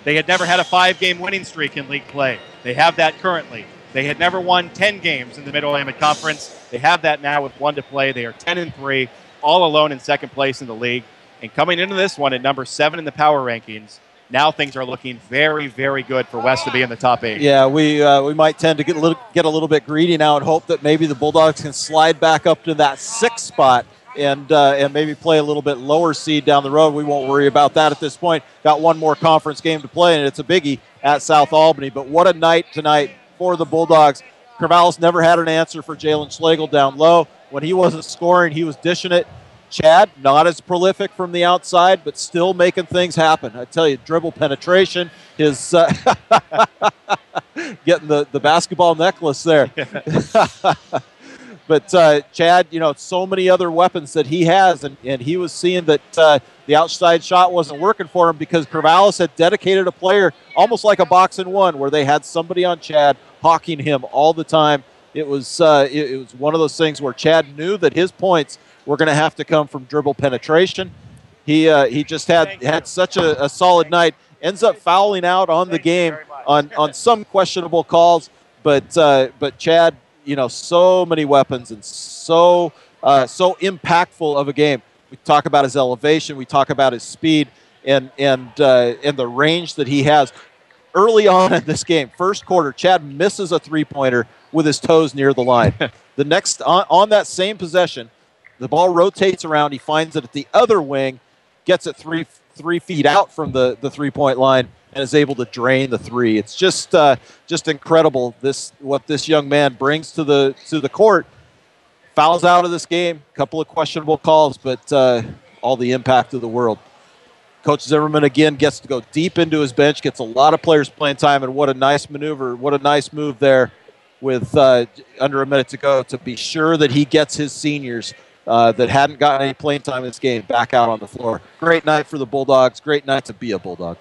They had never had a 5-game winning streak in league play. They have that currently. They had never won 10 games in the Mid-Willamette Conference. They have that now with one to play. They are 10-3, all alone in second place in the league. And coming into this one at number 7 in the power rankings, now things are looking very, very good for West to be in the top 8. Yeah, we might tend to get a little bit greedy now and hope that maybe the Bulldogs can slide back up to that 6th spot and maybe play a little bit lower seed down the road. We won't worry about that at this point. Got one more conference game to play, and it's a biggie at South Albany. But what a night tonight for the Bulldogs. Corvallis never had an answer for Jalen Schlegel down low. When he wasn't scoring, he was dishing it. Chad, not as prolific from the outside, but still making things happen. I tell you, dribble penetration, his getting the basketball necklace there. But Chad, so many other weapons that he has, and he was seeing that the outside shot wasn't working for him because Corvallis had dedicated a player almost like a box and one where they had somebody on Chad hawking him all the time. It was one of those things where Chad knew that his points were going to have to come from dribble penetration. He just had such a solid night. Ends up fouling out on the game on some questionable calls, but Chad, so many weapons and so impactful of a game. We talk about his elevation, we talk about his speed, and the range that he has. Early on in this game, first quarter, Chad misses a three-pointer with his toes near the line. The next on that same possession, the ball rotates around. He finds it at the other wing, gets it three feet out from the three-point line, and is able to drain the three. It's just incredible what this young man brings to the court. Fouls out of this game, a couple of questionable calls, but all the impact of the world. Coach Zimmerman again gets to go deep into his bench, gets a lot of players playing time, and what a nice maneuver, what a nice move there with under a minute to go to be sure that he gets his seniors that hadn't gotten any playing time in this game back out on the floor. Great night for the Bulldogs. Great night to be a Bulldog.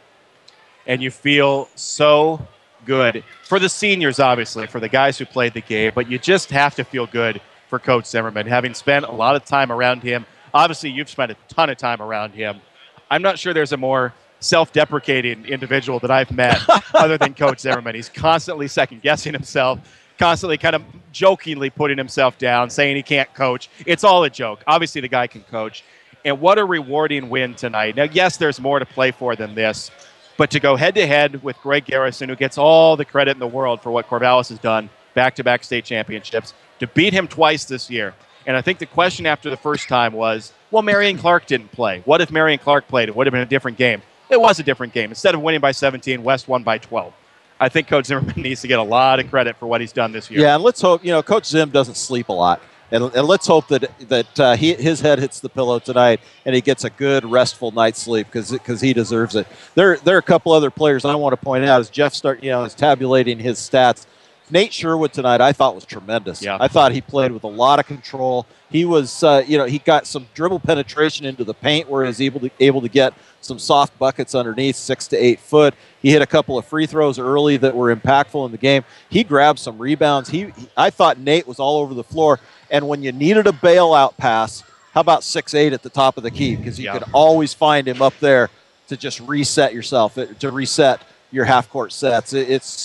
And you feel so good for the seniors, obviously, for the guys who played the game, but you just have to feel good for Coach Zimmerman, having spent a lot of time around him. Obviously, you've spent a ton of time around him. I'm not sure there's a more self-deprecating individual that I've met other than Coach Zimmerman. He's constantly second-guessing himself, constantly kind of jokingly putting himself down, saying he can't coach. It's all a joke. Obviously, the guy can coach. And what a rewarding win tonight. Now, yes, there's more to play for than this, but to go head-to-head with Greg Garrison, who gets all the credit in the world for what Corvallis has done, back-to-back state championships, to beat him twice this year, And I think the question after the first time was, well, Marion Clark didn't play. What if Marion Clark played? It would have been a different game. It was a different game. Instead of winning by 17, West won by 12. I think Coach Zimmerman needs to get a lot of credit for what he's done this year. Yeah, and let's hope, Coach Zim doesn't sleep a lot. And let's hope that his head hits the pillow tonight and he gets a good, restful night's sleep because he deserves it. There are a couple other players I want to point out as Jeff is tabulating his stats. Nate Sherwood tonight I thought was tremendous. Yeah. I thought he played with a lot of control. He was, he got some dribble penetration into the paint where he was able to get some soft buckets underneath, 6 to 8 foot. He hit a couple of free throws early that were impactful in the game. He grabbed some rebounds. I thought Nate was all over the floor. And when you needed a bailout pass, how about 6'8" at the top of the key? Because you could always find him up there to just reset yourself, to reset your half-court sets.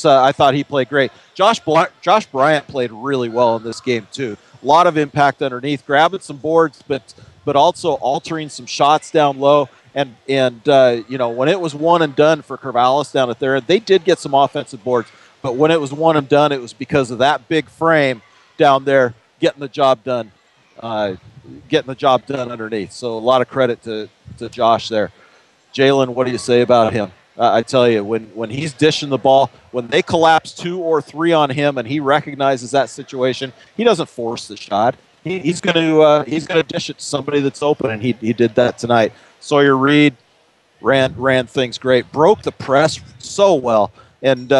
I thought he played great. Josh Bryant played really well in this game, too. A lot of impact underneath, grabbing some boards, but also altering some shots down low. And when it was one and done for Corvallis down at their end, they did get some offensive boards. But when it was one and done, it was because of that big frame down there getting the job done underneath. So a lot of credit to Josh there. Jalen, what do you say about him? I tell you, when he's dishing the ball, when they collapse 2 or 3 on him and he recognizes that situation, he doesn't force the shot. He's going to dish it to somebody that's open, and he did that tonight. Sawyer Reed ran things great, broke the press so well, and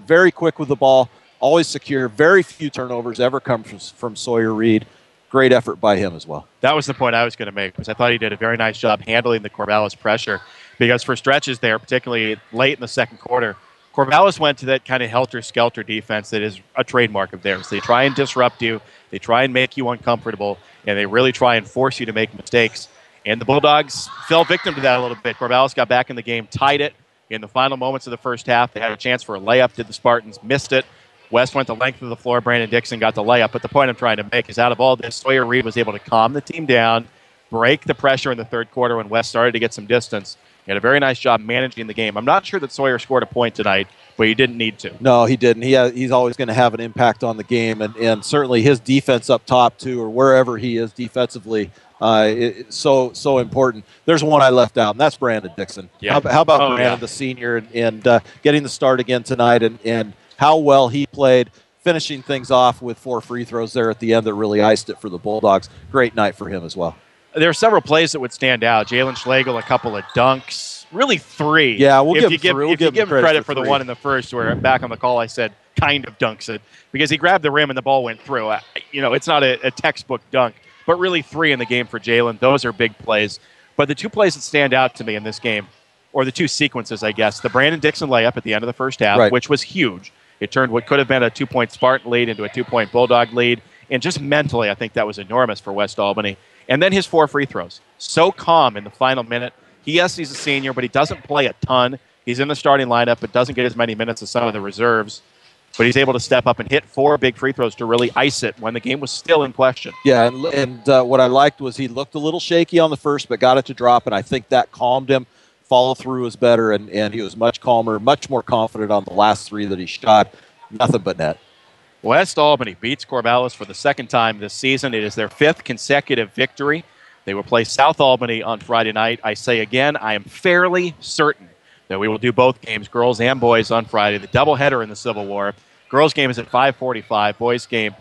very quick with the ball, always secure. Very few turnovers ever come from Sawyer Reed. Great effort by him as well. That was the point I was going to make, because I thought he did a very nice job handling the Corvallis pressure. Because for stretches there, particularly late in the second quarter, Corvallis went to that kind of helter-skelter defense that is a trademark of theirs. They try and disrupt you, they try and make you uncomfortable, and they really try and force you to make mistakes. And the Bulldogs fell victim to that a little bit. Corvallis got back in the game, tied it in the final moments of the first half. They had a chance for a layup, did the Spartans, missed it. West went the length of the floor. Brandon Dixon got the layup. But the point I'm trying to make is out of all this, Sawyer Reed was able to calm the team down, break the pressure in the third quarter when West started to get some distance. He had a very nice job managing the game. I'm not sure that Sawyer scored a point tonight, but he didn't need to. No, he didn't. He's always going to have an impact on the game, and certainly his defense up top, too, or wherever he is defensively, it's so important. There's one I left out, and that's Brandon Dixon. Yeah. How about Brandon, the senior, and getting the start again tonight, and how well he played, finishing things off with 4 free throws there at the end that really iced it for the Bulldogs. Great night for him as well. There are several plays that would stand out. Jalen Schlegel, a couple of dunks, really 3. Yeah, we'll give him credit for the 3. one in the first, where back on the call I said kind of dunks it, because he grabbed the rim and the ball went through. It's not a textbook dunk, but really 3 in the game for Jalen. Those are big plays. But the 2 plays that stand out to me in this game, or the 2 sequences, I guess, the Brandon Dixon layup at the end of the first half, which was huge. It turned what could have been a 2-point Spartan lead into a 2-point Bulldog lead. And just mentally, I think that was enormous for West Albany. And then his 4 free throws. So calm in the final minute. Yes, he's a senior, but he doesn't play a ton. He's in the starting lineup, but doesn't get as many minutes as some of the reserves. But he's able to step up and hit 4 big free throws to really ice it when the game was still in question. Yeah, and what I liked was he looked a little shaky on the first, but got it to drop, and I think that calmed him. Follow through was better, and he was much calmer, much more confident on the last 3 that he shot. Nothing but net. West Albany beats Corvallis for the second time this season. It is their 5th consecutive victory. They will play South Albany on Friday night. I say again, I am fairly certain that we will do both games, girls and boys, on Friday. The doubleheader in the Civil War. Girls game is at 5:45. Boys game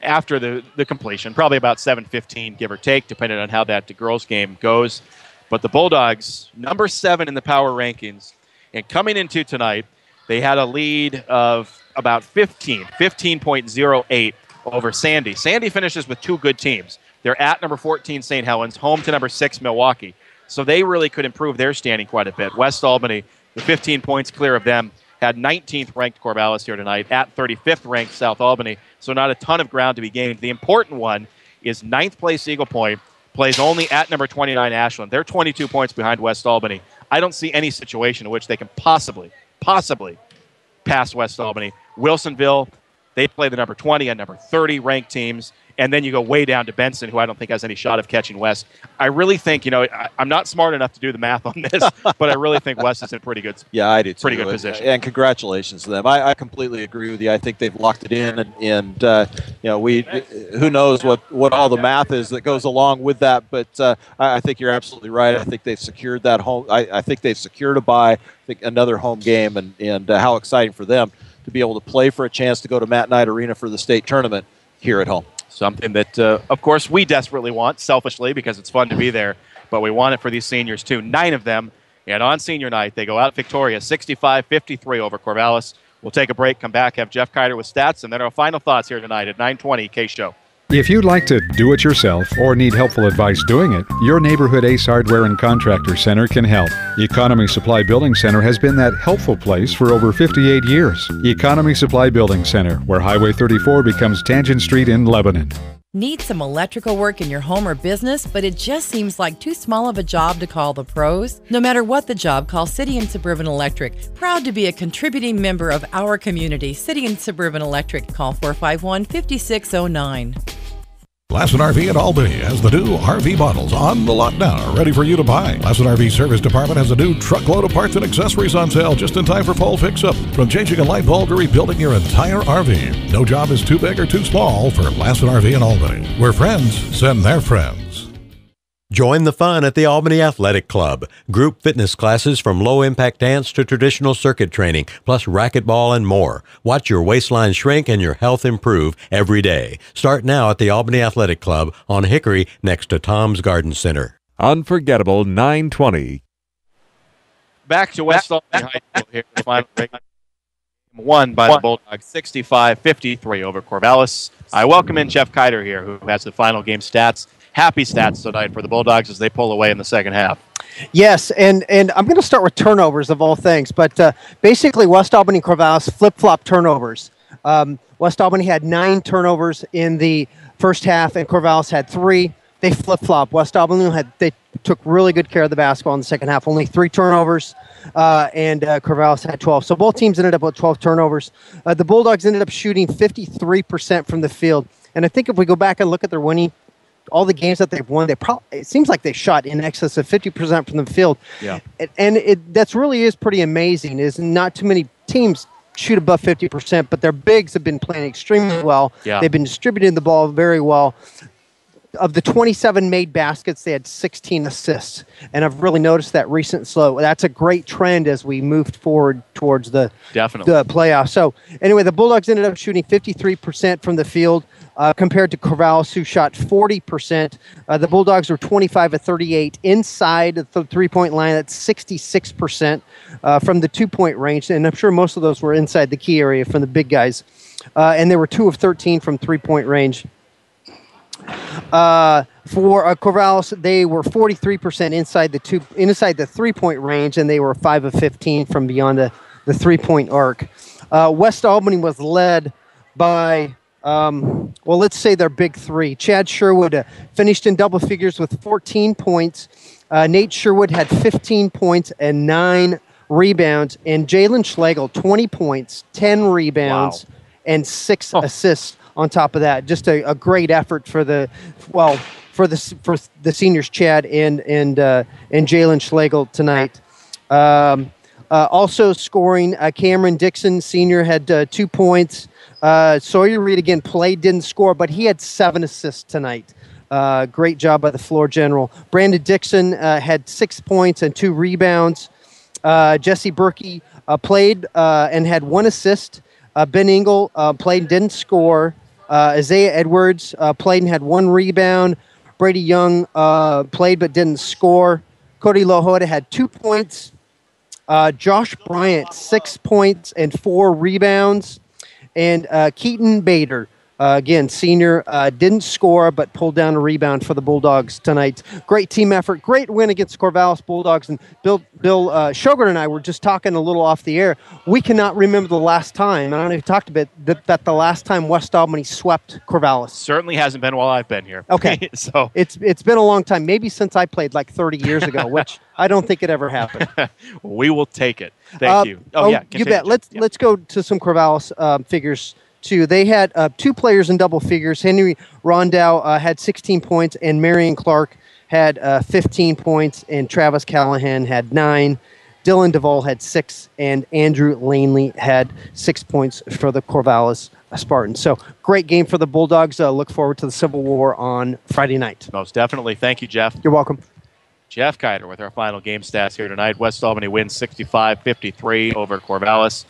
after the completion, probably about 7:15, give or take, depending on how that girls game goes. But the Bulldogs, number 7 in the power rankings, and coming into tonight, they had a lead of about 15.08 over Sandy. Sandy finishes with 2 good teams. They're at number 14, St. Helens, home to number 6, Milwaukee. So they really could improve their standing quite a bit. West Albany, the 15 points clear of them, had 19th ranked Corvallis here tonight, at 35th ranked South Albany. So not a ton of ground to be gained. The important one is 9th place Eagle Point plays only at number 29, Ashland. They're 22 points behind West Albany. I don't see any situation in which they can possibly pass West Albany. Wilsonville, they play the number 20 and number 30 ranked teams. and then you go way down to Benson, who I don't think has any shot of catching West. I really think, I'm not smart enough to do the math on this, but I really think West is in pretty good. Yeah, I do too. Pretty good position. And congratulations to them. I completely agree with you. I think they've locked it in, and who knows what all the math is that goes along with that. But I think you're absolutely right. I think they've secured that home. I think they've secured a bye. I think another home game, and how exciting for them to be able to play for a chance to go to Matt Knight Arena for the state tournament here at home. Something that, of course, we desperately want, selfishly, because it's fun to be there, but we want it for these seniors, too. 9 of them, and on senior night, they go out victorious, 65-53 over Corvallis. We'll take a break, come back, have Jeff Kiter with stats, and then our final thoughts here tonight at 9:20 KSHO. If you'd like to do it yourself or need helpful advice doing it, your neighborhood Ace Hardware and Contractor Center can help. Economy Supply Building Center has been that helpful place for over 58 years. Economy Supply Building Center, where Highway 34 becomes Tangent Street in Lebanon. Need some electrical work in your home or business, but it just seems like too small of a job to call the pros? No matter what the job, call City and Suburban Electric. Proud to be a contributing member of our community. City and Suburban Electric. Call 451-5609. Lassen RV at Albany has the new RV models on the lot now, ready for you to buy. Lassen RV Service Department has a new truckload of parts and accessories on sale just in time for fall fix-up. From changing a light bulb to rebuilding your entire RV, no job is too big or too small for Lassen RV in Albany, where friends send their friends. Join the fun at the Albany Athletic Club. Group fitness classes from low-impact dance to traditional circuit training, plus racquetball and more. Watch your waistline shrink and your health improve every day. Start now at the Albany Athletic Club on Hickory next to Tom's Garden Center. Unforgettable 9:20. Back to West Albany High School here. The final break. Won by the Bulldogs 65-53 over Corvallis. I welcome in Jeff Kiter here, who has the final game stats. Happy stats tonight for the Bulldogs as they pull away in the second half. Yes, and I'm going to start with turnovers of all things, but basically West Albany and Corvallis flip-flop turnovers. West Albany had 9 turnovers in the first half, and Corvallis had 3. They flip-flop. West Albany they took really good care of the basketball in the second half. Only 3 turnovers, and Corvallis had 12. So both teams ended up with 12 turnovers. The Bulldogs ended up shooting 53% from the field, and I think if we go back and look at their winning, all the games that they've won, it seems like they shot in excess of 50% from the field. Yeah, and that's really is pretty amazing. Is not too many teams shoot above 50%, but their bigs have been playing extremely well. Yeah. They've been distributing the ball very well. Of the 27 made baskets, they had 16 assists, and I've really noticed that recent slow. That's a great trend as we moved forward towards the playoffs. So anyway, the Bulldogs ended up shooting 53% from the field compared to Corvallis, who shot 40%. The Bulldogs were 25 of 38 inside the three-point line. That's 66% from the two-point range, and I'm sure most of those were inside the key area from the big guys. And they were 2 of 13 from three-point range. For Corvallis, they were 43% inside the three-point range, and they were 5 of 15 from beyond the three-point arc. West Albany was led by, let's say their big 3. Chad Sherwood finished in double figures with 14 points. Nate Sherwood had 15 points and 9 rebounds, and Jalen Schlegel 20 points, 10 rebounds, and 6 assists. On top of that, just a great effort for the seniors, Chad and Jalen Schlegel tonight. Also scoring, Cameron Dixon, senior, had 2 points. Sawyer Reed again played, didn't score, but he had 7 assists tonight. Great job by the floor general. Brandon Dixon had 6 points and 2 rebounds. Jesse Berkey played and had 1 assist. Ben Engel played and didn't score. Isaiah Edwards played and had 1 rebound. Brady Young played but didn't score. Cody Lohota had 2 points. Josh Bryant, 6 points and 4 rebounds. And Keaton Bader, again, senior, didn't score but pulled down a rebound for the Bulldogs tonight. Great team effort. Great win against Corvallis Bulldogs. And Bill Shogart and I were just talking a little off the air. We cannot remember the last time, and I don't know if you talked about that the last time West Albany swept Corvallis. Certainly hasn't been while I've been here. Okay. So it's been a long time, maybe since I played like 30 years ago, which I don't think it ever happened. We will take it. Thank you. You bet. Let's go to some Corvallis figures too. They had 2 players in double figures. Henry Rondow had 16 points, and Marion Clark had 15 points, and Travis Callahan had 9. Dylan Duvall had 6, and Andrew Lanley had 6 points for the Corvallis Spartans. So great game for the Bulldogs. Look forward to the Civil War on Friday night. Most definitely. Thank you, Jeff. You're welcome. Jeff Kiter with our final game stats here tonight. West Albany wins 65-53 over Corvallis.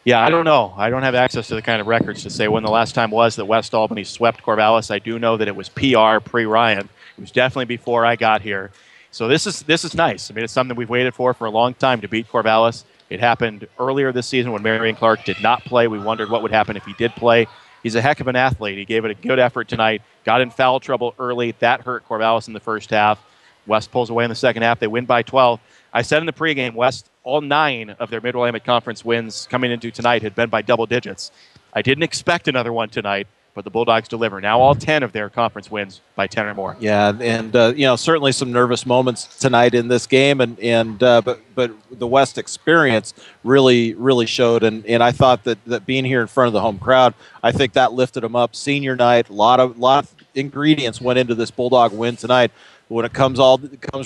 Yeah, I don't know. I don't have access to the kind of records to say when the last time was that West Albany swept Corvallis. I do know that it was PR pre-Ryan. It was definitely before I got here. So this is nice. I mean, it's something we've waited for a long time to beat Corvallis. It happened earlier this season when Marion Clark did not play. We wondered what would happen if he did play. He's a heck of an athlete. He gave it a good effort tonight. Got in foul trouble early. That hurt Corvallis in the first half. West pulls away in the second half. They win by 12. I said in the pregame, West, all 9 of their Mid-Willamette Conference wins coming into tonight had been by double digits. I didn't expect another one tonight, but the Bulldogs deliver. Now all 10 of their conference wins by 10 or more. Yeah, and certainly some nervous moments tonight in this game, but the West experience really showed, and I thought that being here in front of the home crowd, I think that lifted them up. Senior night, a lot of ingredients went into this Bulldog win tonight. When it comes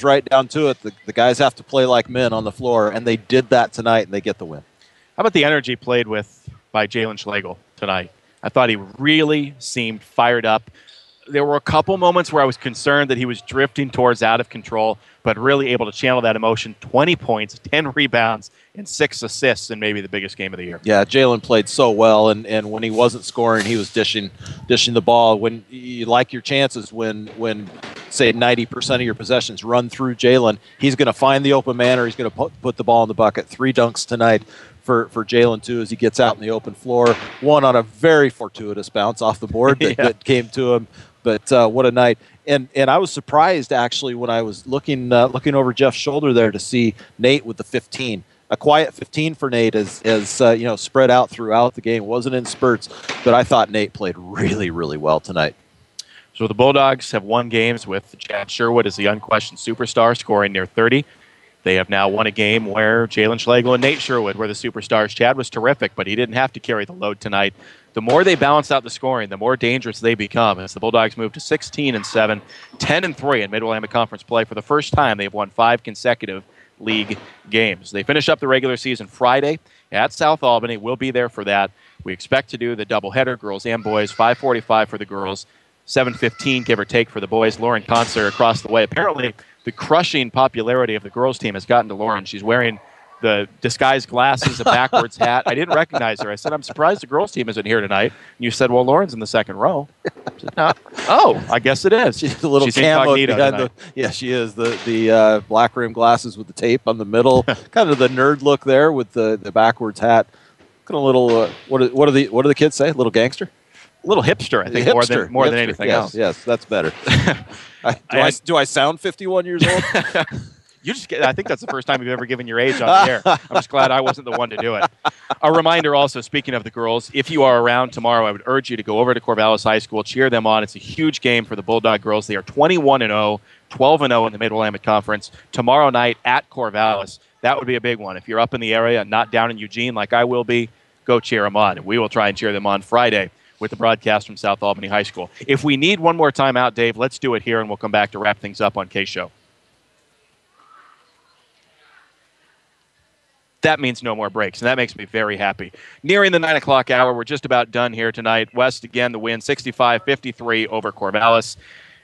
right down to it, the guys have to play like men on the floor, and they did that tonight, and they get the win. How about the energy played with by Jalen Schlegel tonight? I thought he really seemed fired up. There were a couple moments where I was concerned that he was drifting towards out of control, but really able to channel that emotion. 20 points, 10 rebounds, and 6 assists in maybe the biggest game of the year. Yeah, Jalen played so well, and when he wasn't scoring, he was dishing the ball. When you like your chances, when say 90% of your possessions run through Jalen, he's going to find the open man or he's going to put the ball in the bucket. 3 dunks tonight for Jalen, too, as he gets out in the open floor. One on a very fortuitous bounce off the board that came to him. But what a night. And I was surprised, actually, when I was looking over Jeff's shoulder there to see Nate with the 15. A quiet 15 for Nate as spread out throughout the game. Wasn't in spurts, but I thought Nate played really, really well tonight. So the Bulldogs have won games with Chad Sherwood as the unquestioned superstar, scoring near 30. They have now won a game where Jalen Schlegel and Nate Sherwood were the superstars. Chad was terrific, but he didn't have to carry the load tonight. The more they balance out the scoring, the more dangerous they become as the Bulldogs move to 16-7, 10-3 in Mid-Willamette Conference play. For the first time, they've won 5 consecutive league games. They finish up the regular season Friday at South Albany. We'll be there for that. We expect to do the doubleheader, girls and boys, 5:45 for the girls, 7:15, give or take, for the boys. Lauren Concert across the way. Apparently, the crushing popularity of the girls' team has gotten to Lauren. She's wearing the disguised glasses, a backwards hat. I didn't recognize her. I said, I'm surprised the girls' team isn't here tonight. And you said, well, Lauren's in the second row. I said, no. Oh, I guess it is. She's a little camo behind yeah, she is. The black rim glasses with the tape on the middle. Kind of the nerd look there with the backwards hat. Kind of a little, what do the kids say? A little gangster? A little hipster, I think, more than anything else. Yes, that's better. Do I sound 51 years old? I think that's the first time you've ever given your age on the air. I'm just glad I wasn't the one to do it. A reminder also, speaking of the girls, if you are around tomorrow, I would urge you to go over to Corvallis High School, cheer them on. It's a huge game for the Bulldog girls. They are 21-0, 12-0 in the Mid-Willamette Conference. Tomorrow night at Corvallis, that would be a big one. If you're up in the area and not down in Eugene like I will be, go cheer them on. And we will try and cheer them on Friday with the broadcast from South Albany High School. If we need one more time out, Dave, let's do it here, and we'll come back to wrap things up on KSHO. That means no more breaks, and that makes me very happy. Nearing the 9 o'clock hour, we're just about done here tonight. West, again, the win, 65-53 over Corvallis.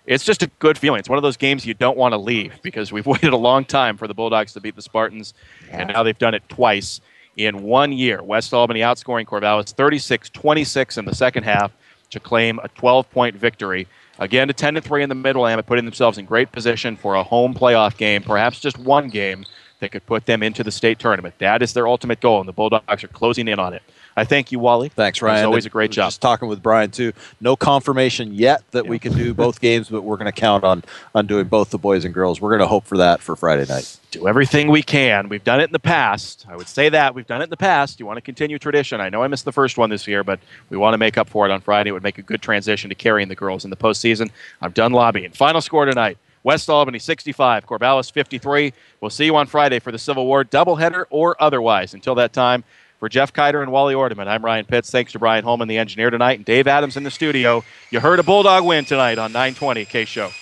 It's just a good feeling. It's one of those games you don't want to leave because we've waited a long time for the Bulldogs to beat the Spartans, and now they've done it twice in 1 year. West Albany outscoring Corvallis 36-26 in the second half to claim a 12-point victory. Again, to 10-3 in the Mid-Willamette, putting themselves in great position for a home playoff game, perhaps just one game that could put them into the state tournament. That is their ultimate goal, and the Bulldogs are closing in on it. I thank you, Wally. Thanks, Ryan. It's always a great job. Just talking with Brian, too. No confirmation yet that we can do both games, but we're going to count on doing both the boys and girls. We're going to hope for that for Friday night. Do everything we can. We've done it in the past. I would say that. We've done it in the past. You want to continue tradition. I know I missed the first one this year, but we want to make up for it on Friday. It would make a good transition to carrying the girls in the postseason. I'm done lobbying. Final score tonight. West Albany 65, Corvallis 53. We'll see you on Friday for the Civil War doubleheader or otherwise. Until that time, For Jeff Kiter and Wally Ordeman, I'm Ryan Pitts. Thanks to Brian Holman, the engineer tonight, and Dave Adams in the studio. You heard a Bulldog win tonight on 920 KSHO.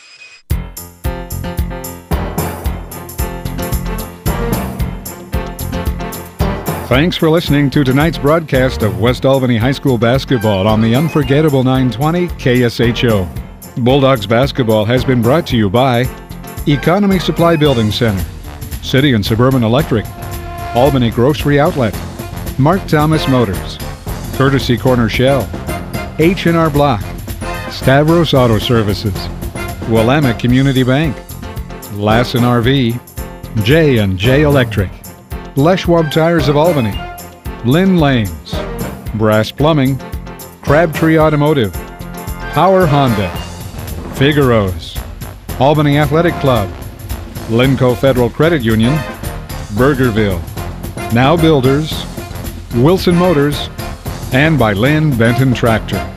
Thanks for listening to tonight's broadcast of West Albany High School basketball on the unforgettable 920 KSHO. Bulldogs basketball has been brought to you by Economy Supply Building Center, City and Suburban Electric, Albany Grocery Outlet, Mark Thomas Motors, Courtesy Corner Shell, H&R Block, Stavros Auto Services, Willamette Community Bank, Lassen RV, J&J Electric, Les Schwab Tires of Albany, Lynn Lanes, Brass Plumbing, Crabtree Automotive, Power Honda, Figaro's, Albany Athletic Club, Linco Federal Credit Union, Burgerville, Now Builders, Wilson Motors, and by Lynn Benton Tractor.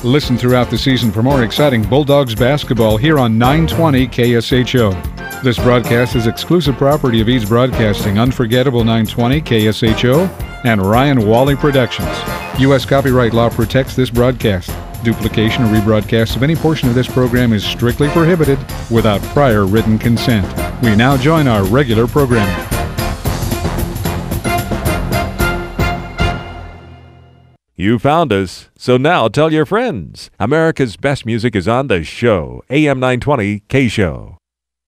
Listen throughout the season for more exciting Bulldogs basketball here on 920 KSHO. This broadcast is exclusive property of Eads Broadcasting, Unforgettable 920 KSHO, and Ryan Wally Productions. U.S. copyright law protects this broadcast. Duplication or rebroadcast of any portion of this program is strictly prohibited without prior written consent. We now join our regular programming. You found us, so now tell your friends. America's best music is on the show. AM 920 KSHO.